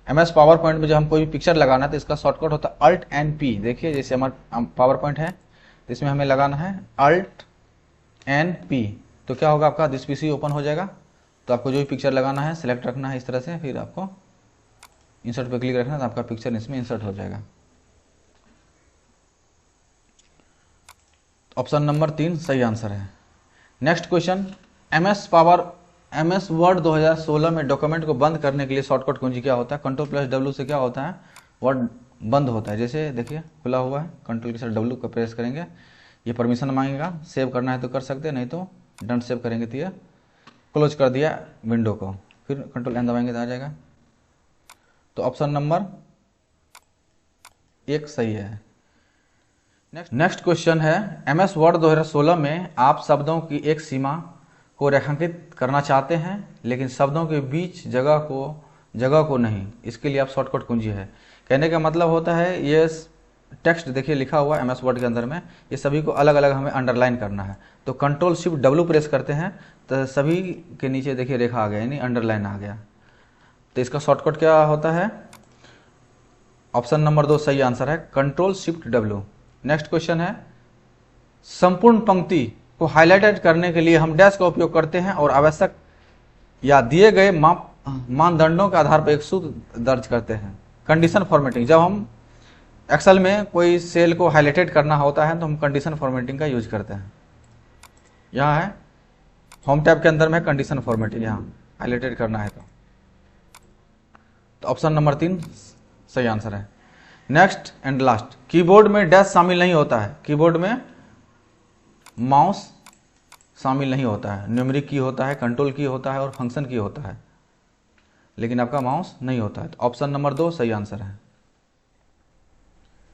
MS पावर पॉइंट में जब हम कोई भी पिक्चर लगाना है तो इसका शॉर्टकट होता है Alt+P। देखिए, जैसे हमारा पावर पॉइंट है तो इसमें हमें लगाना है Alt+P, तो क्या होगा आपका? दिस PC ओपन हो जाएगा। तो आपको जो भी पिक्चर लगाना है सिलेक्ट रखना है इस तरह से, फिर आपको इंसर्ट पे क्लिक रखना है तो आपका पिक्चर इसमें इंसर्ट हो जाएगा। ऑप्शन नंबर 3 सही आंसर है। नेक्स्ट क्वेश्चन, MS वर्ड 2016 में डॉक्यूमेंट को बंद करने के लिए शॉर्टकट कुंजी क्या होता है? Ctrl+W से क्या होता है? वर्ड बंद होता है। जैसे देखिए खुला हुआ है, Ctrl के साथ W को प्रेस करेंगे, ये परमिशन मांगेगा, सेव करना है तो कर सकते हैं, नहीं तो डोंट सेव करेंगे तो ये क्लोज कर दिया विंडो को, फिर Ctrl+N दबाएंगे तो आ जाएगा। तो ऑप्शन नंबर 1 सही है। नेक्स्ट क्वेश्चन है, MS वर्ड 2016 में आप शब्दों की एक सीमा को रेखांकित करना चाहते हैं लेकिन शब्दों के बीच जगह को नहीं, इसके लिए आप शॉर्टकट कुंजी है। कहने का मतलब होता है, ये टेक्स्ट देखिए लिखा हुआ है MS वर्ड के अंदर में, ये सभी को अलग अलग हमें अंडरलाइन करना है, तो Ctrl+Shift+W प्रेस करते हैं तो सभी के नीचे देखिए रेखा आ गया यानी अंडरलाइन आ गया। तो इसका शॉर्टकट क्या होता है? ऑप्शन नंबर 2 सही आंसर है, Ctrl+Shift+W। नेक्स्ट क्वेश्चन है, संपूर्ण पंक्ति को हाईलाइटेड करने के लिए हम डैश का उपयोग करते हैं और आवश्यक या दिए गए मानदंडों के आधार पर एक सूत्र दर्ज करते हैं। कंडीशन फॉर्मेटिंग, जब हम एक्सेल में कोई सेल को हाईलाइटेड करना होता है तो हम कंडीशन फॉर्मेटिंग का यूज करते हैं। यहाँ है होम टैब के अंदर में कंडीशन फॉर्मेटिंग, यहाँ हाईलाइटेड करना है तो ऑप्शन नंबर 3 सही आंसर है। नेक्स्ट एंड लास्ट, कीबोर्ड में डैश शामिल नहीं होता है। कीबोर्ड में माउस शामिल नहीं होता है, न्यूमेरिक की होता है, कंट्रोल की होता है और फंक्शन की होता है, लेकिन आपका माउस नहीं होता है, तो ऑप्शन नंबर 2 सही आंसर है।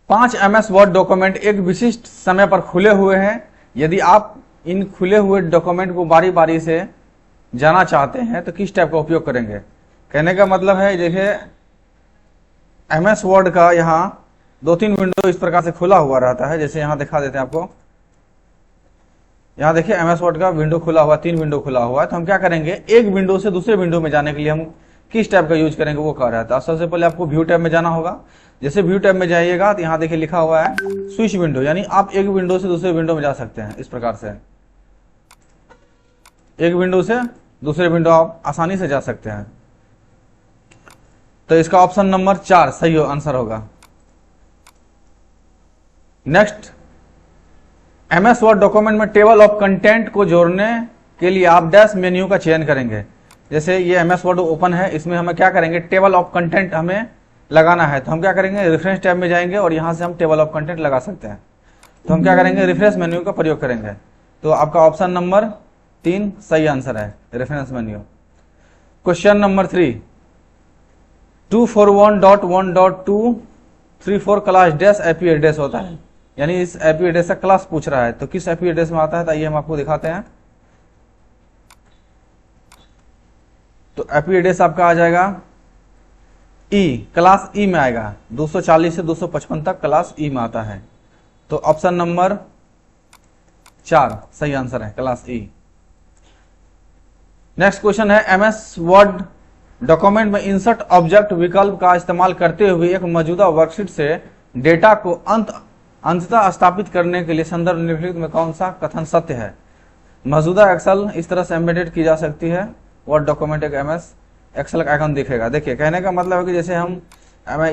5 MS वर्ड डॉक्यूमेंट एक विशिष्ट समय पर खुले हुए हैं। यदि आप इन खुले हुए डॉक्यूमेंट को बारी बारी से जाना चाहते हैं तो किस टाइप का उपयोग करेंगे? कहने का मतलब है, देखिए MS वर्ड का यहाँ 2-3 विंडो इस प्रकार से खुला हुआ रहता है, जैसे यहाँ दिखा देते हैं आपको। यहाँ देखिए MS वर्ड का विंडो खुला हुआ, 3 विंडो खुला हुआ है, तो हम क्या करेंगे, एक विंडो से दूसरे विंडो में जाने के लिए हम किस टाइप का यूज करेंगे वो कह रहा था। सबसे पहले आपको व्यू टैब में जाना होगा। जैसे व्यू टैब में जाइएगा तो यहाँ देखिए लिखा हुआ है स्विच विंडो, यानी आप एक विंडो से दूसरे विंडो में जा सकते हैं। इस प्रकार से एक विंडो से दूसरे विंडो आप आसानी से जा सकते हैं। तो इसका ऑप्शन नंबर 4 सही आंसर होगा। नेक्स्ट MS वर्ड डॉक्यूमेंट में टेबल ऑफ कंटेंट को जोड़ने के लिए आप डैश मेन्यू का चयन करेंगे। जैसे ये MS वर्ड ओपन है, इसमें हमें क्या करेंगे, टेबल ऑफ कंटेंट हमें लगाना है। तो हम क्या करेंगे, रेफरेंस टैब में जाएंगे और यहां से हम टेबल ऑफ कंटेंट लगा सकते हैं। तो हम क्या करेंगे, रिफ्रेश मेन्यू का प्रयोग करेंगे। तो आपका ऑप्शन नंबर 3 सही आंसर है, reference menu. Question number 3, 241.1.234 class dash IP address होता है, यानी इस आईपी एड्रेस का क्लास पूछ रहा है। तो किस आईपी एड्रेस में आता है, तो आइए हम आपको दिखाते हैं। तो आईपी एड्रेस आपका आ जाएगा ई, क्लास ई में आएगा। 240 से 255 तक क्लास ई में आता है। तो ऑप्शन नंबर 4 सही आंसर है, क्लास ई। नेक्स्ट क्वेश्चन है, एमएस वर्ड डॉक्यूमेंट में इंसर्ट ऑब्जेक्ट विकल्प का इस्तेमाल करते हुए एक मौजूदा वर्कशीट से डेटा को अंततः स्थापित करने के लिए संदर्भ निम्नलिखित में कौन सा कथन सत्य है। मौजूदा एक्सेल इस तरह से एम्बेडेड की जा सकती है। वर्ड डॉक्यूमेंट एक एमएस एक्सेल का आइकन दिखेगा। देखिए, कहने का मतलब है कि जैसे हम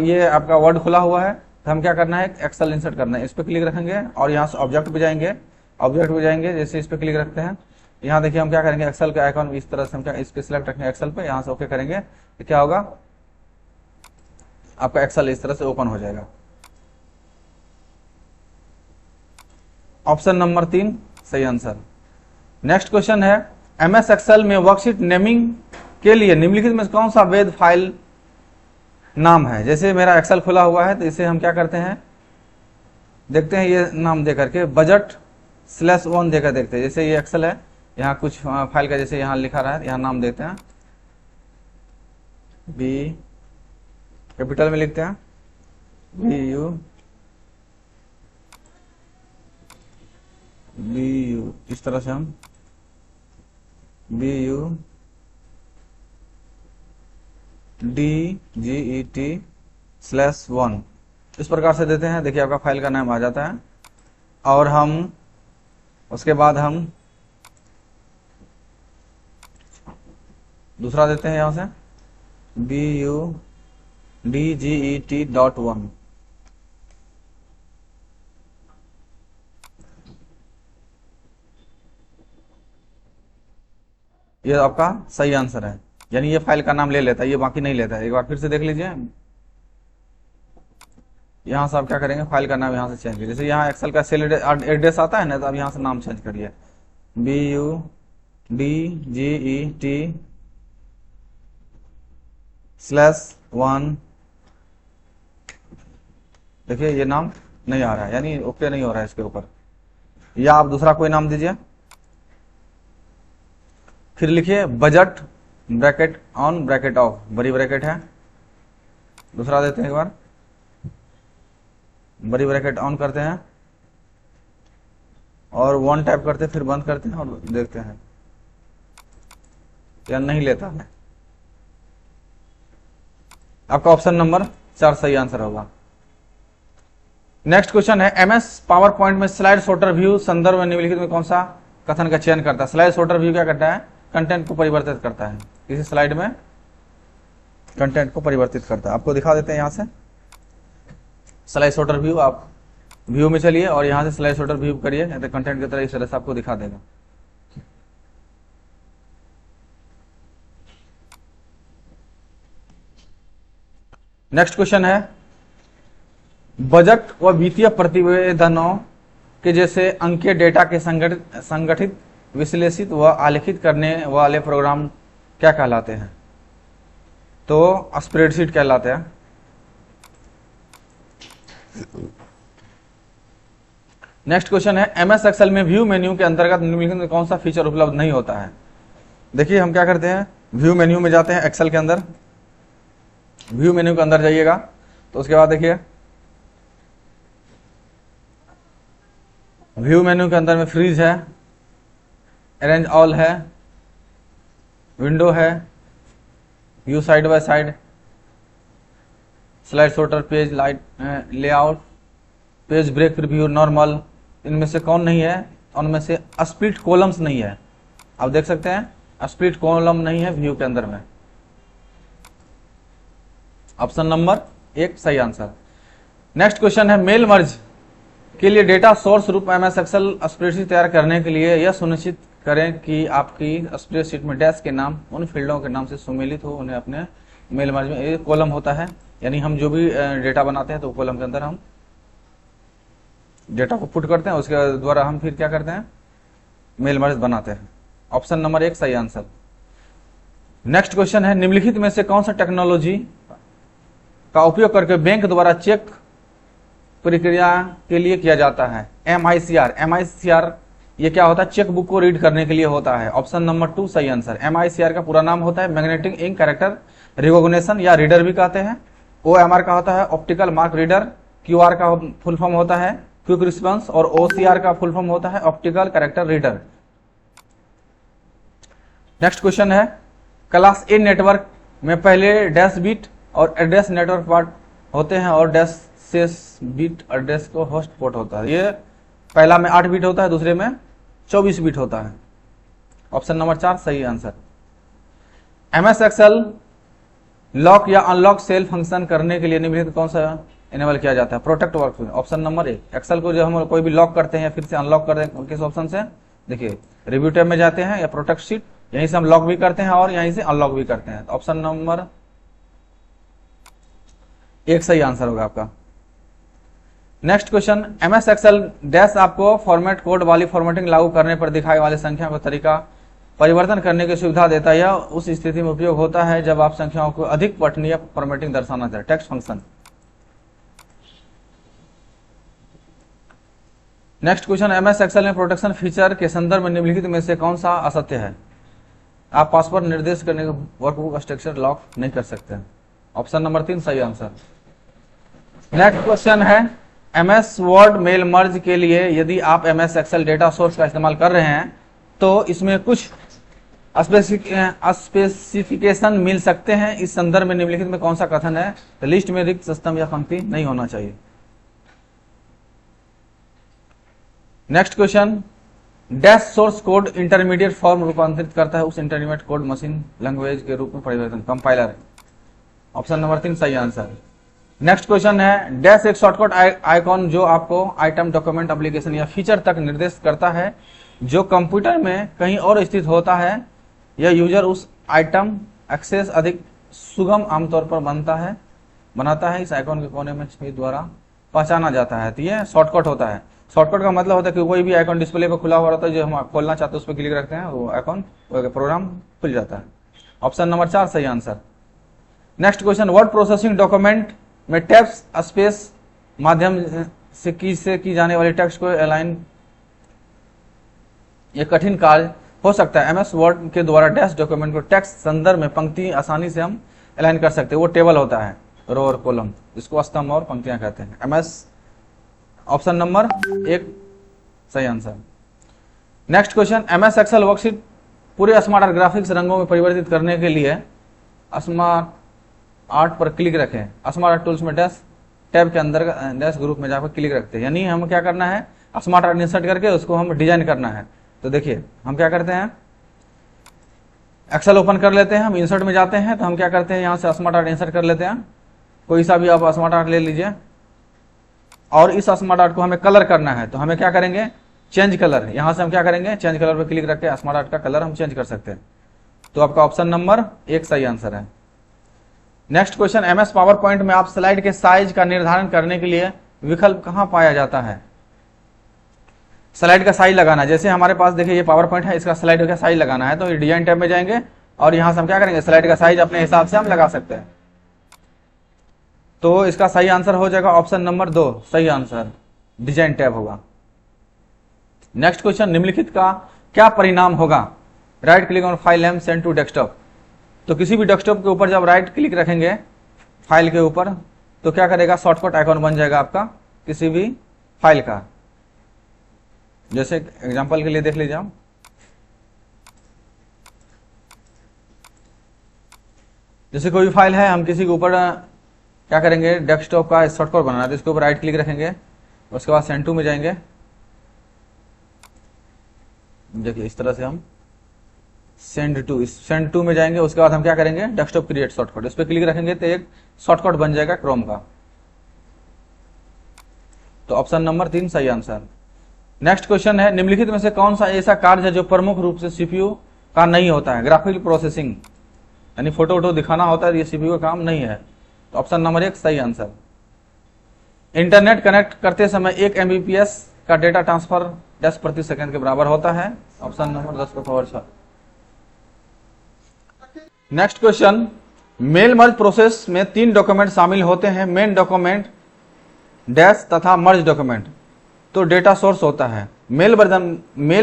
ये आपका वर्ड खुला हुआ है, तो हम क्या करना है, एक्सेल इंसर्ट करना है। इस पर क्लिक रखेंगे और यहाँ से ऑब्जेक्ट पे जाएंगे। ऑब्जेक्ट पे जाएंगे, जैसे इस पर क्लिक रखते हैं, यहाँ देखिए हम क्या करेंगे, एक्सेल का आइकन इस तरह से हम क्या इस पे सिलेक्ट रखेंगे एक्सेल पे, यहाँ से ओके करेंगे, तो क्या होगा, आपका एक्सेल इस तरह से ओपन हो जाएगा। ऑप्शन नंबर 3 सही आंसर। नेक्स्ट क्वेश्चन है, एमएस एक्सेल में वर्कशीट नेमिंग के लिए निम्नलिखित में कौन सा वैध फाइल नाम है। जैसे मेरा एक्सेल खुला हुआ है, तो इसे हम क्या करते हैं, देखते हैं ये नाम दे करके budget/1 देकर देखते हैं। जैसे ये एक्सेल है, यहाँ कुछ फाइल का जैसे यहाँ लिखा रहा है, यहाँ नाम देते हैं, बी कैपिटल में लिखते हैं, BU इस तरह से हम BUDGET/1 इस प्रकार से देते हैं। देखिए आपका फाइल का नाम आ जाता है। और हम उसके बाद हम दूसरा देते हैं, यहां से BUDGET.1। ये आपका सही आंसर है, यानी ये फाइल का नाम ले लेता है, ये बाकी नहीं लेता है। एक बार फिर से देख लीजिए, यहां से आप क्या करेंगे, फाइल का नाम यहां से चेंज करिए। जैसे यहाँ एक्सेल का सेल एड्रेस आता है ना, तो अब यहां से नाम चेंज करिए, BUDGET/1। देखिए ये नाम नहीं आ रहा है, यानी ओके नहीं हो रहा है इसके ऊपर, या आप दूसरा कोई नाम दीजिए। फिर लिखिए budget bracket on bracket of, बड़ी ब्रैकेट है। दूसरा देते हैं, एक बार बड़ी ब्रैकेट ऑन करते हैं और 1 टाइप करते हैं, फिर बंद करते हैं और देखते हैं, या नहीं लेता है। आपका ऑप्शन नंबर 4 सही आंसर होगा। नेक्स्ट क्वेश्चन है, एमएस पावर पॉइंट में स्लाइड सॉर्टर व्यू संदर्भ में निम्नलिखित में कौन सा कथन का चयन करता है। स्लाइड सॉर्टर व्यू क्या करता है, कंटेंट को परिवर्तित करता है, किसी स्लाइड में कंटेंट को परिवर्तित करता है। आपको दिखा देते हैं, यहां से स्लाइड सॉर्टर व्यू, आप व्यू में चलिए और यहां से स्लाइड सॉर्टर व्यू करिए, तो कंटेंट की तरह इस तरह से आपको दिखा देगा। नेक्स्ट क्वेश्चन है, बजट व वित्तीय प्रतिवेदनों के जैसे अंकीय डेटा के संगठित विश्लेषित व आलेखित करने वाले प्रोग्राम क्या कहलाते हैं। तो स्प्रेडशीट कहलाते हैं। नेक्स्ट क्वेश्चन है, एमएस एक्सेल में व्यू मेन्यू के अंतर्गत निम्नलिखित में कौन सा फीचर उपलब्ध नहीं होता है। देखिए हम क्या करते हैं, व्यू मेन्यू में जाते हैं, एक्सेल के अंदर व्यू मेन्यू के अंदर जाइएगा, तो उसके बाद देखिए व्यू मेन्यू के अंदर में फ्रीज है, अरेंज ऑल है, विंडो है, view side by side, slide sorter, page light layout, page break review, normal, इनमें से कौन नहीं है, उनमें से स्प्लिट कॉलम्स नहीं है। आप देख सकते हैं स्प्लिट कॉलम नहीं है व्यू के अंदर में। ऑप्शन नंबर 1 सही आंसर। नेक्स्ट क्वेश्चन है, मेल मर्ज के लिए डेटा सोर्स रूप में एमएस एक्सेल स्प्रेडशीट तैयार करने के लिए यह सुनिश्चित करें कि आपकी स्प्रेडशीट में डैश के नाम उन फील्डों के नाम से सुमेलित हो, उन्हें अपने मेल मर्ज में, एक कॉलम होता है, यानी हम जो भी डेटा बनाते हैं तो कॉलम के अंदर हम डेटा को पुट करते हैं, उसके द्वारा हम फिर क्या करते हैं, मेल मर्ज बनाते हैं। ऑप्शन नंबर 1 सही आंसर। नेक्स्ट क्वेश्चन है, निम्नलिखित में से कौन सा टेक्नोलॉजी का उपयोग करके बैंक द्वारा चेक प्रक्रिया के लिए किया जाता है? MICR ये क्या होता है? चेक बुक को रीड करने के लिए होता है। ऑप्शन नंबर 2 सही आंसर। MICR का पूरा नाम होता है मैग्नेटिक इंक कैरेक्टर रिकॉग्निशन या रीडर भी कहते हैं। OMR का होता है ऑप्टिकल मार्क रीडर। QR का फुल फॉर्म होता है क्विक रिस्पॉन्स और OCR का फुल फॉर्म होता है optical character reader. Next question है, क्लास A नेटवर्क में पहले डैश बिट और एड्रेस नेटवर्क पार्ट होते हैं और डैश से बिट एड्रेस को होस्ट पोर्ट होता है। ये पहला में 8 बिट होता है, दूसरे में 24 बिट होता है। ऑप्शन नंबर 4 सही आंसर। MS एक्सेल लॉक या अनलॉक सेल फंक्शन करने के लिए निम्नलिखित कौन सा इनेबल किया जाता है? Protect workflow. Option number 1। Excel को जब हम कोई भी लॉक करते हैं या फिर से अनलॉक करते हैं, किस ऑप्शन से? देखिए, रिव्यू टैब में जाते हैं या प्रोटेक्ट शीट, यहीं से हम लॉक भी करते हैं और यहीं से अनलॉक भी करते हैं। ऑप्शन नंबर 1 सही आंसर होगा आपका। Next question, MS Excel dash आपको फॉर्मेट कोड वाली फॉर्मेटिंग लागू करने पर दिखाए वाले संख्या का तरीका परिवर्तन करने की सुविधा देता है। यह उस स्थिति में उपयोग होता है जब आप संख्याओं को अधिक पठनीय फॉर्मेटिंग दर्शाना चाहते हैं। Text function. Next question, MS Excel में प्रोटेक्शन फीचर के संदर्भ में निम्नलिखित में से कौन सा असत्य है? आप पासवर्ड निर्देश करने का वर्कबुक स्ट्रक्चर लॉक नहीं कर सकते। ऑप्शन नंबर 3 सही आंसर। नेक्स्ट क्वेश्चन है, MS वर्ड मेल मर्ज के लिए यदि आप MS एक्सेल डेटा सोर्स का इस्तेमाल कर रहे हैं तो इसमें कुछ स्पेसिफिकेशन मिल सकते हैं। इस संदर्भ में निम्नलिखित में कौन सा कथन है? लिस्ट में रिक्त स्तंभ या पंक्ति नहीं होना चाहिए। Next question, dash source code intermediate form रूपांतरित करता है, उस इंटरमीडिएट कोड मशीन लैंग्वेज के रूप में परिवर्तन कंपाइलर। ऑप्शन नंबर 3 सही आंसर। नेक्स्ट क्वेश्चन है, डैश एक शॉर्टकट आइकॉन जो आपको आइटम, डॉक्यूमेंट, एप्लीकेशन या फीचर तक निर्देश करता है जो कंप्यूटर में कहीं और स्थित होता है। यह यूजर उस आइटम एक्सेस अधिक सुगम आमतौर पर बनाता है। इस आइकॉन के कोने में छवि द्वारा पहचाना जाता है। तो ये शॉर्टकट होता है। शॉर्टकट का मतलब होता है कि कोई भी आइकॉन डिस्प्ले पर खुला हुआ रहता है, जो हम खोलना चाहते हैं उस पर क्लिक रखते हैं, वो आइकॉन प्रोग्राम खुल जाता है। ऑप्शन नंबर 4 सही answer. Next question, word processing document में टैब्स स्पेस माध्यम से की जाने वाली टेक्स्ट को अलाइन यह कठिन कार्य हो सकता है। MS वर्ड के द्वारा डैश डॉक्यूमेंट को टेक्स्ट संदर्भ में पंक्ति आसानी से हम अलाइन कर सकते हैं। वो टेबल होता है, रो और कॉलम, जिसको स्तंभ और पंक्तियां कहते हैं। MS ऑप्शन नंबर 1 सही answer. Next question, MS Excel worksheet पूरे स्मार्ट आर्ट ग्राफिक्स रंगों में परिवर्तित करने के लिए स्मार्ट आर्ट पर क्लिक रखें। स्मार्ट आर्ट टूल्स में डैश टैब के अंदर डैश ग्रुप में जाकर क्लिक रखते हैं, यानी हम क्या करना है, स्मार्ट आर्ट इंसर्ट करके उसको हम डिजाइन करना है। तो देखिए हम क्या करते हैं, एक्सेल ओपन कर लेते हैं, हम इंसर्ट में जाते हैं, तो हम क्या करते हैं, यहाँ से स्मार्ट आर्ट इंसर्ट कर लेते हैं। कोई सा भी आप स्मार्ट आर्ट ले लीजिए और इस स्मार्ट आर्ट को हमें कलर करना है। तो हमें क्या करेंगे, चेंज कलर। यहाँ से हम क्या करेंगे, चेंज कलर पर क्लिक रख के स्मार्ट आर्ट का कलर हम चेंज कर सकते हैं। तो आपका ऑप्शन नंबर 1 सही आंसर है। Next question, MS power point में आप स्लाइड के साइज का निर्धारण करने के लिए विकल्प कहां पाया जाता है? स्लाइड का साइज लगाना, जैसे हमारे पास देखिए ये पावर पॉइंट है, इसका स्लाइड का साइज लगाना है, तो ये डिजाइन टैब में जाएंगे और यहां से हम क्या करेंगे, स्लाइड का साइज अपने हिसाब से हम लगा सकते हैं। तो इसका सही आंसर हो जाएगा ऑप्शन नंबर 2 सही आंसर, डिजाइन टैब होगा। नेक्स्ट क्वेश्चन, निम्नलिखित का क्या परिणाम होगा? Right click on file name send to desktop. तो किसी भी डेस्कटॉप के ऊपर जब राइट क्लिक रखेंगे फाइल के ऊपर, तो क्या करेगा, शॉर्टकट आइकॉन बन जाएगा आपका किसी भी फाइल का। जैसे एग्जांपल के लिए देख लीजिए, आप जैसे कोई भी फाइल है, हम किसी के ऊपर क्या करेंगे, डेस्कटॉप का शॉर्टकट बनाना है, तो इसके ऊपर राइट क्लिक रखेंगे, उसके बाद सेंड टू में जाएंगे। देखिए इस तरह से हम सेंड टू में जाएंगे, उसके बाद हम क्या करेंगे, डेस्कटॉप क्रिएट शॉर्टकट, इस पर क्लिक रखेंगे तो एक शॉर्टकट बन जाएगा क्रोम का। तो ऑप्शन नंबर 3 सही आंसर। नेक्स्ट क्वेश्चन है, निम्नलिखित में से कौन सा ऐसा कार्य है जो प्रमुख रूप से सीपीयू का नहीं होता है? ग्राफिकल प्रोसेसिंग, यानी फोटो वोटो दिखाना होता है, ये सीपीयू का काम नहीं है। तो ऑप्शन नंबर 1 सही आंसर। इंटरनेट कनेक्ट करते समय 1 MBPS का डेटा ट्रांसफर 10 प्रति सेकंड के बराबर होता है। ऑप्शन नंबर 10 का power 6। Next question, mail merge process में 3 डॉक्यूमेंट शामिल होते हैं, मेन डॉक्यूमेंट, डैश तथा मर्ज डॉक्यूमेंट। तो डेटा सोर्स होता है। मेल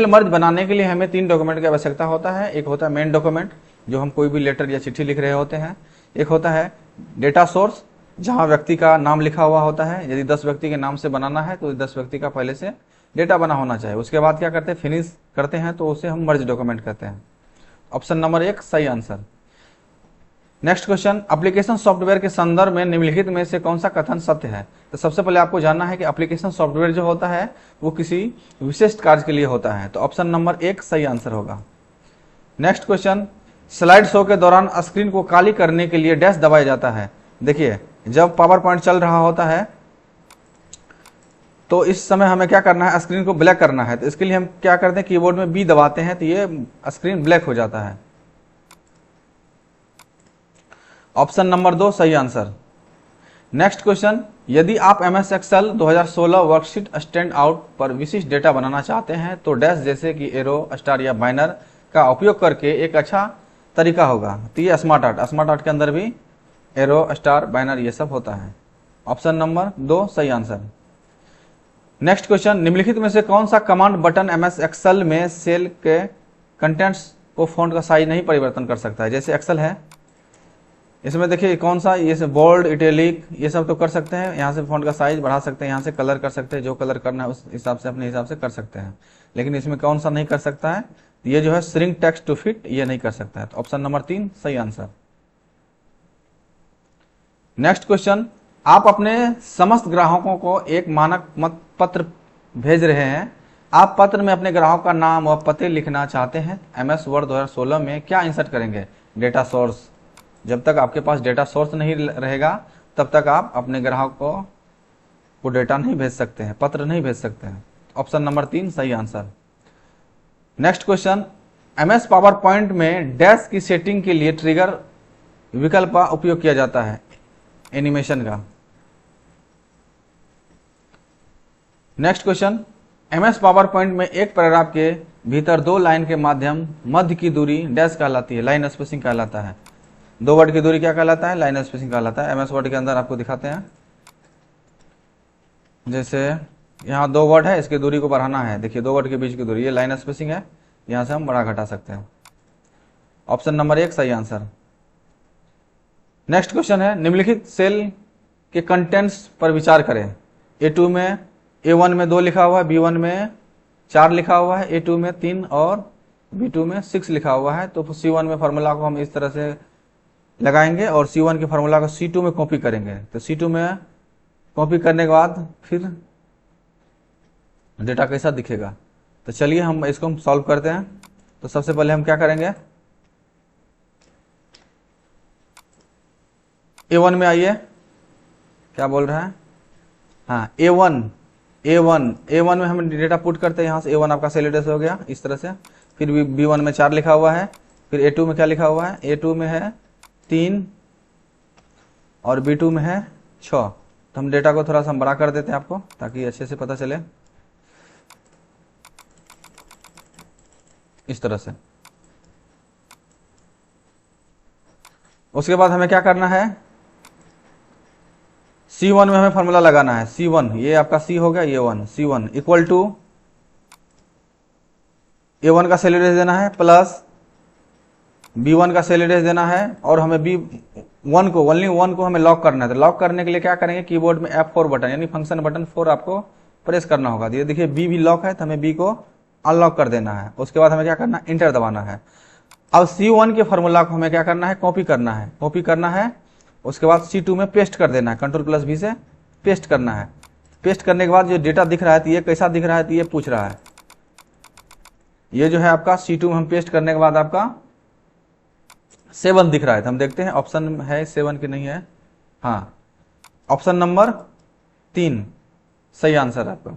मर्ज बनाने के लिए हमें 3 डॉक्यूमेंट की आवश्यकता होता है। एक होता है मेन डॉक्यूमेंट, जो हम कोई भी लेटर या चिट्ठी लिख रहे होते हैं। एक होता है डेटा सोर्स, जहां व्यक्ति का नाम लिखा हुआ होता है। यदि 10 व्यक्ति के नाम से बनाना है तो 10 व्यक्ति का पहले से डेटा बना होना चाहिए। उसके बाद क्या करते हैं, फिनिश करते हैं, तो उसे हम मर्ज डॉक्यूमेंट कहते हैं। ऑप्शन नंबर 1 सही answer. Next question, application software के संदर्भ में निम्नलिखित में से कौन सा कथन सत्य है? तो सबसे पहले आपको जानना है कि एप्लीकेशन सॉफ्टवेयर जो होता है वो किसी विशिष्ट कार्य के लिए होता है। तो ऑप्शन नंबर 1 सही आंसर होगा। नेक्स्ट क्वेश्चन, स्लाइड शो के दौरान स्क्रीन को काली करने के लिए डैश दबाया जाता है। देखिए, जब पावर पॉइंट चल रहा होता है तो इस समय हमें क्या करना है, स्क्रीन को ब्लैक करना है। तो इसके लिए हम क्या करते हैं, कीबोर्ड में बी दबाते हैं, तो ये स्क्रीन ब्लैक हो जाता है। ऑप्शन नंबर 2 सही आंसर। नेक्स्ट क्वेश्चन, यदि आप MS Excel 2016 worksheet stand out पर विशिष्ट डेटा बनाना चाहते हैं तो डैश जैसे कि एरो, स्टार या बैनर का उपयोग करके एक अच्छा तरीका होगा। तो ये स्मार्ट आर्ट के अंदर भी एरो, स्टार, बैनर ये सब होता है। ऑप्शन नंबर 2 सही आंसर। नेक्स्ट क्वेश्चन, निम्नलिखित में से कौन सा कमांड बटन MS Excel में सेल के कंटेंट्स को फॉन्ट का साइज नहीं परिवर्तन कर सकता है? जैसे एक्सेल है, इसमें देखिए कौन सा, ये बोल्ड, इटैलिक ये सब तो कर सकते हैं। यहाँ से फॉन्ट का साइज बढ़ा सकते हैं, यहाँ से कलर कर सकते हैं, जो कलर करना है उस हिसाब से अपने हिसाब से कर सकते हैं। लेकिन इसमें कौन सा नहीं कर सकता है, ये जो है श्रिंक टेक्स्ट टू फिट, ये नहीं कर सकता है। तो ऑप्शन नंबर 3 सही आंसर। नेक्स्ट क्वेश्चन, आप अपने समस्त ग्राहकों को एक मानक मत पत्र भेज रहे हैं। आप पत्र में अपने ग्राहक का नाम और पते लिखना चाहते हैं। MS Word 2016 में क्या इंसर्ट करेंगे? Data source. जब तक आपके पास डेटा सोर्स नहीं रहेगा तब तक आप अपने ग्राहक को डेटा नहीं भेज सकते हैं, पत्र नहीं भेज सकते हैं। ऑप्शन नंबर 3 सही answer. Next question, MS power point में डैश की सेटिंग के लिए ट्रिगर विकल्प का उपयोग किया जाता है, एनिमेशन का। Next question, MS power point में एक पैराग्राफ के भीतर 2 लाइन के मध्य की दूरी डैश कहलाती है, लाइन स्पेसिंग कहलाता है। 2 वर्ड की दूरी क्या कहलाता है? लाइन स्पेसिंग कहलाता है। MS वर्ड के अंदर आपको दिखाते हैं, जैसे यहाँ 2 वर्ड है, इसकी दूरी को बढ़ाना है। देखिए 2 वर्ड के बीच की दूरी, ये लाइन स्पेसिंग है, यहाँ से हम बढ़ा घटा सकते हैं। ऑप्शन नंबर 1 सही आंसर। नेक्स्ट क्वेश्चन है, निम्नलिखित सेल के कंटेंट्स पर विचार करें। A2 में, A1 में 2 लिखा हुआ है, B1 में 4 लिखा हुआ है, A2 में 3 और B2 में 6 लिखा हुआ है। तो C1 में फॉर्मूला को हम इस तरह से लगाएंगे और C1 के फॉर्मूला को C2 में कॉपी करेंगे। तो C2 में कॉपी करने के बाद फिर डेटा कैसा दिखेगा? तो चलिए हम इसको हम सॉल्व करते हैं। तो सबसे पहले हम क्या करेंगे, A1 में आइए, क्या बोल रहा है, हाँ A1 में हम डेटा पुट करते हैं। यहाँ से A1 आपका सेल एड्रेस हो गया इस तरह से। फिर B1 में 4 लिखा हुआ है, फिर A2 में क्या लिखा हुआ है, A2 में है 3 और B2 में है 6। तो हम डेटा को थोड़ा सा बड़ा कर देते हैं आपको, ताकि अच्छे से पता चले। इस तरह से। उसके बाद हमें क्या करना है, C1 में हमें फॉर्मूला लगाना है। C1 ये आपका C हो गया, ये 1, C1 इक्वल टू A1 का सेल एड्रेस देना है प्लस B1 का सेल एड्रेस देना है, और हमें B1 को, ओनली 1 को हमें लॉक करना है। तो लॉक करने के लिए क्या करेंगे, कीबोर्ड में F4 बटन यानी फंक्शन बटन 4 आपको प्रेस करना होगा। ये देखिए B भी लॉक है, तो हमें B को अनलॉक कर देना है। उसके बाद हमें क्या करना है, इंटर दबाना है। अब C1 के फॉर्मूला को हमें क्या करना है, कॉपी करना है। उसके बाद C2 में पेस्ट कर देना है, Ctrl+V से पेस्ट करना है। पेस्ट करने के बाद जो डेटा दिख रहा है, तो ये कैसा दिख रहा है, तो ये पूछ रहा है। ये जो है आपका C2 में हम पेस्ट करने के बाद आपका 7 दिख रहा है। तो हम देखते हैं ऑप्शन है 7 की नहीं है, हाँ ऑप्शन नंबर 3 सही आंसर है आपका।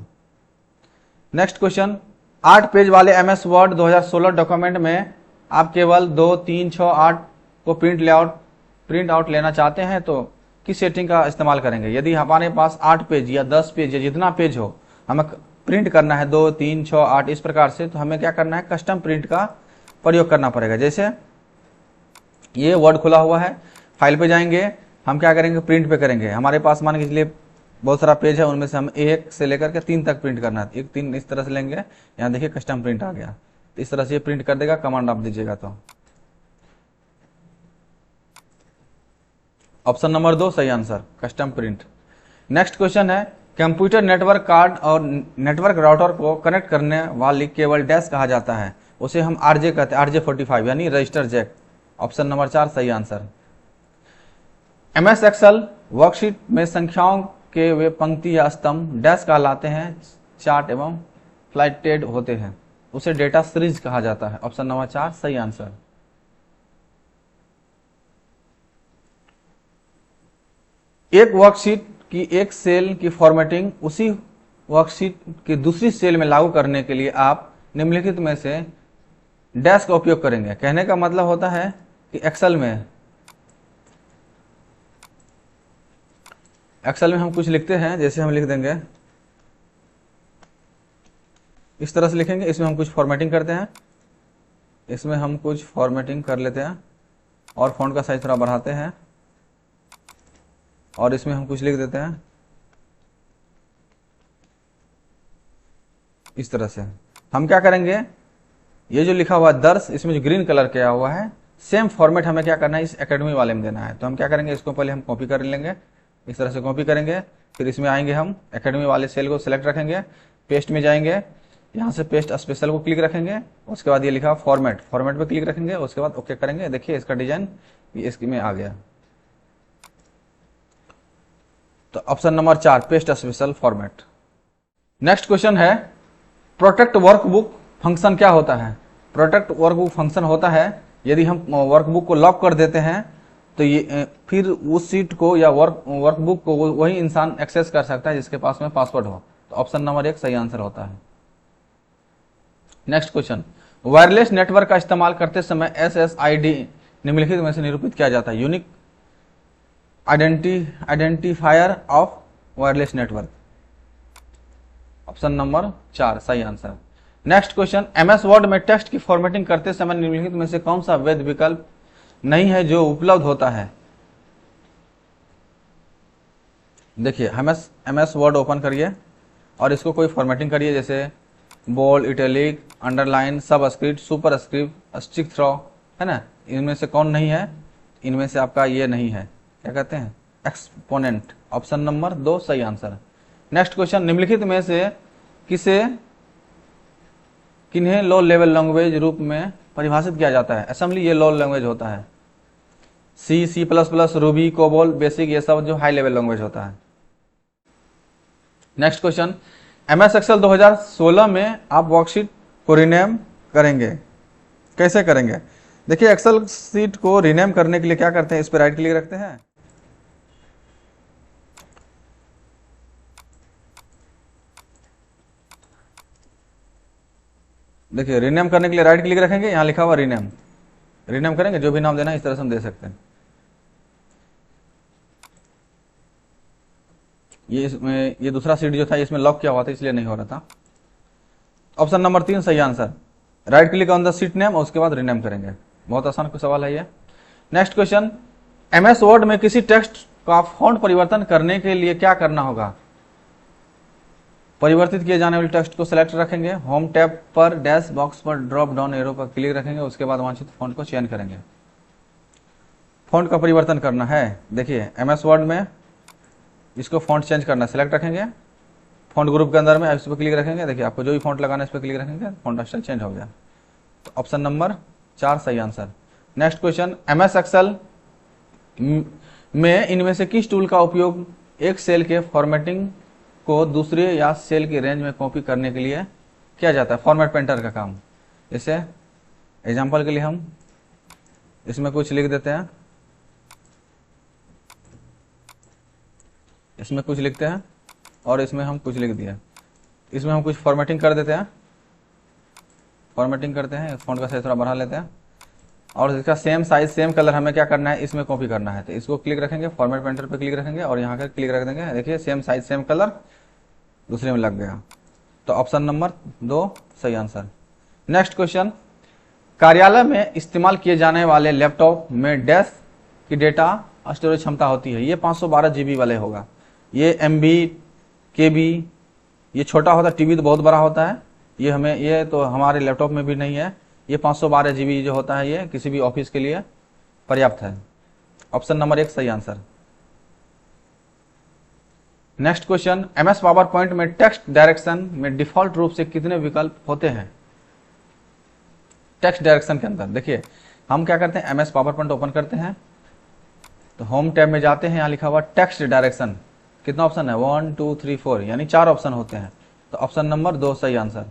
नेक्स्ट क्वेश्चन, 8 पेज वाले MS वर्ड 2016 डॉक्यूमेंट में आप केवल 2, 3, 6, 8 को प्रिंट आउट लेना चाहते हैं तो किस सेटिंग का इस्तेमाल करेंगे? यदि हमारे पास 8 पेज या 10 पेज या जितना पेज हो हमें प्रिंट करना है 2, 3, 6, 8 इस प्रकार से, तो हमें क्या करना है, कस्टम प्रिंट का प्रयोग करना पड़ेगा। जैसे ये वर्ड खुला हुआ है, फाइल पे जाएंगे, हम क्या करेंगे, प्रिंट पे करेंगे। हमारे पास मान के चलिए बहुत सारा पेज है, उनमें से हम 1 से लेकर के 3 तक प्रिंट करना है। 1, 3 इस तरह से लेंगे, यहाँ देखिए कस्टम प्रिंट आ गया, इस तरह से ये प्रिंट कर देगा, कमांड आप दीजिएगा तो। ऑप्शन नंबर 2 सही answer, custom print. Next question है, कंप्यूटर नेटवर्क कार्ड और नेटवर्क राउटर को कनेक्ट करने वाली केबल डैश कहा जाता है, उसे हम RJ कहते हैं, RJ45 यानी रजिस्टर जैक। ऑप्शन नंबर 4 सही आंसर। MS एक्सेल वर्कशीट में संख्याओं के वे पंक्ति या स्तंभ डैश कहलाते हैं, चार्ट एवं फ्लाइटेड होते हैं, उसे डेटा सीरीज कहा जाता है। ऑप्शन नंबर 4 सही आंसर। एक वर्कशीट की एक सेल की फॉर्मेटिंग उसी वर्कशीट की दूसरी सेल में लागू करने के लिए आप निम्नलिखित में से डैश का उपयोग करेंगे। कहने का मतलब होता है कि एक्सेल में हम कुछ लिखते हैं, जैसे हम लिख देंगे इस तरह से लिखेंगे, इसमें हम कुछ फॉर्मेटिंग करते हैं, इसमें हम कुछ फॉर्मेटिंग कर लेते हैं और फॉन्ट का साइज थोड़ा बढ़ाते हैं और इसमें हम कुछ लिख देते हैं इस तरह से। हम क्या करेंगे, ये जो लिखा हुआ है दर्श, इसमें जो ग्रीन कलर किया हुआ है, सेम फॉर्मेट हमें क्या करना है, इस एकेडमी वाले में देना है। तो हम क्या करेंगे, इसको पहले हम कॉपी कर लेंगे, इस तरह से कॉपी करेंगे, फिर इसमें आएंगे, हम एकेडमी वाले सेल को सिलेक्ट रखेंगे, पेस्ट में जाएंगे, यहाँ से पेस्ट स्पेशल को क्लिक रखेंगे, उसके बाद ये लिखा फॉर्मेट पे क्लिक रखेंगे, उसके बाद ओके करेंगे। देखिए इसका डिजाइन इसमें आ गया। तो option number 4 paste special format. Next question है, प्रोटेक्ट वर्कबुक फंक्शन क्या होता है? प्रोटेक्ट वर्कबुक फंक्शन होता है यदि हम वर्कबुक को लॉक कर देते हैं तो ये फिर उस सीट को या वर्कबुक को वही इंसान एक्सेस कर सकता है जिसके पास में पासवर्ड हो। तो ऑप्शन नंबर 1 सही आंसर होता है। नेक्स्ट क्वेश्चन, वायरलेस नेटवर्क का इस्तेमाल करते समय SSID निम्नलिखित में से निरूपित किया जाता है। Unique identifier of wireless network. Option number 4 सही answer. Next question, MS word में टेक्स्ट की फॉर्मेटिंग करते समय निम्नलिखित में से कौन सा वैध विकल्प नहीं है जो उपलब्ध होता है? देखिए MS वर्ड ओपन करिए और इसको कोई फॉर्मेटिंग करिए, जैसे bold, italic, underline, subscript, superscript, strikethrough, है ना। इनमें से कौन नहीं है? इनमें से आपका ये नहीं है, क्या कहते हैं, एक्सपोनेंट। ऑप्शन नंबर 2 सही आंसर। नेक्स्ट क्वेश्चन, निम्नलिखित में से किन्हें लो लेवल लैंग्वेज रूप में परिभाषित किया जाता है? असेंबली ये लो लैंग्वेज होता है, C++, रूबी, कोबोल, बेसिक, ये सब जो हाई लेवल लैंग्वेज होता है। नेक्स्ट क्वेश्चन, MS एक्सेल 2016 में आप वर्कशीट को रीनेम करेंगे, कैसे करेंगे? देखिए एक्सेल सीट को रीनेम करने के लिए क्या करते हैं, इस पर राइट क्लिक रखते हैं, देखिए रीनेम करने के लिए राइट क्लिक रखेंगे, यहाँ लिखा हुआ रीनेम करेंगे, जो भी नाम देना है इस तरह से हम दे सकते हैं। ये दूसरा सीट जो था इसमें लॉक किया हुआ था इसलिए नहीं हो रहा था। ऑप्शन नंबर 3 सही answer. Right click on the seat name और उसके बाद रीनेम करेंगे। बहुत आसान सवाल है ये। नेक्स्ट क्वेश्चन, MS वर्ड में किसी टेक्स्ट का फॉन्ट परिवर्तन करने के लिए क्या करना होगा? परिवर्तित किए जाने वाले टेक्स्ट को सिलेक्ट रखेंगे, होम टैब पर डैश बॉक्स पर ड्रॉप डाउन एरो पर क्लिक रखेंगे, उसके बाद वांछित फॉन्ट को चयन करेंगे। फॉन्ट का परिवर्तन करना है, देखिए MS वर्ड में इसको फॉन्ट चेंज करना, सिलेक्ट रखेंगे, फॉन्ट ग्रुप के अंदर में इस पर क्लिक रखेंगे, देखिए आपको जो भी फॉन्ट लगाना है इस पर क्लिक रखेंगे, फॉन्ट स्टाइल चेंज हो गया। तो ऑप्शन नंबर 4 सही answer. Next question, MS Excel में इनमें से किस टूल का उपयोग एक सेल के फॉर्मेटिंग को दूसरे या सेल की रेंज में कॉपी करने के लिए किया जाता है? फॉर्मेट पेंटर का काम। जैसे एग्जांपल के लिए हम इसमें कुछ लिख देते हैं, इसमें कुछ लिखते हैं, और इसमें हम कुछ लिख दिया। इसमें हम कुछ फॉर्मेटिंग कर देते हैं, फॉर्मेटिंग करते हैं, फॉन्ट का साइज थोड़ा बढ़ा लेते हैं और इसका सेम साइज सेम कलर हमें क्या करना है, इसमें कॉपी करना है। तो इसको क्लिक रखेंगे, फॉर्मेट पेंटर पे क्लिक रखेंगे और यहाँ पर क्लिक रख देंगे। देखिए सेम साइज सेम कलर दूसरे में लग गया। तो ऑप्शन नंबर 2 सही आंसर। नेक्स्ट क्वेश्चन, कार्यालय में इस्तेमाल किए जाने वाले लैपटॉप में डैश की डेटा स्टोरेज क्षमता होती है। ये 512 GB वाले होगा। ये MB KB ये छोटा होता है, टीवी तो बहुत बड़ा होता है। ये तो हमारे लैपटॉप में भी नहीं है। ये 512 GB जो होता है ये किसी भी ऑफिस के लिए पर्याप्त है। ऑप्शन नंबर 1 सही answer. Next question, MS power point में टेक्स्ट डायरेक्शन में डिफॉल्ट रूप से कितने विकल्प होते हैं? टेक्स्ट डायरेक्शन के अंदर देखिए हम क्या करते हैं, MS पावर पॉइंट ओपन करते हैं तो होम टैब में जाते हैं, यहाँ लिखा हुआ टेक्स्ट डायरेक्शन। कितना ऑप्शन है? 1 2 3 4 यानी 4 ऑप्शन होते हैं। तो ऑप्शन नंबर 2 सही answer.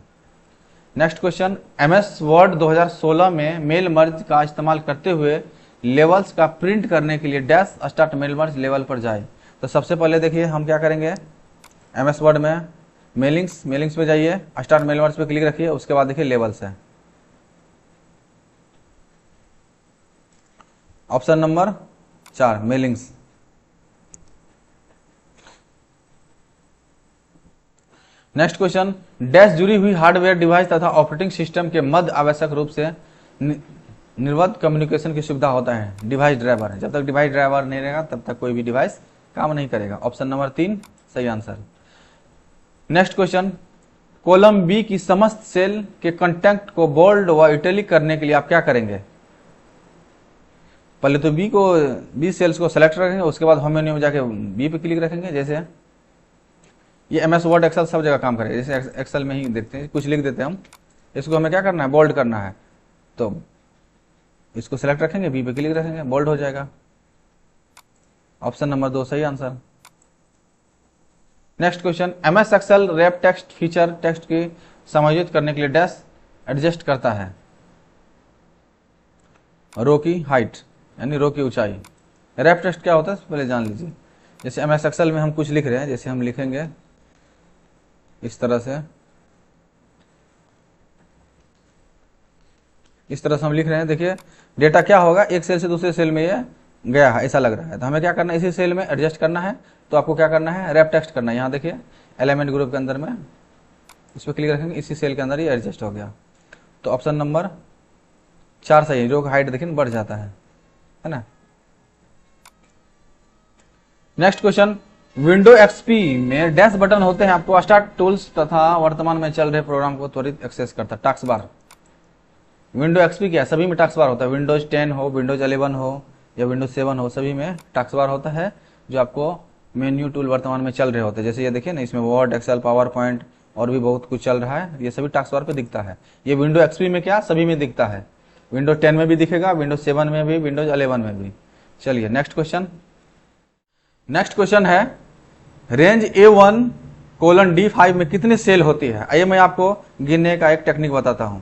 Next question, MS Word 2016 में मेल मर्ज का इस्तेमाल करते हुए लेवल्स का प्रिंट करने के लिए डैश स्टार्ट मेल मर्ज लेवल पर जाए। तो सबसे पहले देखिए हम क्या करेंगे, MS वर्ड में मेलिंग्स पे जाइए, स्टार्ट मेल मर्ज पे क्लिक रखिए, उसके बाद देखिए लेवल्स है। Option number 4 mailings. Next question, dash जुड़ी हुई हार्डवेयर डिवाइस तथा ऑपरेटिंग सिस्टम के मध्य आवश्यक रूप से निर्बाध कम्युनिकेशन की सुविधा होता है। डिवाइस ड्राइवर, जब तक डिवाइस ड्राइवर नहीं रहेगा तब तक कोई भी डिवाइस काम नहीं करेगा। ऑप्शन नंबर 3 सही answer. Next question, column B की समस्त सेल के कंटेंट को बोल्ड व इटैलिक करने के लिए आप क्या करेंगे? पहले तो बी सेल्स को सेलेक्ट रखेंगे, उसके बाद होम मेन्यू में जाके बी पे क्लिक रखेंगे। जैसे ये MS वर्ड एक्सेल सब जगह काम करेगा, जैसे एक्सेल में ही देखते हैं, कुछ लिख देते हैं हम, इसको हमें क्या करना है, बोल्ड करना है। तो इसको सेलेक्ट रखेंगे, बी पे क्लिक रखेंगे, बोल्ड हो जाएगा। ऑप्शन नंबर 2 सही answer. Next question, MS Excel wrap text feature text की समायोजित करने के लिए डैश एडजस्ट करता है। रो की हाइट यानी रो की ऊंचाई। रैप टेक्स्ट क्या होता है पहले जान लीजिए। जैसे MS एक्सेल में हम कुछ लिख रहे हैं, जैसे हम लिखेंगे इस तरह से हम लिख रहे हैं। देखिए डेटा क्या होगा, एक सेल से दूसरे सेल में ये गया है, ऐसा लग रहा है। तो हमें क्या करना है, इसी सेल में एडजस्ट करना है। तो आपको क्या करना है, रैप टेक्स्ट करना है। यहाँ देखिए एलिमेंट ग्रुप के अंदर में इस पर क्लिक रखेंगे, इसी सेल के अंदर ही एडजस्ट हो गया। तो ऑप्शन नंबर 4 सही है। रो का हाइट देखिए बढ़ जाता है ना। नेक्स्ट क्वेश्चन, विंडो XP में डैश बटन होते हैं, आपको स्टार्ट टूल्स तथा वर्तमान में चल रहे प्रोग्राम को त्वरित एक्सेस करता है। टास्क बार, विंडो XP क्या है, सभी में टास्क बार होता है। विंडोज 10 हो, विंडोज 11 हो या विंडोज 7 हो, सभी में टास्क बार होता है जो आपको मेन्यू टूल वर्तमान में चल रहे होते हैं। जैसे ये देखिए ना, इसमें वर्ड, एक्सेल, पावर पॉइंट और भी बहुत कुछ चल रहा है, ये सभी टास्क बार पे दिखता है। ये विंडो XP में क्या सभी में दिखता है, विंडोज 10 में भी दिखेगा, विंडोज 7 में भी, विंडोज 11 में भी। चलिए नेक्स्ट क्वेश्चन है, रेंज A1:D5 में कितनी सेल होती है? आइए मैं आपको गिनने का एक टेक्निक बताता हूं।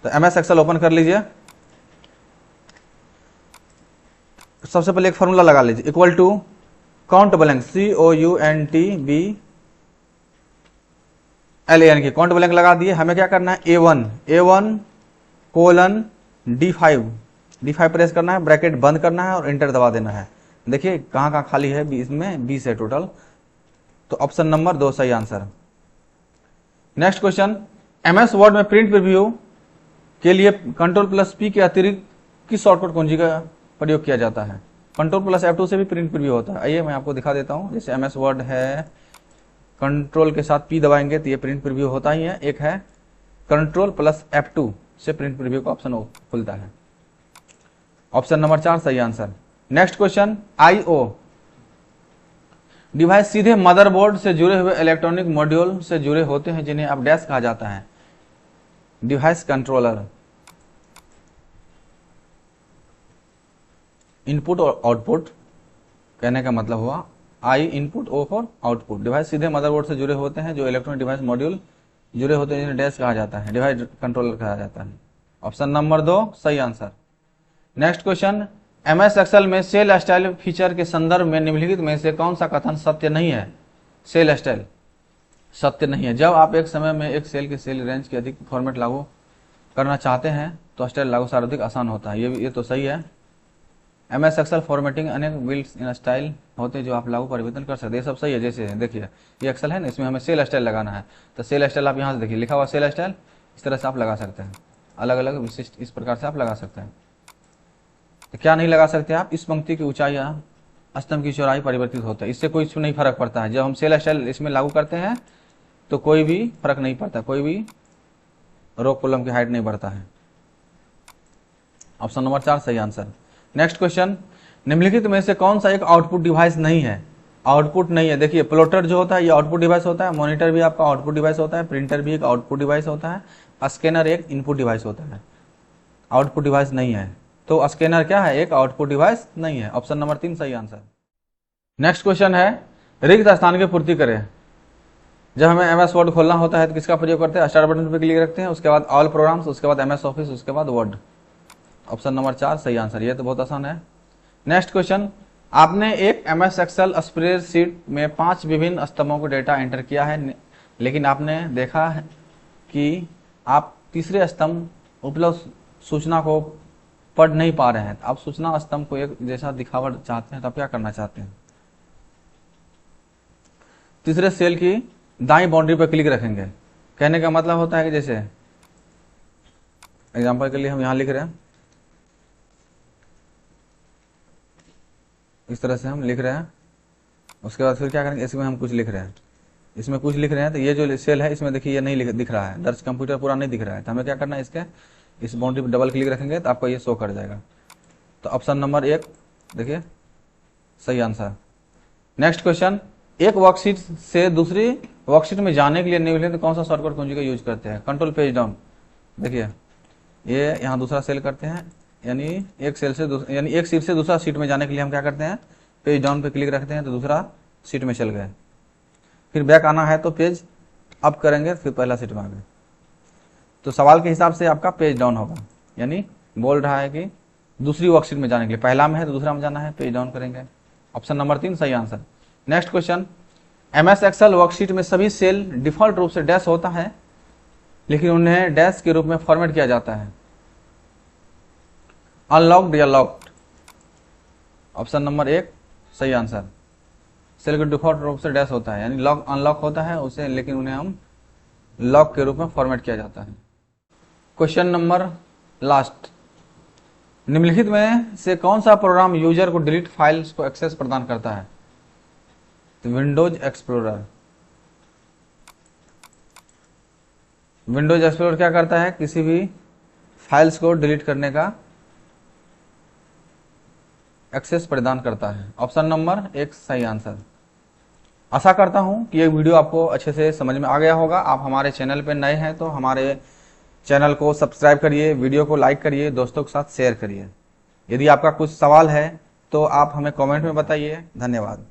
तो MS एक्सेल ओपन कर लीजिए, सबसे पहले एक फॉर्मूला लगा लीजिए, equal to count blank COUNTBLANK की काउंट ब्लैंक लगा दिए। हमें क्या करना है, A1:D5 प्रेस करना है, ब्रैकेट बंद करना है और एंटर दबा देना है। देखिए कहां कहां खाली है, इसमें 20 है टोटल। तो ऑप्शन नंबर 2 सही answer. Next question, MS word में प्रिंट प्रीव्यू के लिए Ctrl+P के अतिरिक्त किस शॉर्टकट कुंजी का प्रयोग किया जाता है? Ctrl+F2 से भी प्रिंट प्रीव्यू होता है। आइए मैं आपको दिखा देता हूं। जैसे MS वर्ड है, कंट्रोल के साथ P दबाएंगे तो ये प्रिंट प्रीव्यू होता ही है। एक है Ctrl+F2 से प्रिंट प्रीव्यू का ऑप्शन खुलता है। ऑप्शन नंबर 4 सही answer. Next question, IO device सीधे मदरबोर्ड से जुड़े हुए इलेक्ट्रॉनिक मॉड्यूल से जुड़े होते हैं जिन्हें अब डैश कहा जाता है। डिवाइस कंट्रोलर, इनपुट और आउटपुट कहने का मतलब हुआ I input, O for output. Device सीधे मदरबोर्ड से जुड़े होते हैं जो इलेक्ट्रॉनिक डिवाइस मॉड्यूल जुड़े होते हैं जिन्हें डैश कहा जाता है, डिवाइस कंट्रोलर कहा जाता है। ऑप्शन नंबर 2 सही answer. Next question, MS Excel में सेल स्टाइल फीचर के संदर्भ में निम्नलिखित में से कौन सा कथन सत्य नहीं है? सेल स्टाइल सत्य नहीं है। जब आप एक समय में एक सेल की सेल रेंज के अधिक फॉर्मेट लागू करना चाहते हैं तो स्टाइल लागू सर्वाधिक आसान होता है। ये तो सही है। MS एक्सेल फॉर्मेटिंग अनेक बिल्ड्स इन स्टाइल होते हैं जो आप लागू परिवर्तन कर सकते हैं। ये सब सही है। जैसे देखिए ये एक्सेल है ना, इसमें हमें सेल स्टाइल लगाना है तो सेल स्टाइल आप यहाँ से देखिए लिखा हुआ सेल स्टाइल, इस तरह से आप लगा सकते हैं। अलग अलग विशिष्ट इस प्रकार से आप लगा सकते हैं। तो क्या नहीं लगा सकते आप, इस पंक्ति की ऊंचाई या स्तंभ की चौड़ाई परिवर्तित होता है, इससे कोई नहीं फर्क पड़ता है। जब हम सेल स्टाइल इसमें लागू करते हैं तो कोई भी फर्क नहीं पड़ता, कोई भी रो कॉलम की हाइट नहीं बढ़ता है। ऑप्शन नंबर 4 सही आंसर। नेक्स्ट क्वेश्चन, निम्नलिखित में से कौन सा एक आउटपुट डिवाइस नहीं है? आउटपुट नहीं है। देखिए प्लॉटर जो होता है ये आउटपुट डिवाइस होता है, मॉनिटर भी आपका आउटपुट डिवाइस होता है, प्रिंटर भी एक आउटपुट डिवाइस होता है, स्कैनर एक इनपुट डिवाइस होता है। आउटपुट डिवाइस नहीं है तो स्कैनर क्या है? एक आउटपुट डिवाइस नहीं है। ऑप्शन नंबर 3 सही आंसर। नेक्स्ट क्वेश्चन है, रिक्त स्थान की पूर्ति करें। जब हमें MS वर्ड खोलना होता है तो किसका प्रयोग करते हैं? स्टार्ट बटन पर क्लिक रखते हैं, उसके बाद ऑल प्रोग्राम्स, उसके बाद MS ऑफिस, उसके बाद वर्ड। ऑप्शन नंबर 4 सही आंसर। ये तो बहुत आसान है। नेक्स्ट क्वेश्चन, आपने एक MS एक्सेल स्प्रेडशीट में 5 विभिन्न स्तंभों को डेटा एंटर किया है, लेकिन आपने देखा है कि आप तीसरे स्तंभ उपलब्ध सूचना को पढ़ नहीं पा रहे हैं। आप सूचना स्तंभ को एक जैसा दिखावट चाहते हैं तो आप क्या करना चाहते हैं? तीसरे सेल की दाईं बाउंड्री पर क्लिक रखेंगे। कहने का मतलब होता है कि जैसे एग्जांपल के लिए हम यहां लिख रहे हैं, इस तरह से हम लिख रहे हैं, उसके बाद फिर क्या करेंगे, इसमें हम कुछ लिख रहे हैं, इसमें कुछ लिख रहे हैं तो ये जो सेल है इसमें देखिए ये नहीं दिख रहा है, दर्ज कंप्यूटर पूरा नहीं दिख रहा है। तो हमें क्या करना है, इसके इस बाउंड्री पर डबल क्लिक रखेंगे तो आपको ये शो कर जाएगा। तो ऑप्शन नंबर 1 देखिए सही आंसर। नेक्स्ट क्वेश्चन, एक वर्कशीट से दूसरी वर्कशीट में जाने के लिए निम्नलिखित कौन सा शॉर्टकट कुंजी का यूज करते हैं? Control page down. देखिए ये यहाँ दूसरा सेल करते हैं, यानी एक सीट से दूसरा सीट में जाने के लिए हम क्या करते हैं, पेज डाउन पे क्लिक रखते हैं तो दूसरा सीट में चल गए। फिर बैक आना है तो पेज अप करेंगे, फिर पहला सीट में आ गए। तो सवाल के हिसाब से आपका पेज डाउन होगा, यानी बोल रहा है कि दूसरी वर्कशीट में जाने के लिए पहला में है तो दूसरा में जाना है, पेज डाउन करेंगे। ऑप्शन नंबर 3 सही answer. Next question, MS Excel worksheet में सभी सेल डिफॉल्ट रूप से डैश होता है, लेकिन उन्हें डैश के रूप में फॉर्मेट किया जाता है। अनलॉक्ड या लॉक्ड? ऑप्शन नंबर 1 सही आंसर। सेल के डिफॉल्ट रूप से डैश होता है, यानी लॉक अनलॉक होता है उसे, लेकिन उन्हें हम लॉक के रूप में फॉर्मेट किया जाता है। क्वेश्चन नंबर लास्ट, निम्नलिखित में से कौन सा प्रोग्राम यूजर को डिलीट फाइल्स को एक्सेस प्रदान करता है? तो विंडोज एक्सप्लोरर। विंडोज एक्सप्लोरर क्या करता है? किसी भी फाइल्स को डिलीट करने का एक्सेस प्रदान करता है। ऑप्शन नंबर 1 सही आंसर। आशा करता हूं कि ये वीडियो आपको अच्छे से समझ में आ गया होगा। आप हमारे चैनल पर नए हैं तो हमारे चैनल को सब्सक्राइब करिए, वीडियो को लाइक करिए, दोस्तों के साथ शेयर करिए। यदि आपका कुछ सवाल है तो आप हमें कमेंट में बताइए। धन्यवाद।